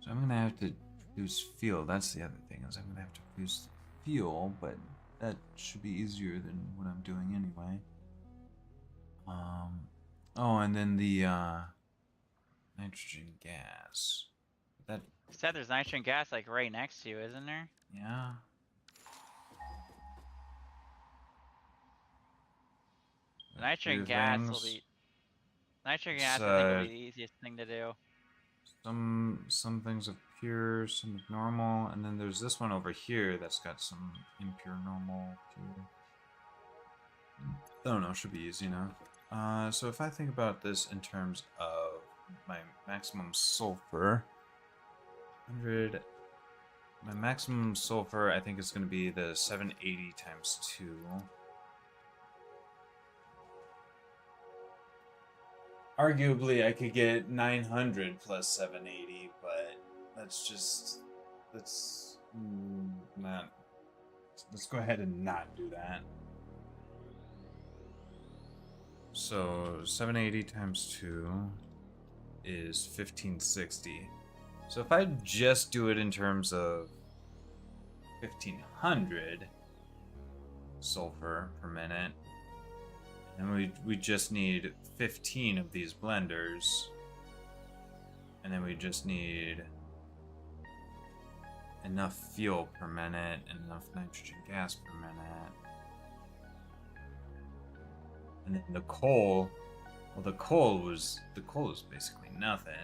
So I'm gonna have to produce fuel. That's the other thing, is I'm gonna have to produce fuel, but that should be easier than what I'm doing anyway. Oh, and then the nitrogen gas. That, You said there's nitrogen gas like right next to you, isn't there? yeah. The nitrogen Few gas will things. be. Nitrogen It's, gas, I think, will be the easiest thing to do. some things of pure, some of normal, and then there's this one over here that's got some impure, normal, pure. I don't know, should be easy enough. So if I think about this in terms of my maximum sulfur, 100. My maximum sulfur, I think, is going to be the 780 times 2. Arguably, I could get 900 plus 780, but that's not. Let's go ahead and not do that. So 780 times 2 is 1560. So if I just do it in terms of 1500 sulfur per minute, and we just need 15 of these blenders, and then we just need enough fuel per minute and enough nitrogen gas per minute. And then the coal, well, the coal is basically nothing.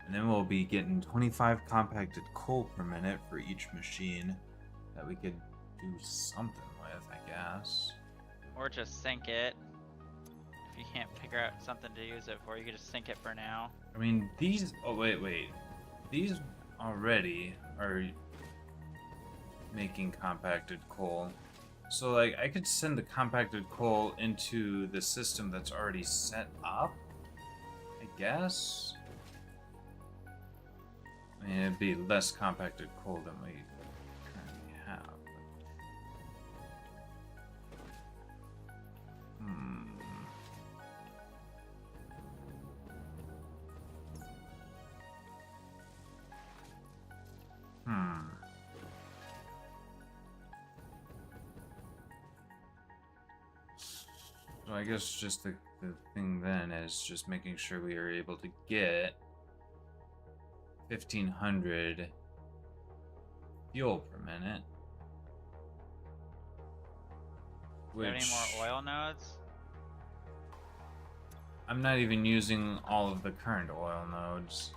And then we'll be getting 25 compacted coal per minute for each machine that we could do something with, I guess. Or just sink it. If you can't figure out something to use it for, you could just sink it for now. I mean, these... Oh, wait. These already are making compacted coal. So, like, I could send the compacted coal into the system that's already set up, I guess? I mean, it'd be less compacted coal than we currently have. So I guess just the thing then is just making sure we are able to get 1500 fuel per minute. Do you have any more oil nodes? I'm not even using all of the current oil nodes.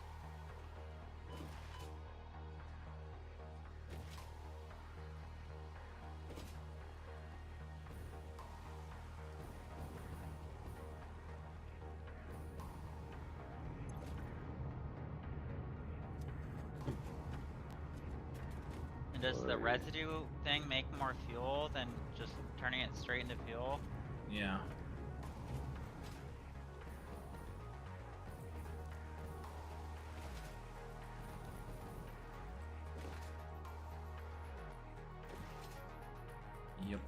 And does the residue thing make more fuel than just turning it straight into fuel? Yeah. Yep.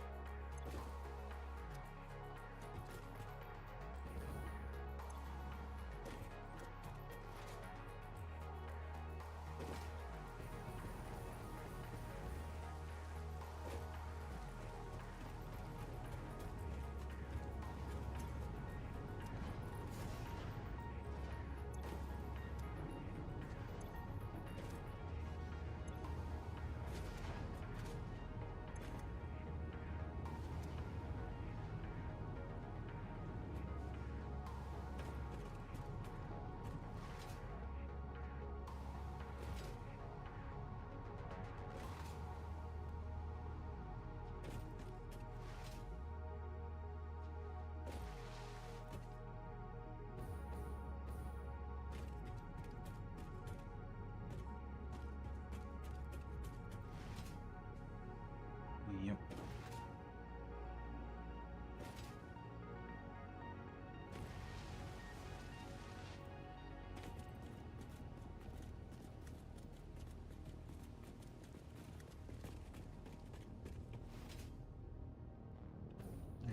Yep.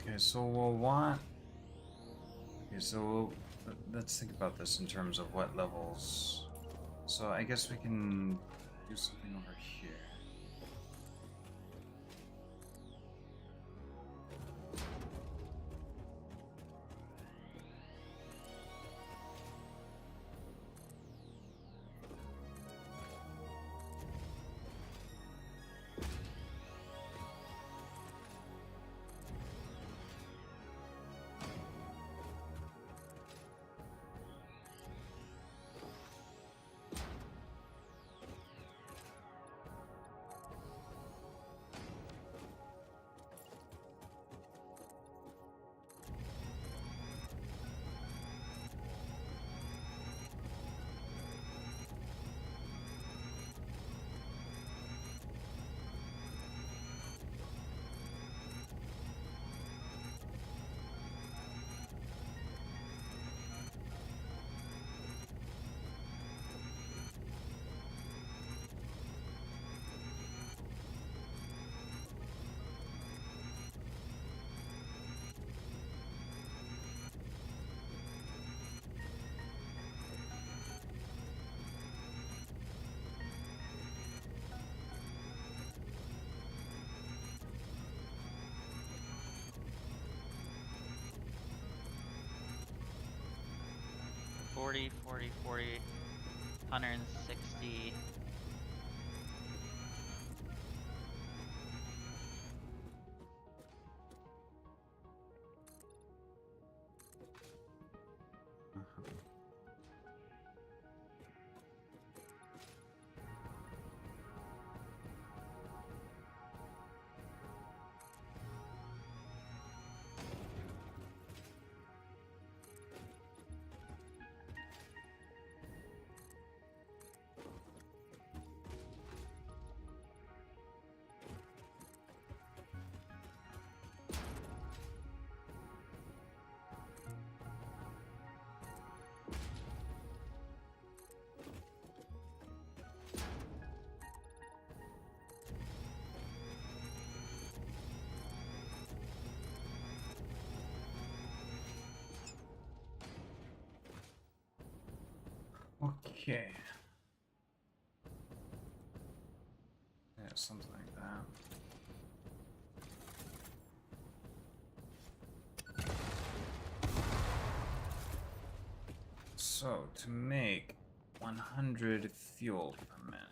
Okay, so we'll want... Okay, so let's think about this in terms of what levels. So I guess we can do something over here. Forty, 160. Okay. Yeah, something like that. So, to make 100 fuel per minute.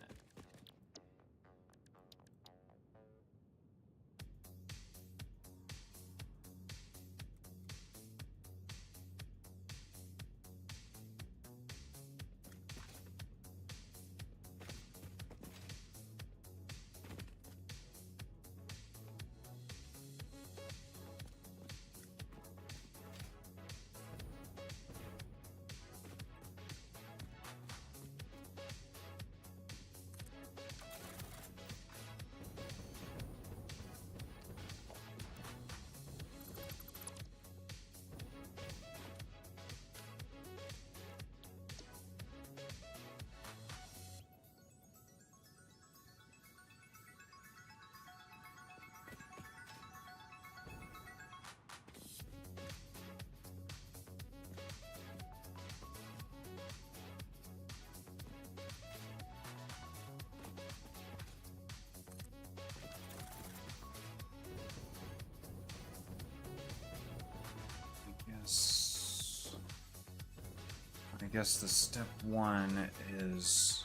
I guess the step one is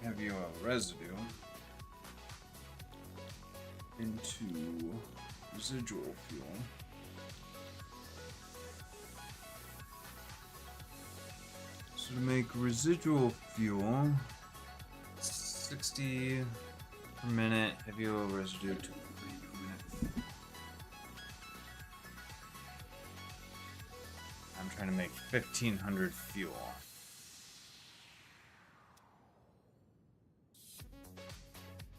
heavy oil residue into residual fuel. So to make residual fuel, 60 per minute, heavy oil residue 2 per minute. I'm trying to make 1,500 fuel.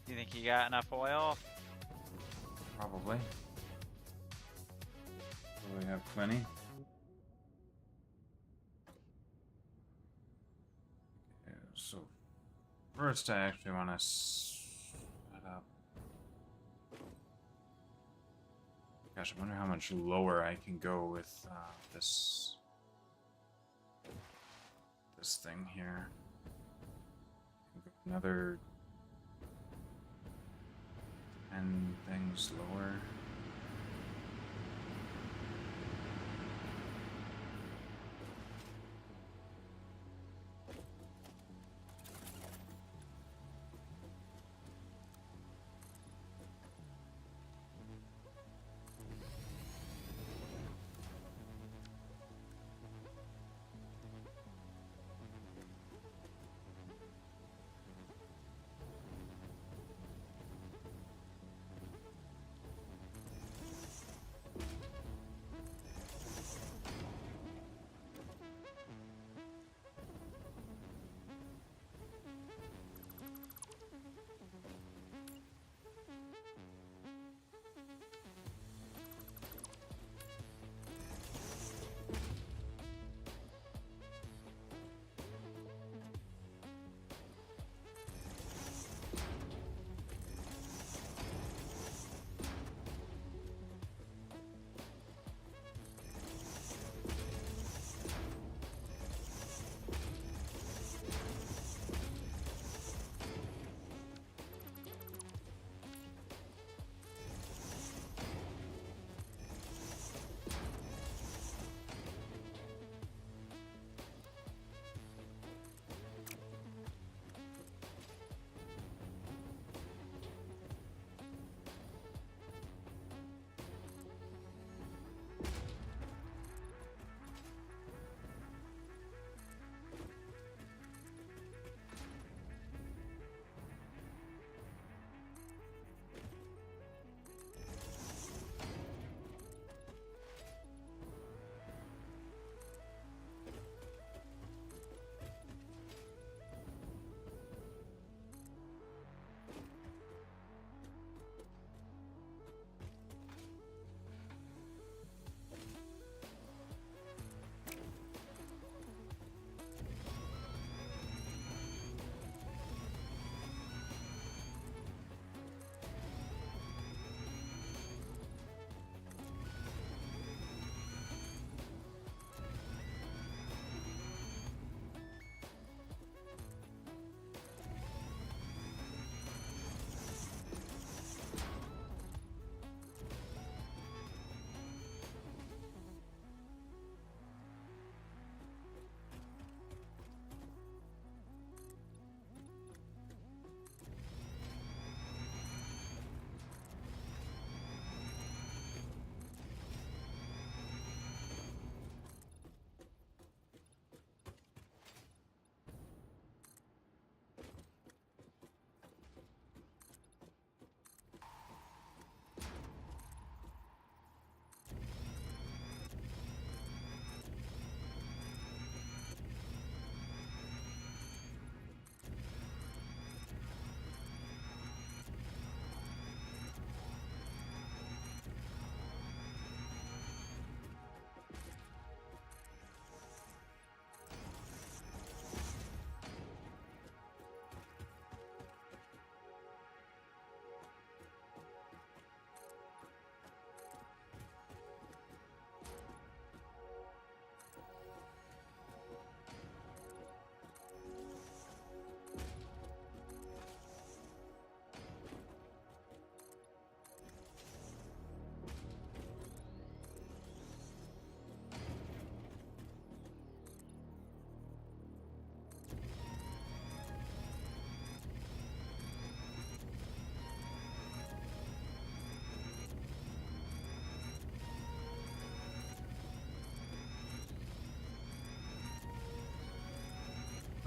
You think you got enough oil? Probably. Do we have plenty? first, I actually want to set up. Gosh, I wonder how much lower I can go with this thing here. Another 10 things lower.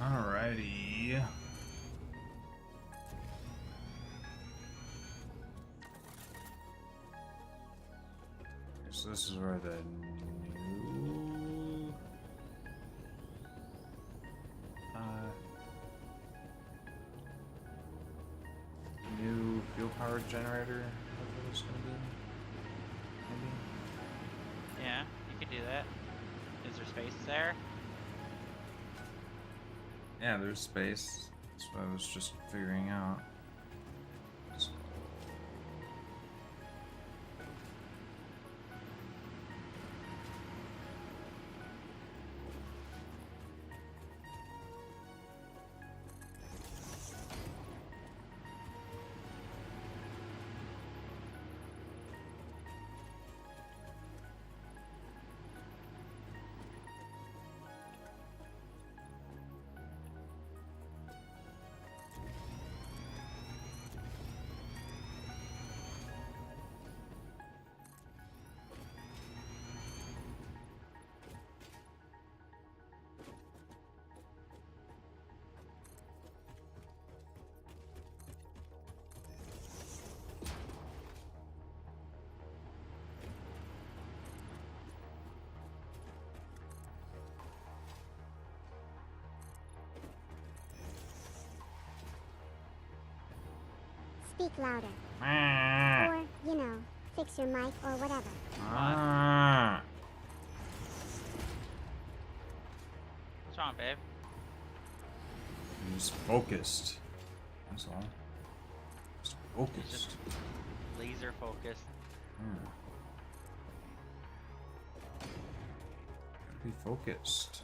Alrighty. So this is where the new fuel powered generator is going to be. Maybe. Yeah, you could do that. Is there space there? Yeah, there's space. That's what I was just figuring out. Speak louder. Ah. Or, you know, fix your mic or whatever. Ah. What's wrong, babe? He's focused. That's all. Just focused. Just laser focused. Hmm. Be focused.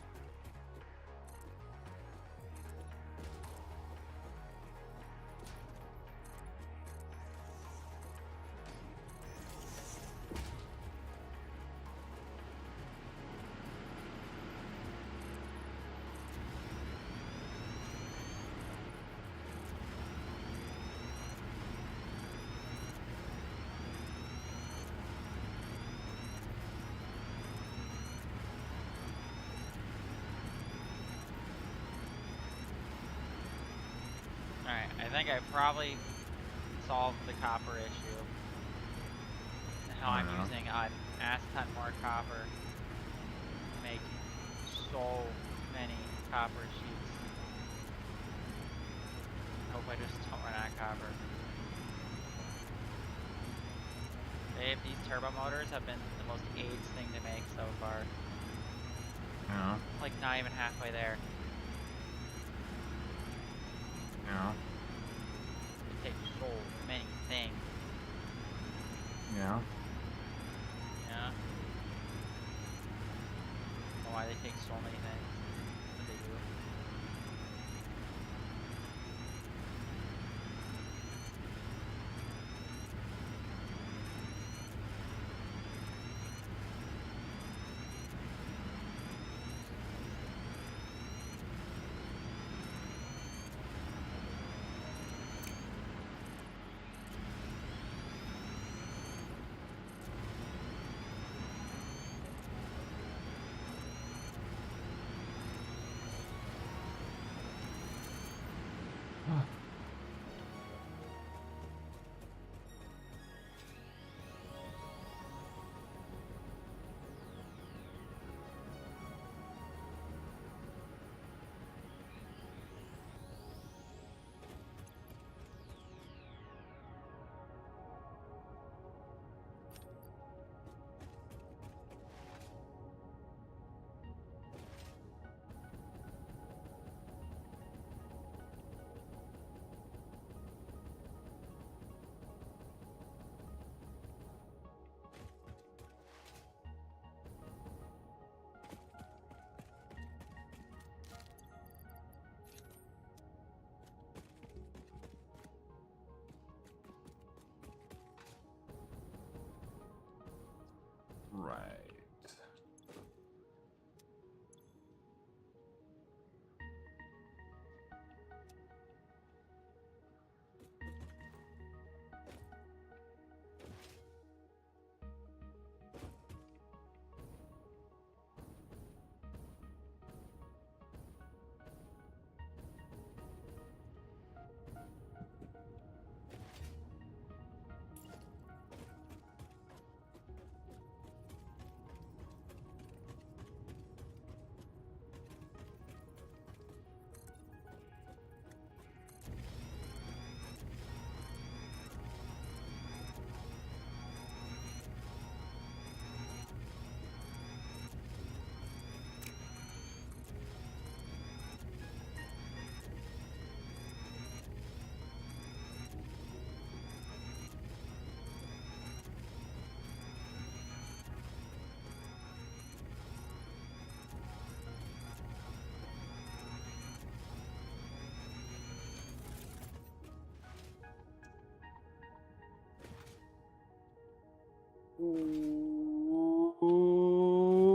Alright, I think I probably solved the copper issue. How I'm Yeah. using an ass ton more copper to make so many copper sheets. Hope I just don't run out of copper. Babe, these turbo motors have been the most AIDS thing to make so far. Yeah. Like not even halfway there. Yeah. It takes so many things. Yeah. Yeah. Why they take so many things. But they do.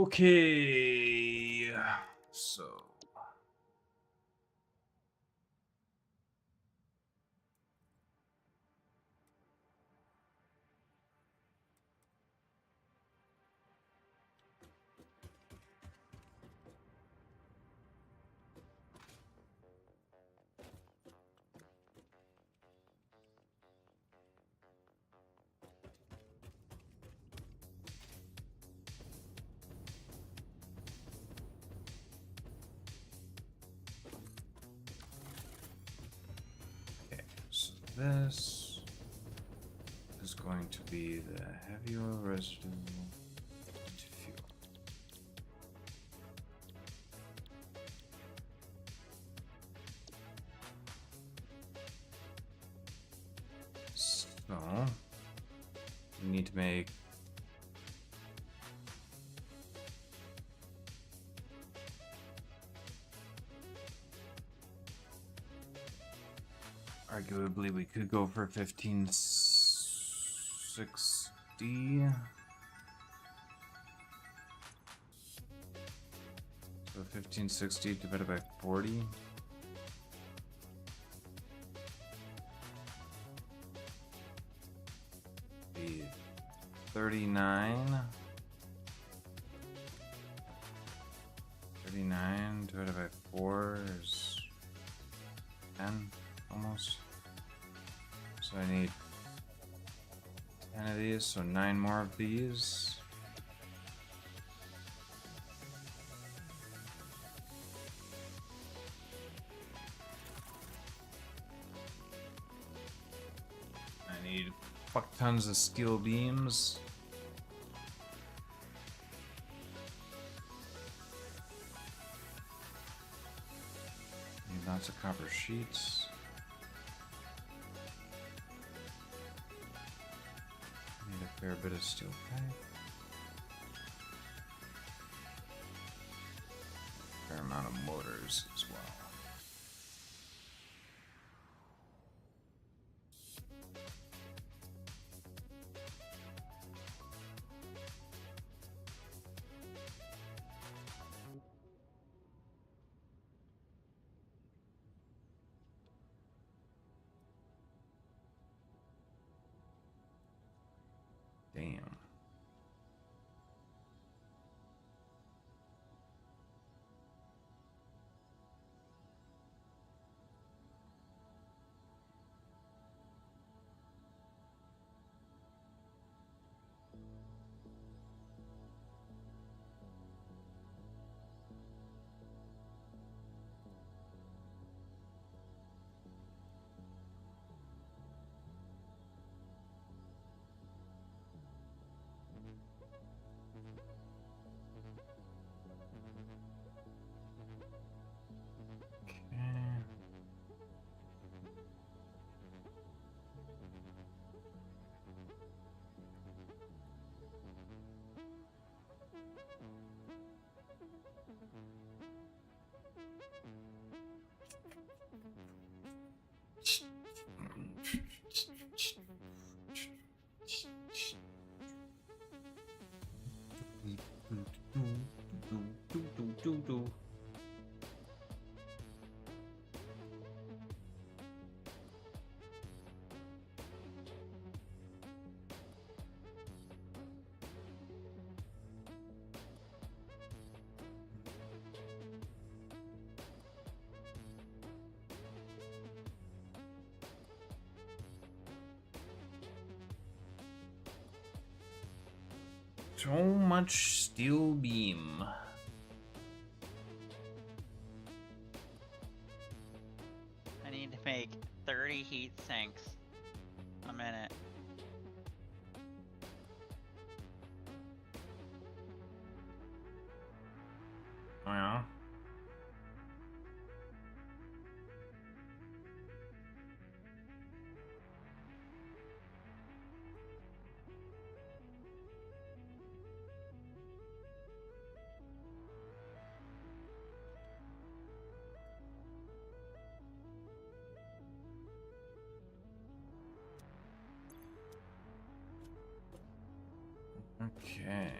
Okay. So. Okay, so this is going to be the heavy oil residue into fuel. So we need to make arguably we could go for 1560. So 1560 divided by 40. Be 39. 39 divided by 4 is 10 almost. So I need 10 of these, so 9 more of these. I need fuck tons of steel beams. Need lots of copper sheets. Need a fair bit of steel pipe. Fair amount of motors as well. Damn. Okay. So much steel beam. I need to make 30 heat sinks a minute. Oh yeah. Okay.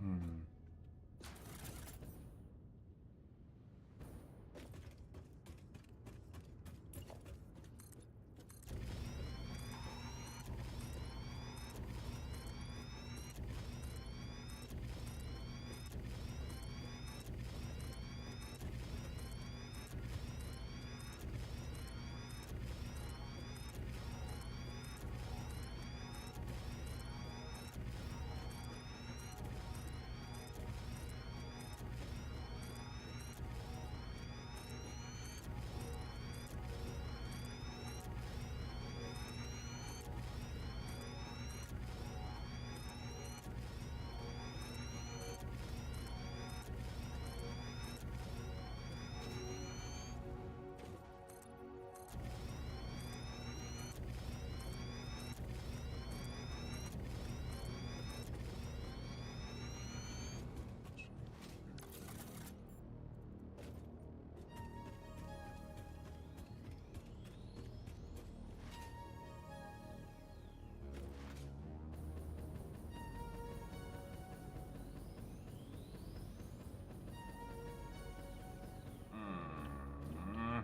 Hmm. Hmm.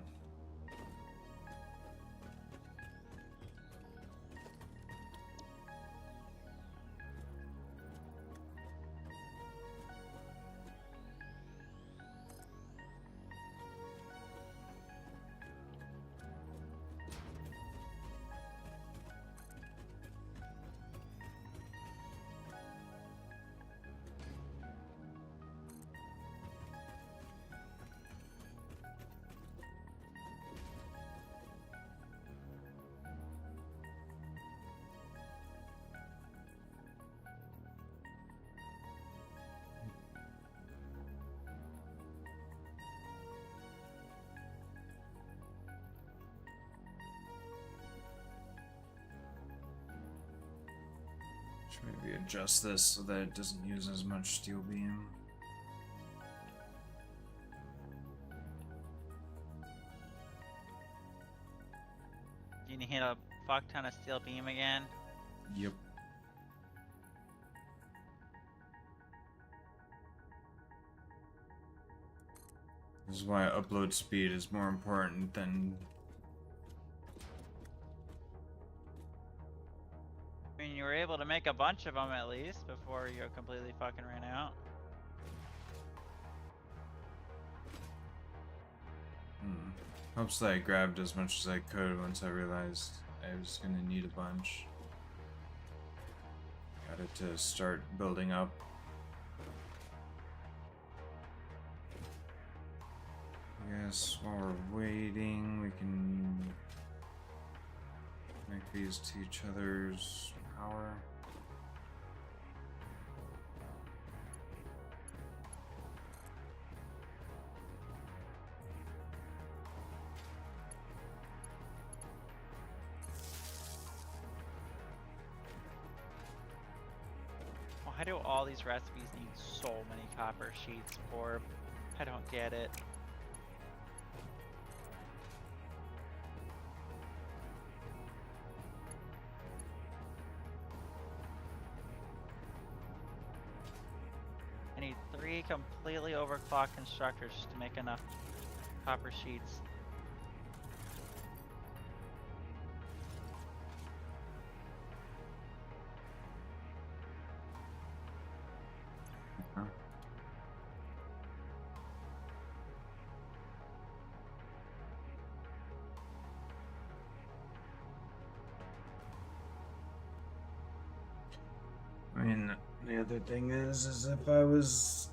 Should maybe adjust this so that it doesn't use as much steel beam. You need a fuck ton of steel beam again. Yep. This is why upload speed is more important than. I mean, you were able to make a bunch of them at least before you completely fucking ran out. Helps that I grabbed as much as I could once I realized I was gonna need a bunch. Got it to start building up. I guess while we're waiting, we can connect these to each other's power. Why do all these recipes need so many copper sheets, Orb? I don't get it. I need 3 completely overclocked constructors just to make enough copper sheets. Huh? I mean, the other thing is if I was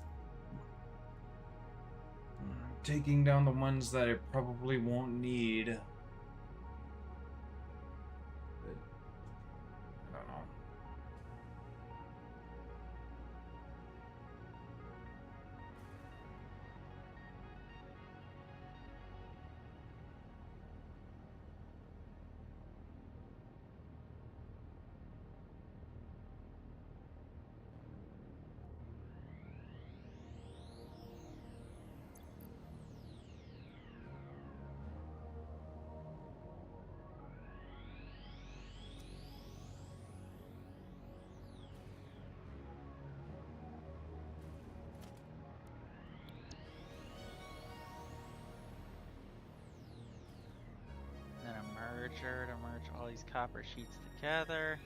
taking down the ones that I probably won't need. But, I don't know. And then a merger to merge all these copper sheets together.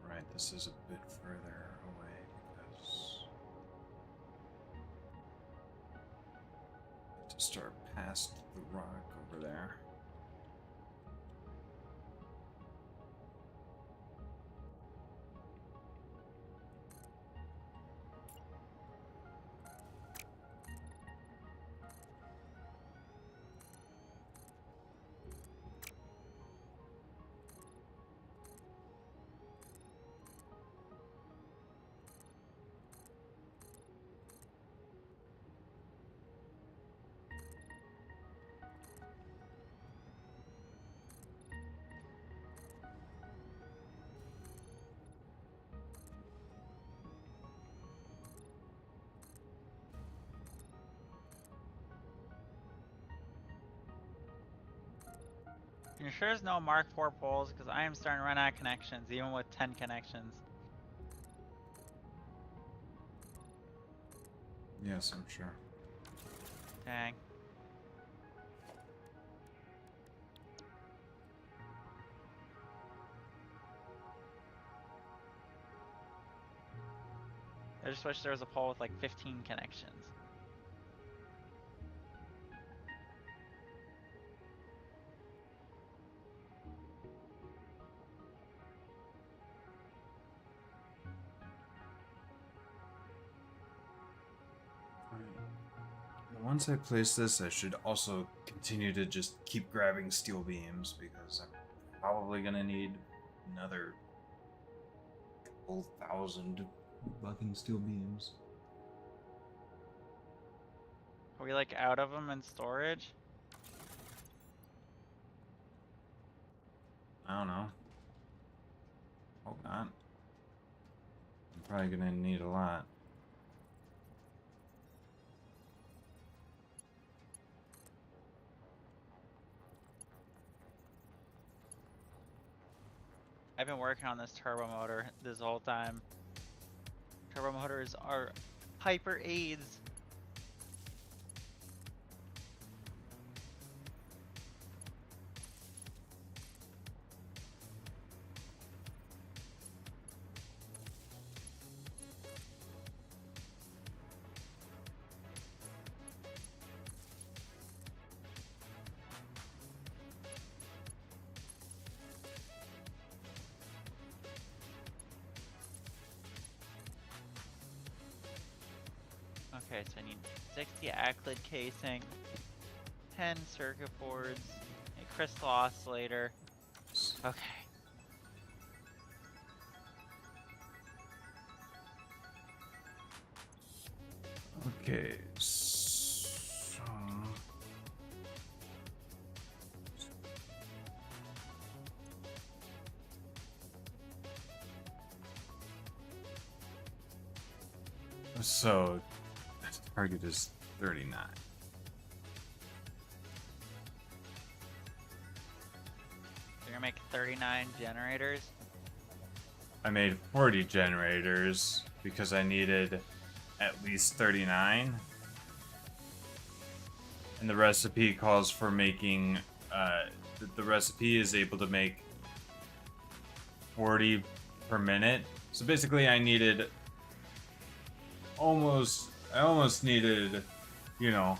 Right, this is a bit further away because I have to start past the rock over there. You sure there's no Mark IV poles? Because I am starting to run out of connections, even with 10 connections. Yes, I'm sure. Dang. I just wish there was a pole with like 15 connections. Once I place this, I should also continue to just keep grabbing steel beams because I'm probably gonna need another couple thousand fucking steel beams. Are we like out of them in storage? I don't know. Hope not. I'm probably gonna need a lot. I've been working on this turbo motor this whole time. Turbo motors are hyper aids. Okay, so I need 60 Aclid casing, 10 circuit boards, a crystal oscillator. Okay. Okay, so... So, target is 39. You're gonna make 39 generators? I made 40 generators because I needed at least 39. And the recipe calls for making, the recipe is able to make 40 per minute. So basically, I almost needed, you know,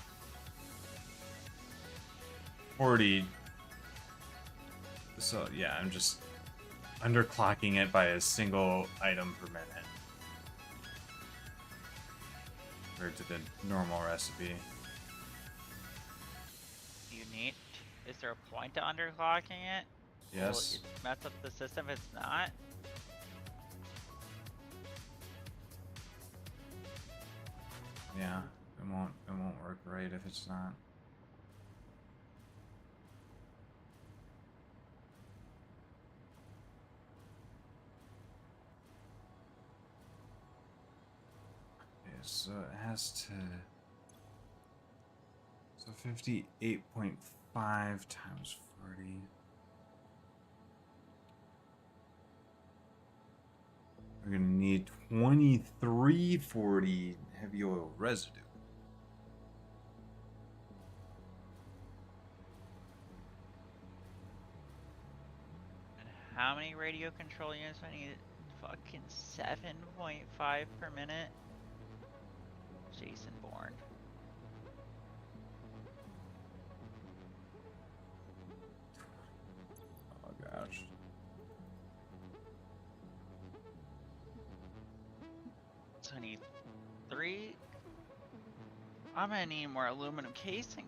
40. So yeah, I'm just underclocking it by a single item per minute compared to the normal recipe. You need. Is there a point to underclocking it? Will Yes. it mess up the system if it's not? Yeah, it won't work right if it's not. Okay, so it has to. So 58.5 times 40. We're gonna need 2340 heavy oil residue. And how many radio control units do I need? Fucking 7.5 per minute. Jason Bourne. Oh gosh. So I need 3. I'm gonna need more aluminum casing.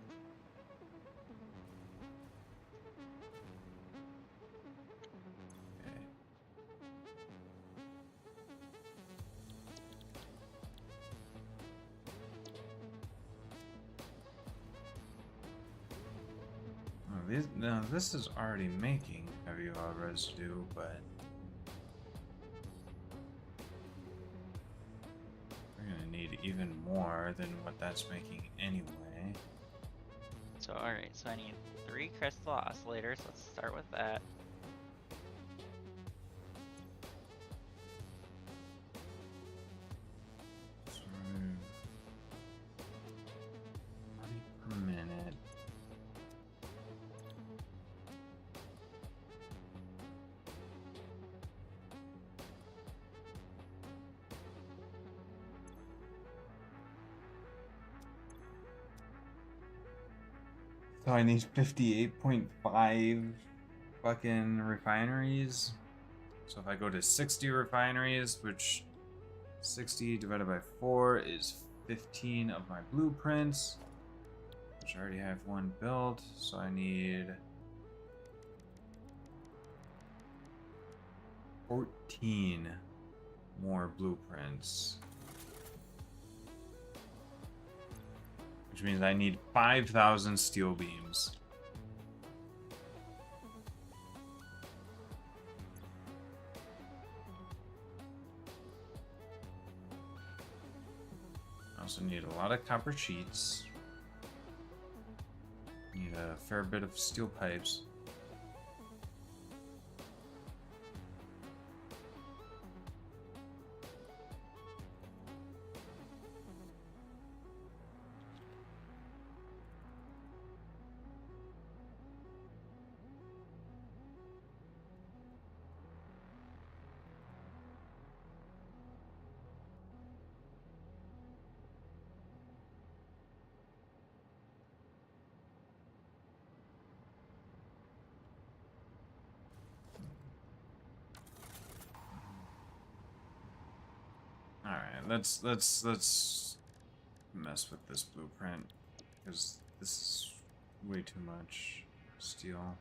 Okay. Now this is already making heavy oil residue, but we're gonna need even more than what that's making anyway. So alright, so I need 3 crystal oscillators. Let's start with that. So 40 per minute. So I need 58.5 fucking refineries. So if I go to 60 refineries, which 60 divided by 4 is 15 of my blueprints, which I already have one built, so I need 14 more blueprints. Which means I need 5,000 steel beams. I also need a lot of copper sheets. Need a fair bit of steel pipes. Alright, let's mess with this blueprint, because this is way too much steel.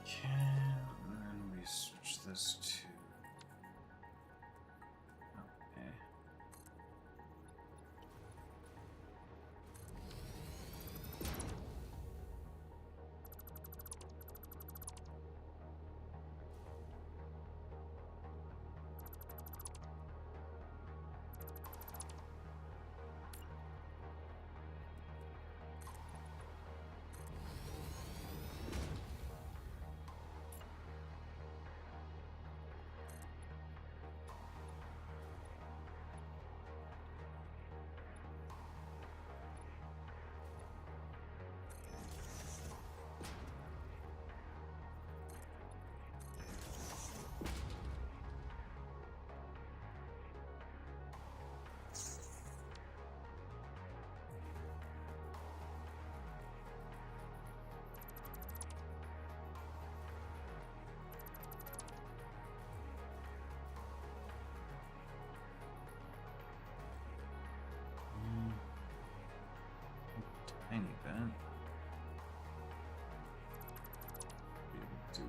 Okay, and then we switch this to. Okay. Tiny bit. Do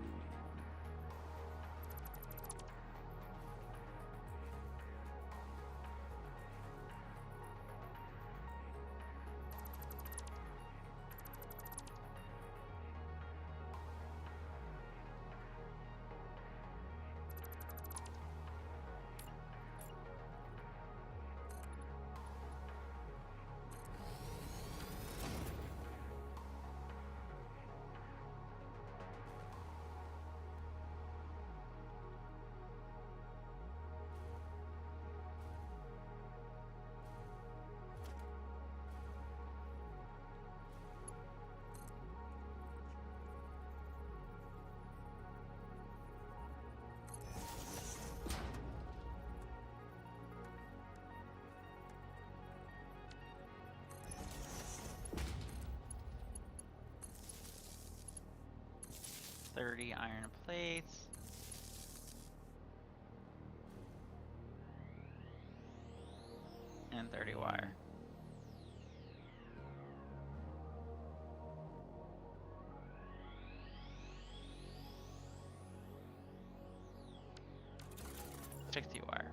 $30 iron plates. And 30 wire. $60 wire.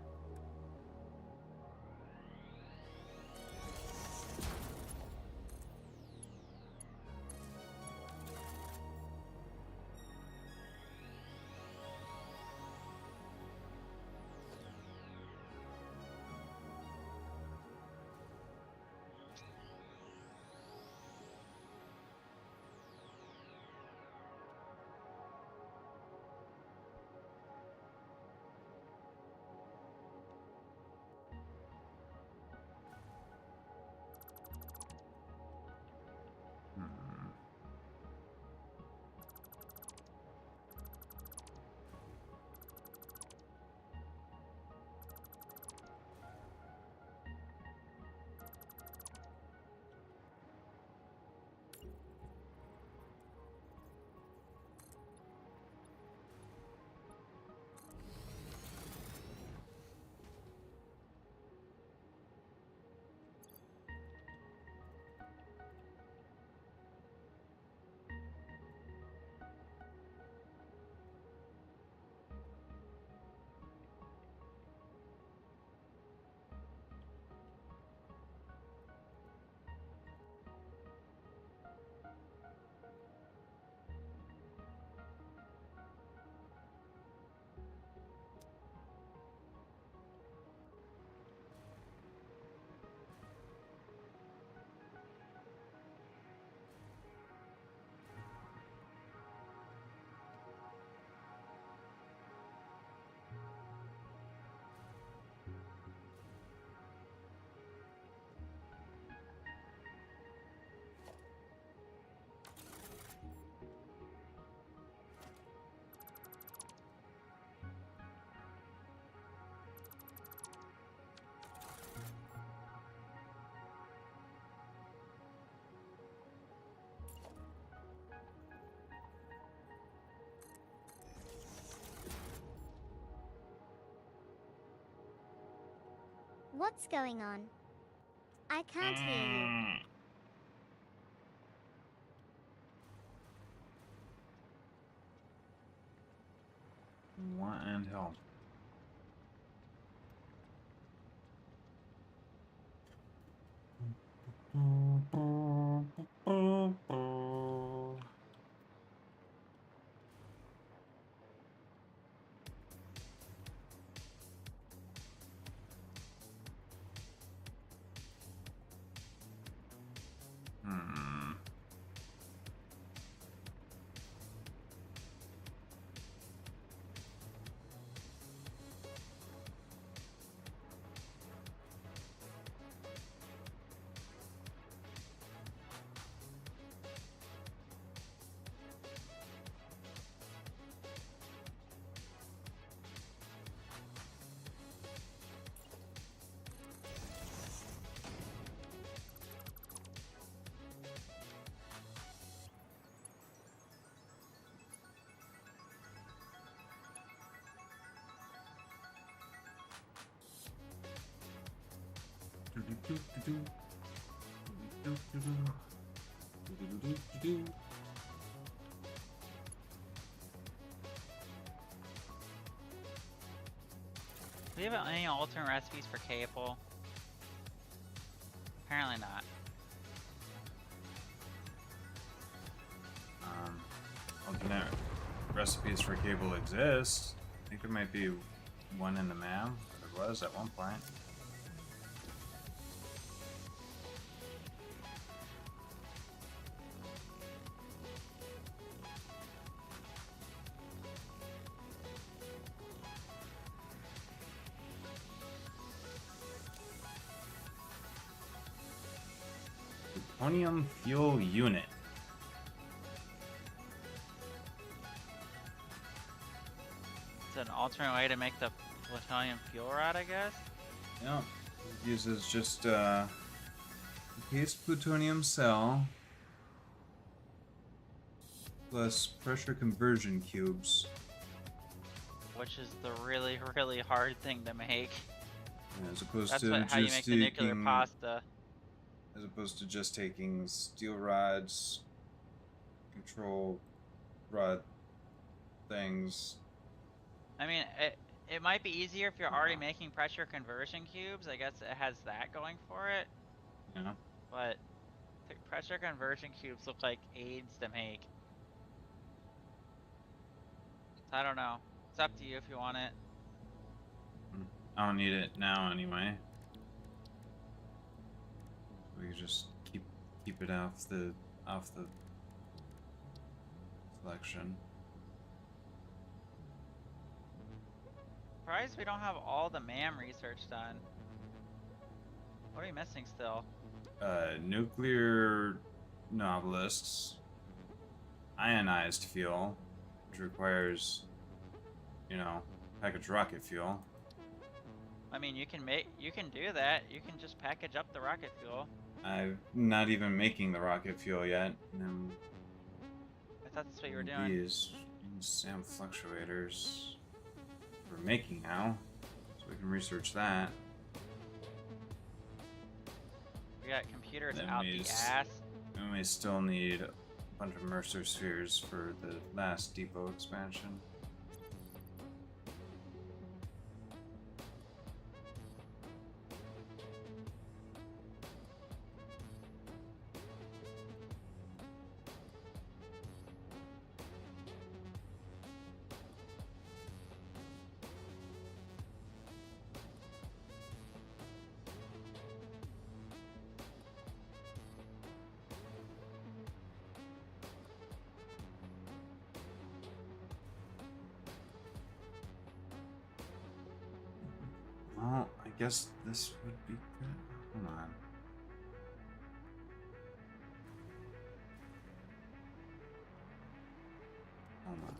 What's going on? I can't hear you. want and help. Hmm. Do we have any alternate recipes for cable? Apparently not. Alternate recipes for cable exist. I think there might be one in the map. There was at one point. Plutonium fuel unit. It's an alternate way to make the plutonium fuel rod, I guess? Yeah. It uses just a cased plutonium cell plus pressure conversion cubes. Which is the really, really hard thing to make. As opposed That's to how you make just the nuclear taking, pasta. as opposed to just taking steel rods, control rod things. I mean, it might be easier if you're already making pressure conversion cubes. I guess it has that going for it. Yeah. But the pressure conversion cubes look like aids to make. So I don't know. It's up to you if you want it. I don't need it now anyway. We can just keep it off the selection. Surprised we don't have all the MAM research done. What are we missing still? Nuclear novelists, ionized fuel, which requires, you know, packaged rocket fuel. I mean, you can do that. You can just package up the rocket fuel. I'm not even making the rocket fuel yet. And I thought that's what you were doing. these SAM fluctuators we're making now, so we can research that. We got computers Then out we the ass. And we still need a bunch of Mercer spheres for the last depot expansion. Well, I guess this would be good. Hold on. Hold on.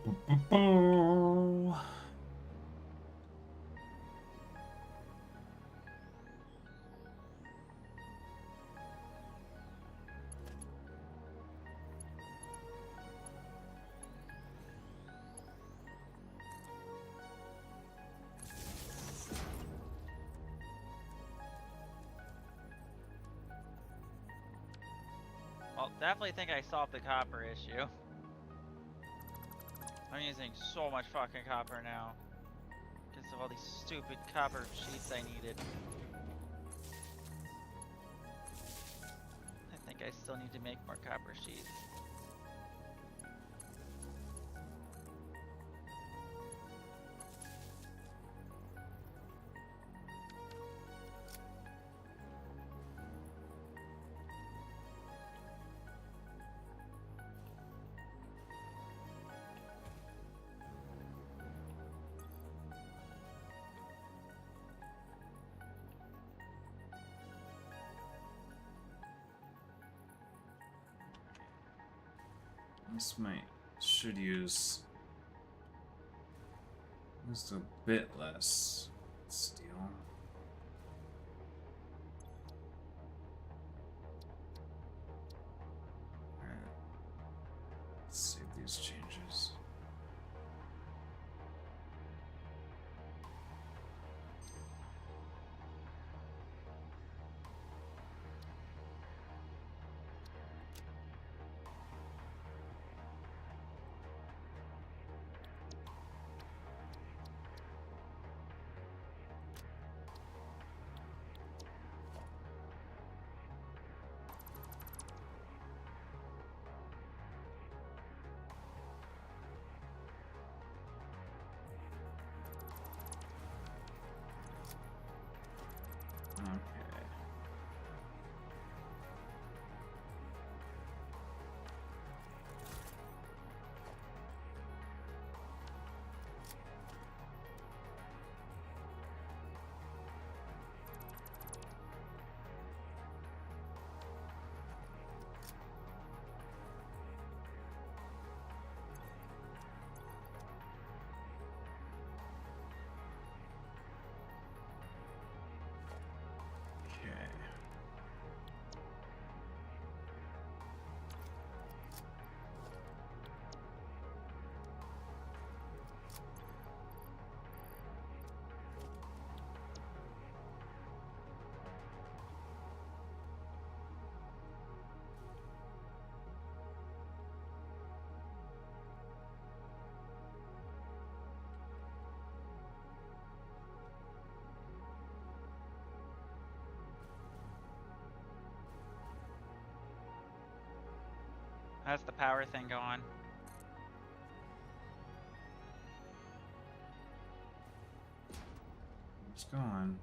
Boo. Well, definitely think I solved the copper issue. I'm using so much fucking copper now. Because of all these stupid copper sheets I needed. I think I still need to make more copper sheets. This should use just a bit less steel. Alright. Let's save these changes. Okay. Okay. How's the power thing going? It's going.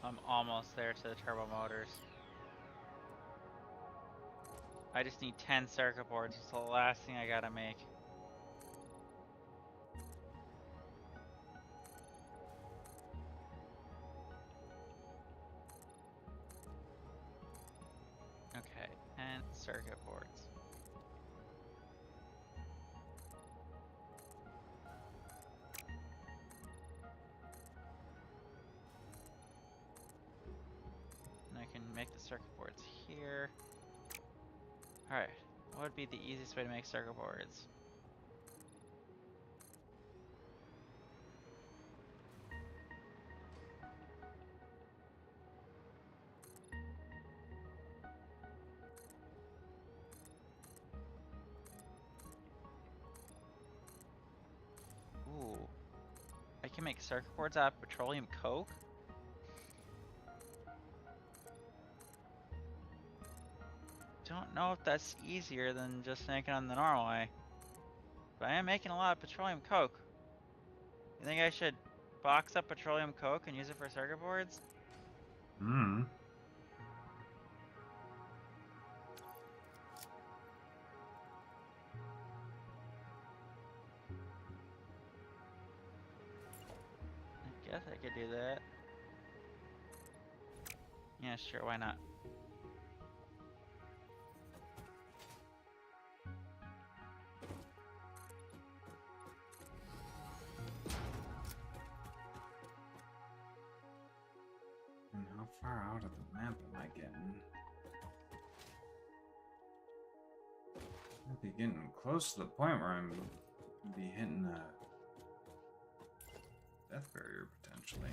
I'm almost there to the turbo motors. I just need 10 circuit boards. It's the last thing I gotta make. Okay, 10 circuit boards. And I can make the circuit boards here. Alright, what would be the easiest way to make circuit boards? Ooh. I make circuit boards out of petroleum coke? Don't know if that's easier than just making them the normal way. But I am making a lot of petroleum coke. You think I should box up petroleum coke and use it for circuit boards? Hmm. I guess I could do that. Yeah, sure, why not? And how far out of the map am I getting? I'd be getting close to the point where I'm gonna be hitting a death barrier potentially.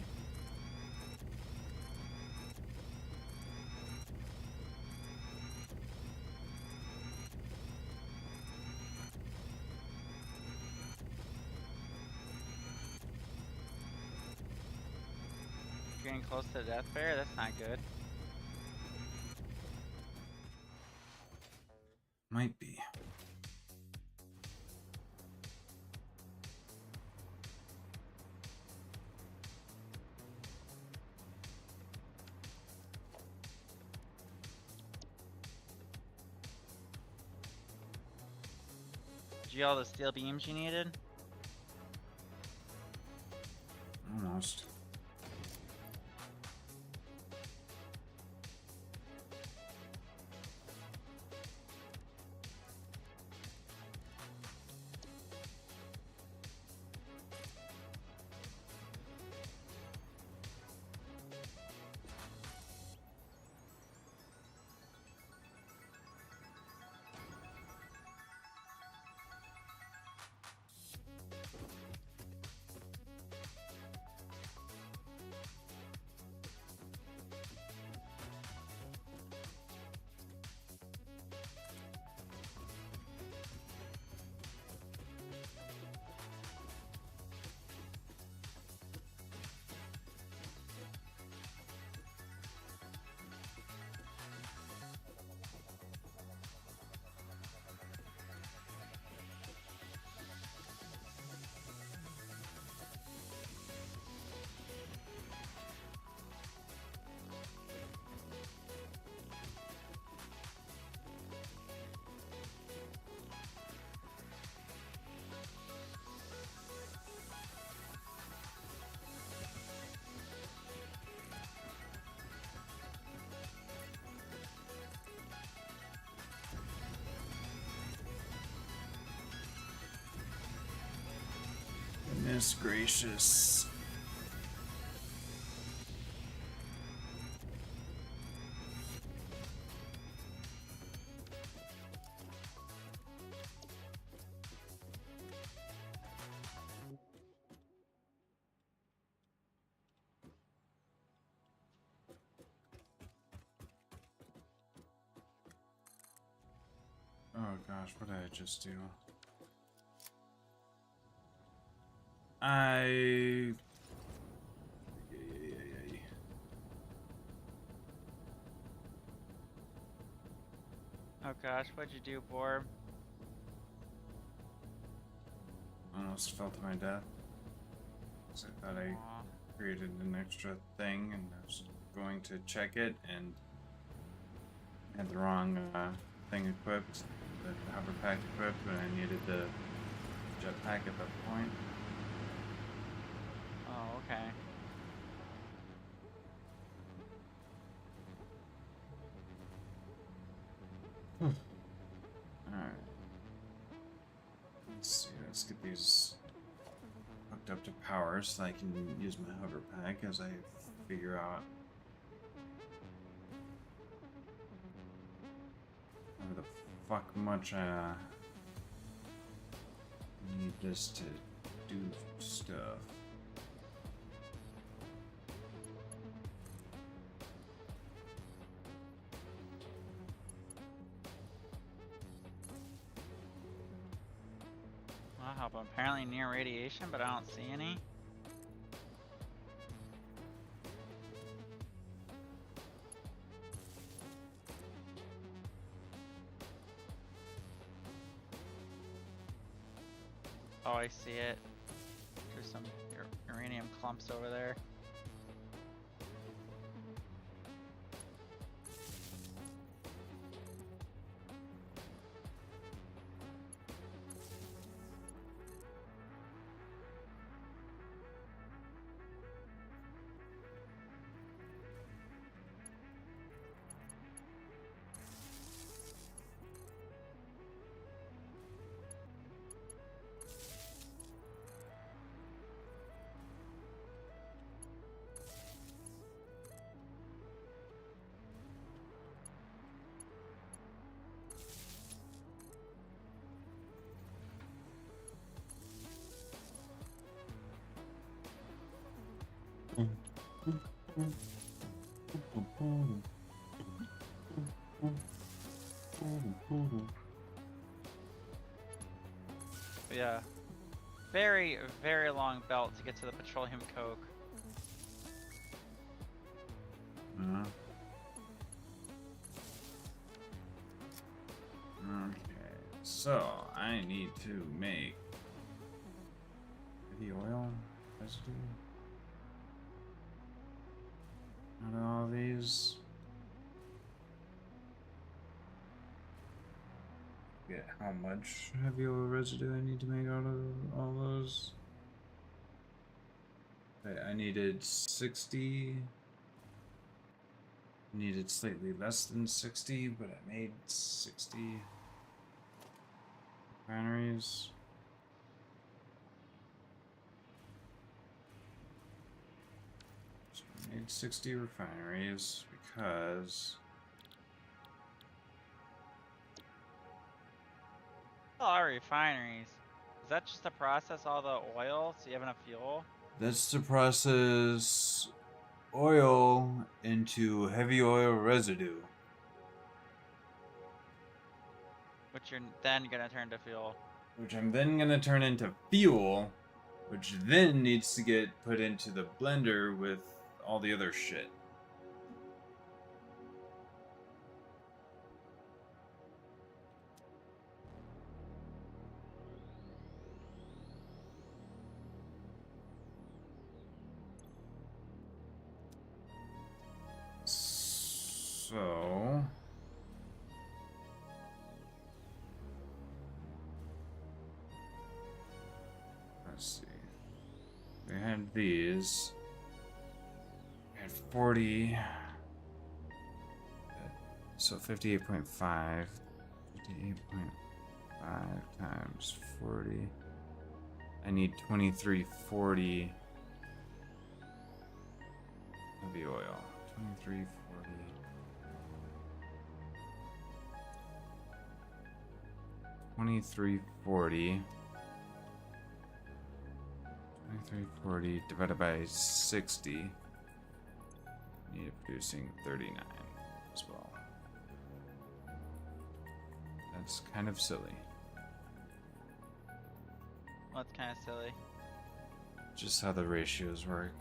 Getting close to the death barrier? That's not good. Might be. Did you get all the steel beams you needed? Almost. Goodness gracious. Oh gosh, what did I just do? Oh gosh, what'd you do, Borb? Almost fell to my death. 'Cause I thought I Aw. created an extra thing and I was going to check it and had the wrong thing equipped, the hover pack equipped when I needed the jetpack at that point. Oh, okay. Alright. Let's see, let's get these hooked up to power so I can use my hover pack as I figure out how the fuck much I need this to do stuff. I'll help. I'm apparently near radiation, but I don't see any. Oh, I see it. There's some uranium clumps over there. Yeah. Very, very long belt to get to the petroleum coke. Okay, so I need to make the oil residue out of all these. Yeah, how much heavy oil residue I need to make out of all those? Okay, I needed 60. Needed slightly less than 60, but I made 60 refineries. So I made 60 refineries because All our refineries. Is that just to process all the oil so you have enough fuel? that's to process oil into heavy oil residue. Which you're then gonna turn to fuel. Which I'm then gonna turn into fuel, which then needs to get put into the blender with all the other shit. So let's see. We had these. We had 40. So 58.5. 58.5 times 40. I need 2340 heavy oil. 2340. 2340. 2340 divided by 60. Need producing 39 as well. That's kind of silly. Well, that's kind of silly. Just how the ratios work.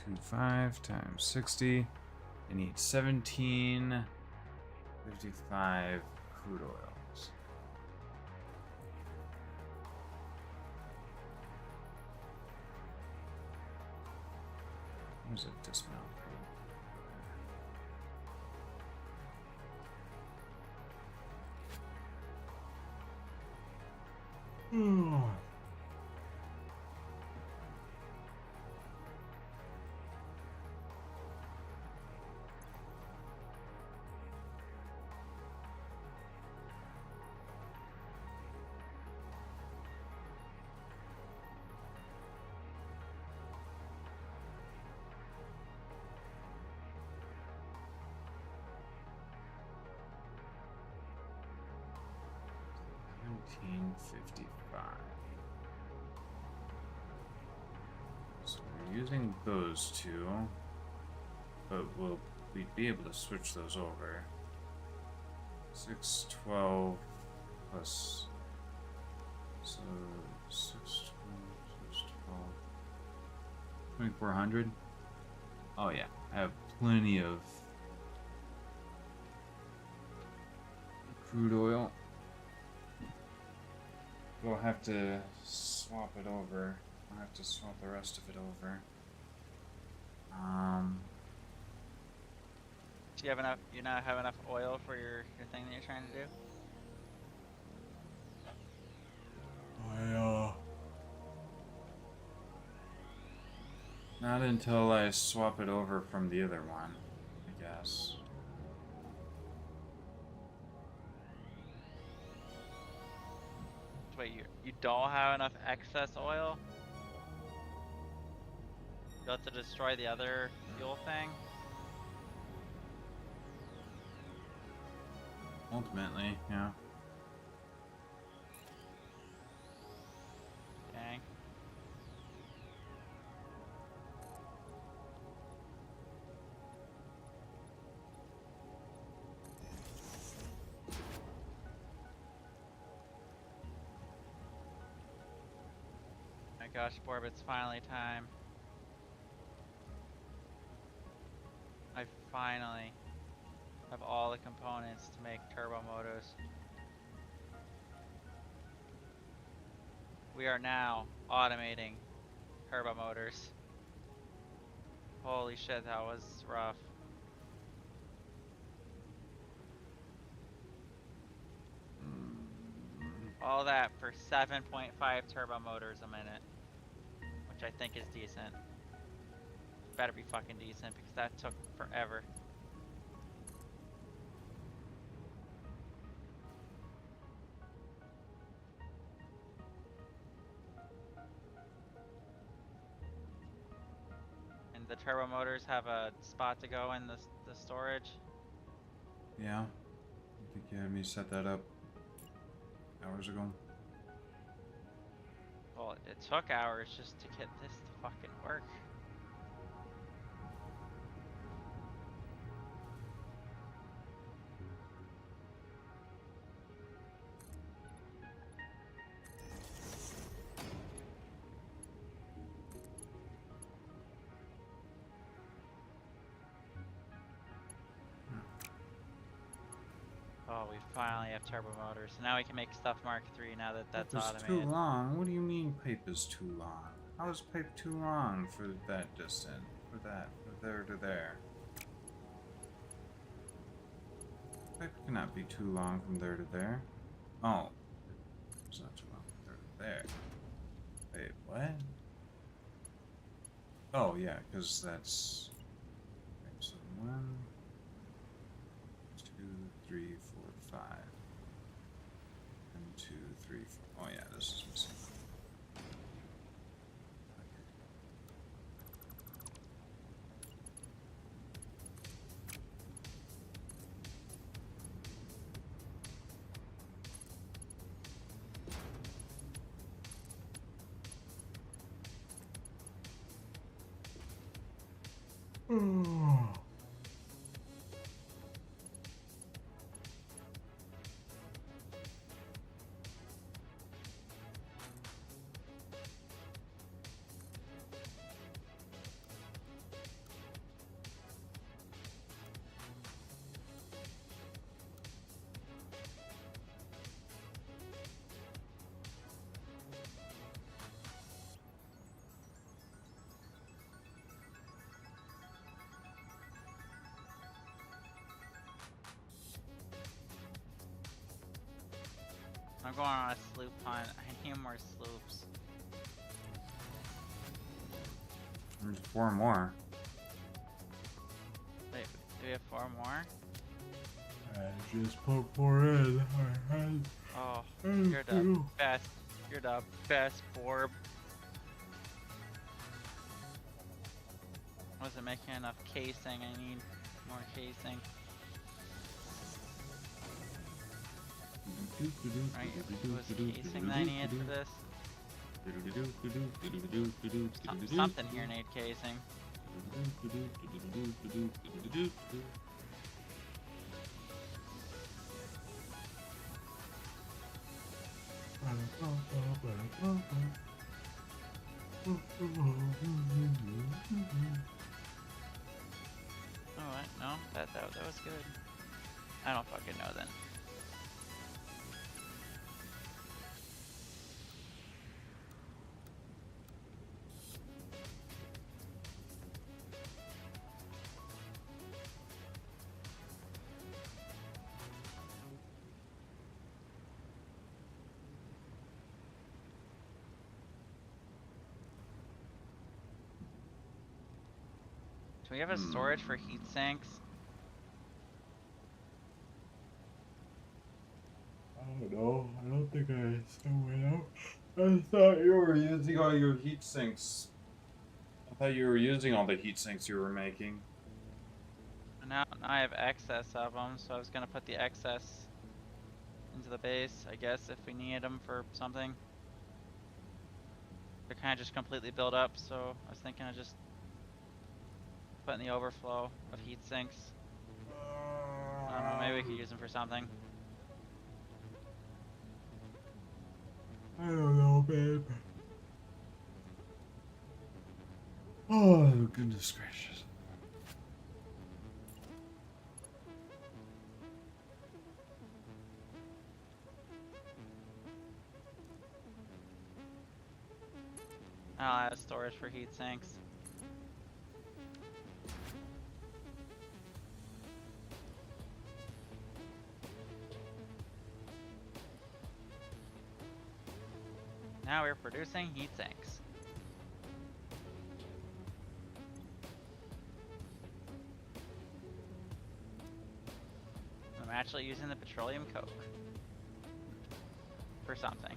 .25 times 60. I need 1755 crude oils. Where's a dismount? 1955. So we're using those two, but we'd be able to switch those over. 612 plus, so 612, 2400. Oh yeah, I have plenty of crude oil. We'll have to swap it over. I'll have to swap the rest of it over. Do you have enough? You now have enough oil for your thing that you're trying to do? Not until I swap it over from the other one, I guess. Wait, you don't have enough excess oil? You have to destroy the other fuel thing? Ultimately, yeah. Okay. My gosh, Borb, it's finally time. I finally have all the components to make turbo motors. We are now automating turbo motors. Holy shit, that was rough. All that for 7.5 turbo motors a minute, which I think is decent. Better be fucking decent because that took forever. And the turbo motors have a spot to go in the storage. Yeah. I think you had me set that up hours ago. Well, it took hours just to get this to fucking work. Oh, we finally have turbo motors. So now we can make stuff Mark III now that that's Pipe is automated. too long. What do you mean pipe is too long? How is pipe too long for that distance? For there to there? Pipe cannot be too long from there to there. Oh. It's not too long from there to there. Wait, what? Oh, yeah, because that's... Okay, so 1, 2, 3, 4, 5. And 2, 3, 4. Oh, yeah, this is missing. I'm going on a sloop hunt. I need more sloops. There's 4 more. Wait, do we have 4 more? I just put 4 in. Oh, you're the best. You're the best, Borb. Wasn't making enough casing. I need more casing. Right, was casing that I needed for this? Something here need casing. Oh, what? No, that was good. I don't fucking know then. Do we have a storage for heat sinks? I don't know. I don't think I went out. I thought you were using all your heat sinks. I thought you were using all the heat sinks you were making. And now I have excess of them, so I was gonna put the excess into the base, I guess, if we needed them for something. They're kind of just completely built up, so I was thinking of just putting the overflow of heat sinks. I don't know, maybe we could use them for something. I don't know, babe. Oh, goodness gracious. I'll have storage for heat sinks. Now we're producing heat sinks. I'm actually using the petroleum coke for something.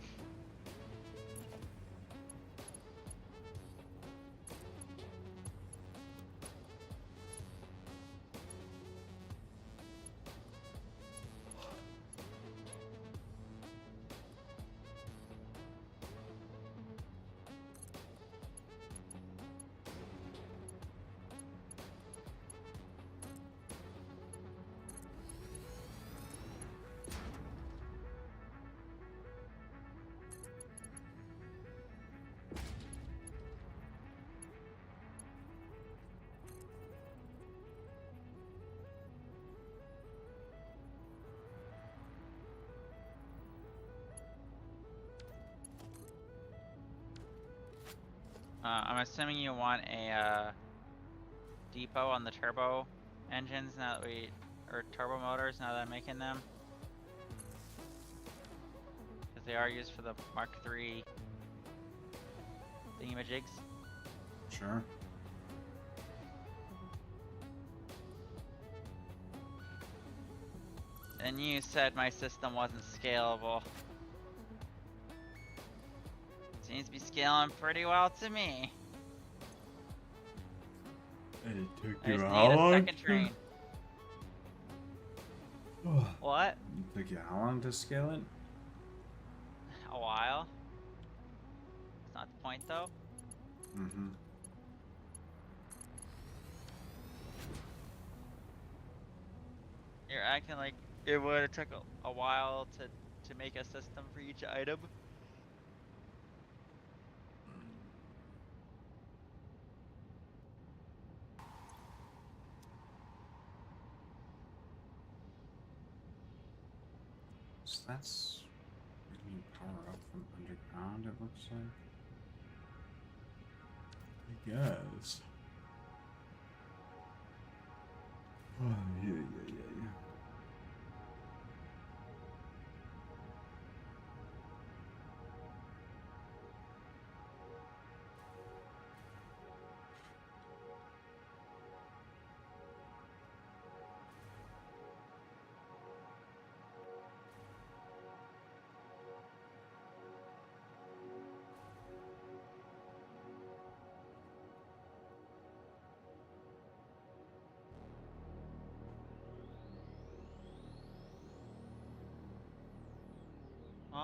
I'm assuming you want a depot on the turbo engines now that or turbo motors now that I'm making them. Because they are used for the Mark III thingamajigs. Sure. And you said my system wasn't scalable. Seems to be scaling pretty well to me. And it took I you just how need a long? second train. What? It took you how long to scale it? A while? It's not the point though. Mm-hmm. You're acting like it would have took a while to make a system for each item. So that's bringing power up from underground, it looks like. I guess. Oh, yeah.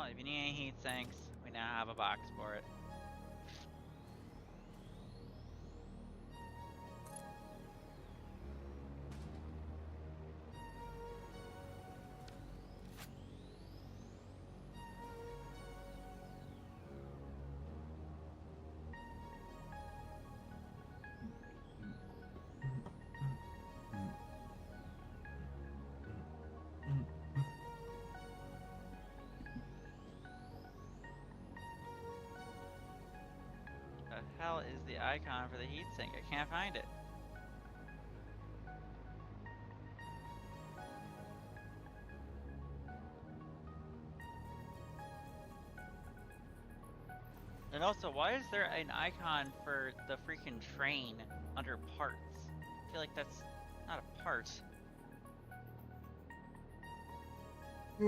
Well, if you need any heat sinks, we now have a box for it. The hell is the icon for the heatsink? I can't find it. And also, why is there an icon for the freaking train under parts? I feel like that's not a part. I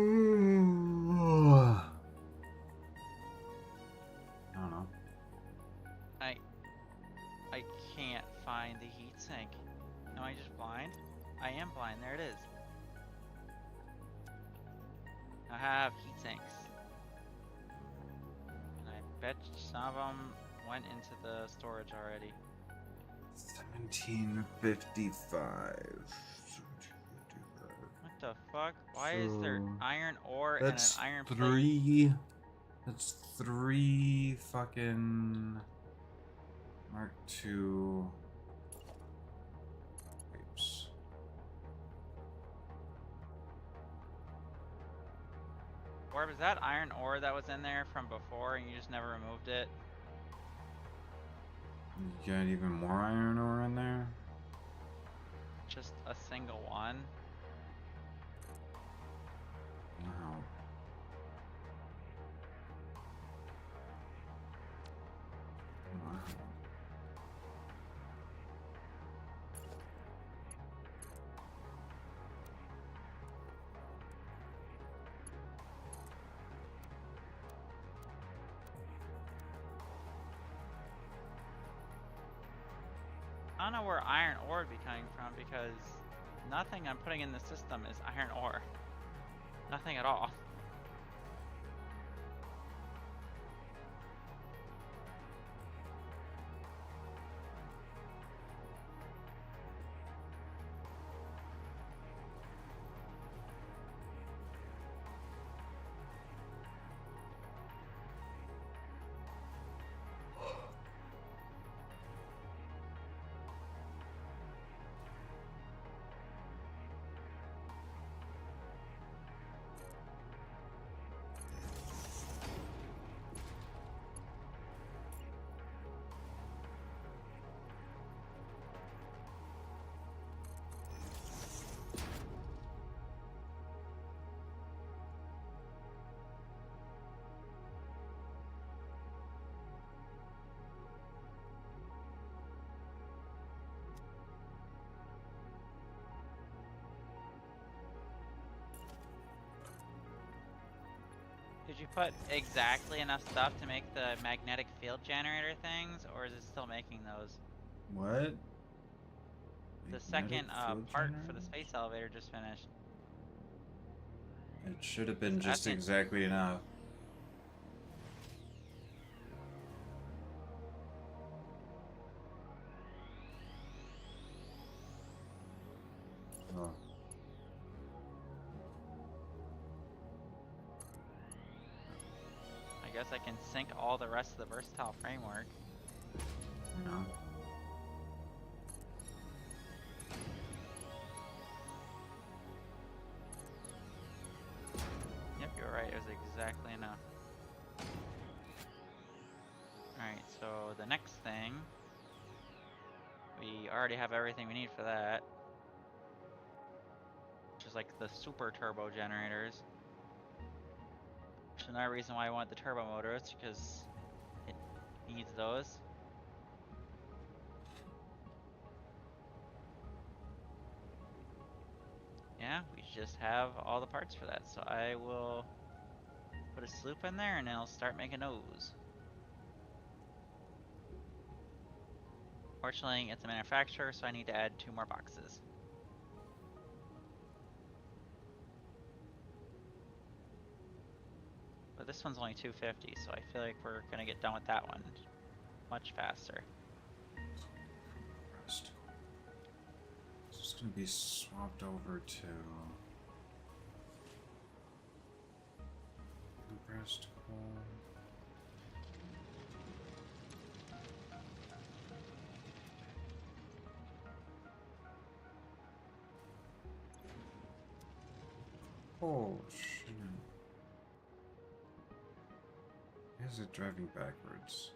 don't know. I can't find the heatsink. Am I just blind? I am blind. There it is. I have heatsinks. And I bet some of them went into the storage already. 1755. What the fuck? Why is there So, iron ore and an That's iron plate? three. That's three fucking Mark II. Oops. Or was that iron ore that was in there from before and you just never removed it? You got even more iron ore in there? Just a single one? Wow. Wow. I don't know where iron ore would be coming from because nothing I'm putting in the system is iron ore. Nothing at all. Did you put exactly enough stuff to make the magnetic field generator things, or is it still making those? What? The Magnetic second field part for the generator? space elevator just finished. It should have been I just think- exactly enough. Oh. I guess I can sync all the rest of the versatile framework. No. Yep, you're right. It was exactly enough. Alright, so the next thing, we already have everything we need for that. Which is like the super turbo generators. Which is another reason why I want the turbo motors, because it needs those. Yeah, we just have all the parts for that, so I will put a sloop in there and it'll start making those. Fortunately, it's a manufacturer, so I need to add 2 more boxes. But But this one's only 250, so I feel like we're gonna get done with that one much faster. Rest. It's just gonna be swapped over to compressed coal. Oh shit. Why is it driving backwards?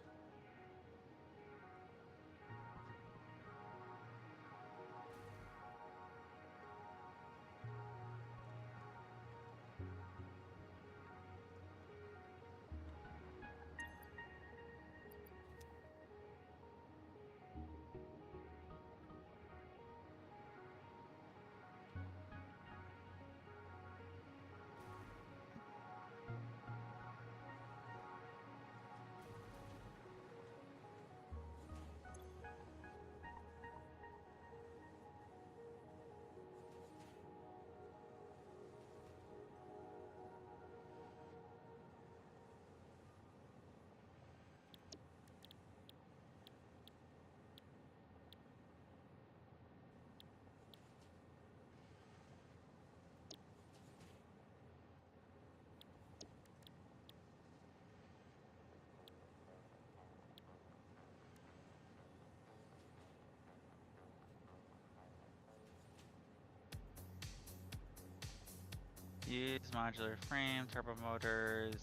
Use modular frame, turbo motors,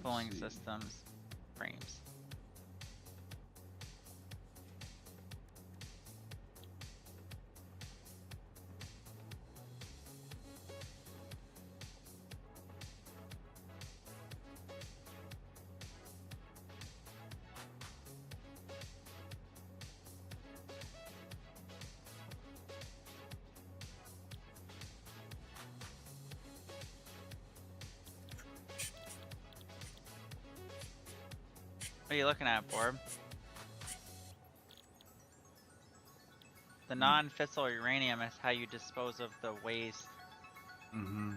cooling see. systems, frames. What are you looking at, Borb? The non-fissile uranium is how you dispose of the waste. Mm-hmm.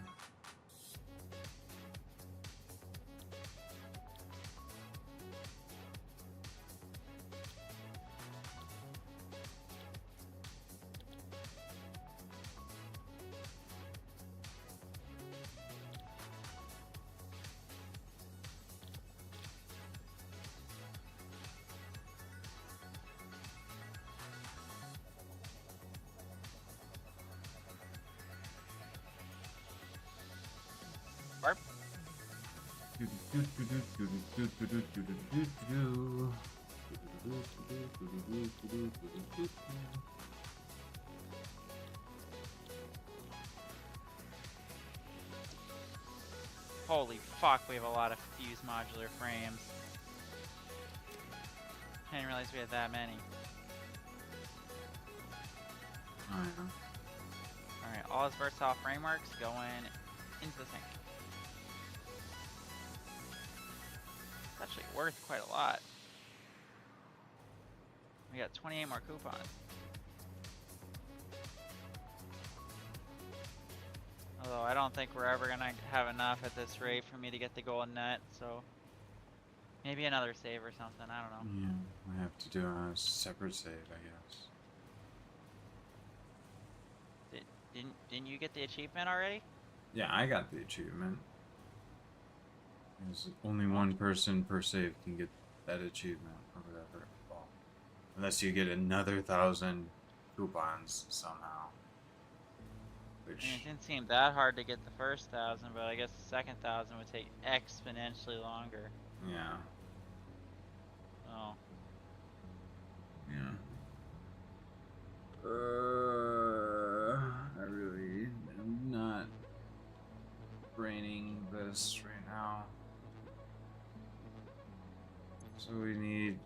Barb? Holy fuck, we have a lot of fused modular frames. I didn't realize we had that many. Oh, yeah. Alright, all his versatile frameworks going into the sink. It's actually worth quite a lot. We got 28 more coupons. Although I don't think we're ever gonna have enough at this rate for me to get the golden net, so maybe another save or something, I don't know. Yeah, I have to do a separate save, I guess. Didn't you get the achievement already? Yeah, I got the achievement. There's only one person per save can get that achievement or whatever. Well, unless you get another 1,000 coupons somehow. I Which, mean, it didn't seem that hard to get the first 1,000, but I guess the second 1,000 would take exponentially longer. yeah. Oh. Yeah. I really am not braining this right now. So we need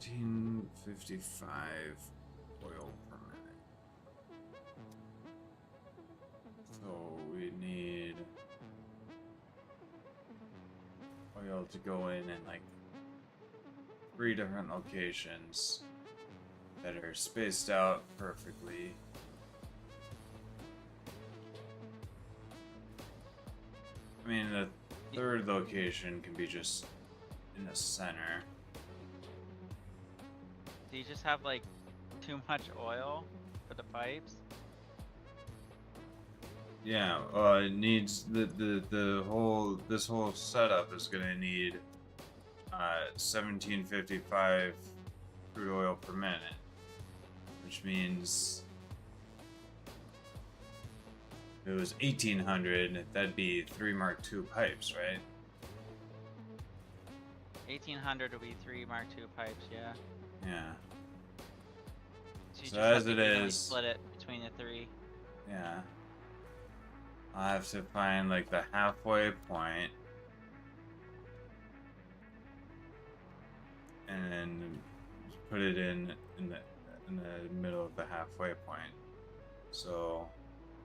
1755 oil per minute. So we need oil to go in like 3 different locations that are spaced out perfectly. I mean, the third location can be just in the center. Do you just have like too much oil for the pipes? Yeah, it needs the whole this whole setup is gonna need 1755 crude oil per minute, which means if it was 1800, that'd be 3 Mark II pipes, right? 1800 would be 3 Mark II pipes, yeah. Yeah. So you So just have as to it evenly is- split it between the 3. Yeah. I'll have to find like the halfway point and then just put it in the middle of the halfway point. So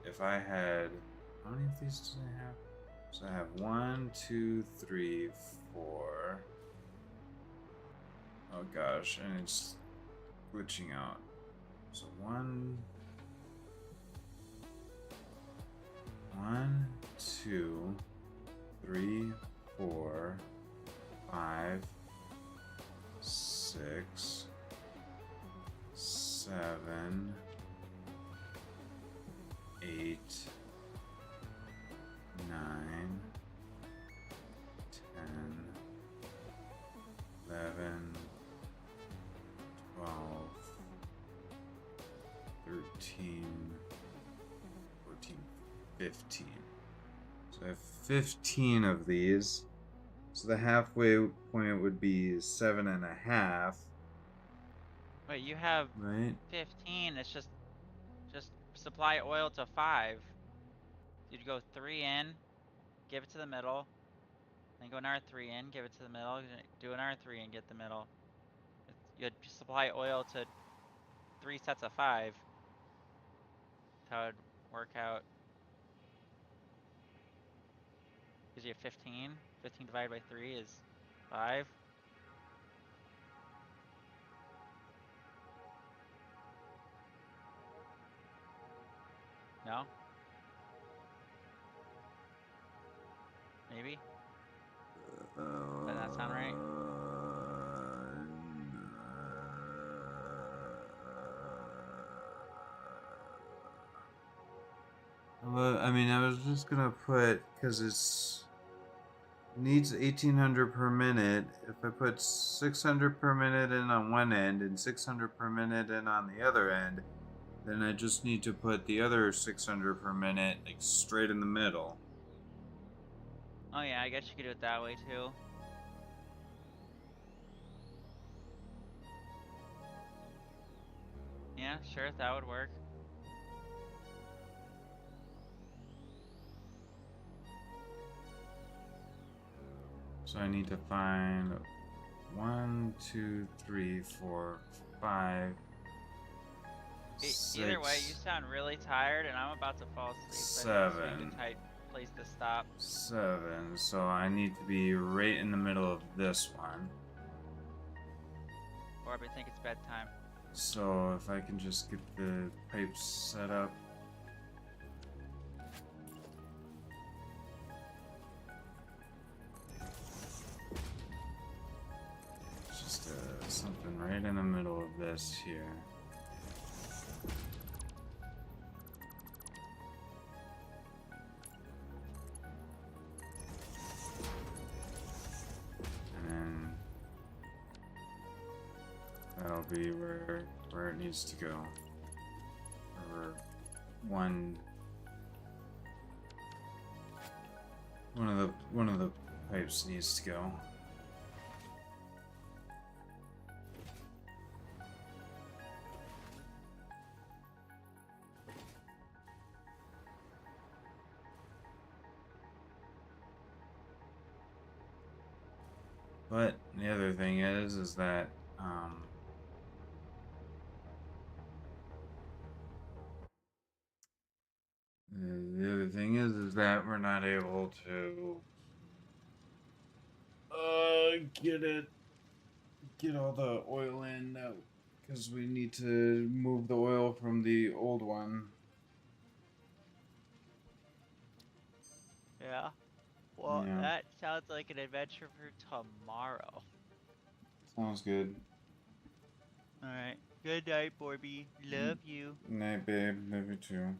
if I had, how many of these do I have? So I have 1, 2, 3, 4. Oh gosh, and it's glitching out. So 1, 2, 3, 4, 5, 6, 7, 8, 9, 10, 11, 12, 13, 14, 15. So I have 15 of these. So the halfway point would be 7.5, Wait, you have right? 15. It's just supply oil to 5. You'd go 3 in, give it to the middle, then go another 3 in, give it to the middle, do another 3 and get the middle. You'd supply oil to 3 sets of 5. That's how it'd work out. Because you have 15. 15 divided by 3 is 5. No? Maybe? Does that sound right? Well, I mean, I was just gonna put, because it's needs 1800 per minute. If I put 600 per minute in on one end and 600 per minute in on the other end, then I just need to put the other 600 per minute like straight in the middle. Oh yeah, I guess you could do it that way too. Yeah, sure, that would work. So I need to find 1, 2, 3, 4, 5. Either way, you sound really tired, and I'm about to fall asleep. So I think this would be 7. a tight place to stop. 7. So I need to be right in the middle of this one. Or I think it's bedtime. So if I can just get the pipes set up. Just something right in the middle of this here. And then that'll be where it needs to go. Or one of the pipes needs to go. But the other thing is that the other thing is that we're not able to get all the oil in because we need to move the oil from the old one. Yeah. Well, Yeah. that sounds like an adventure for tomorrow. Sounds good. Alright. Good night, Borby. Love you. Night, babe. Love you too.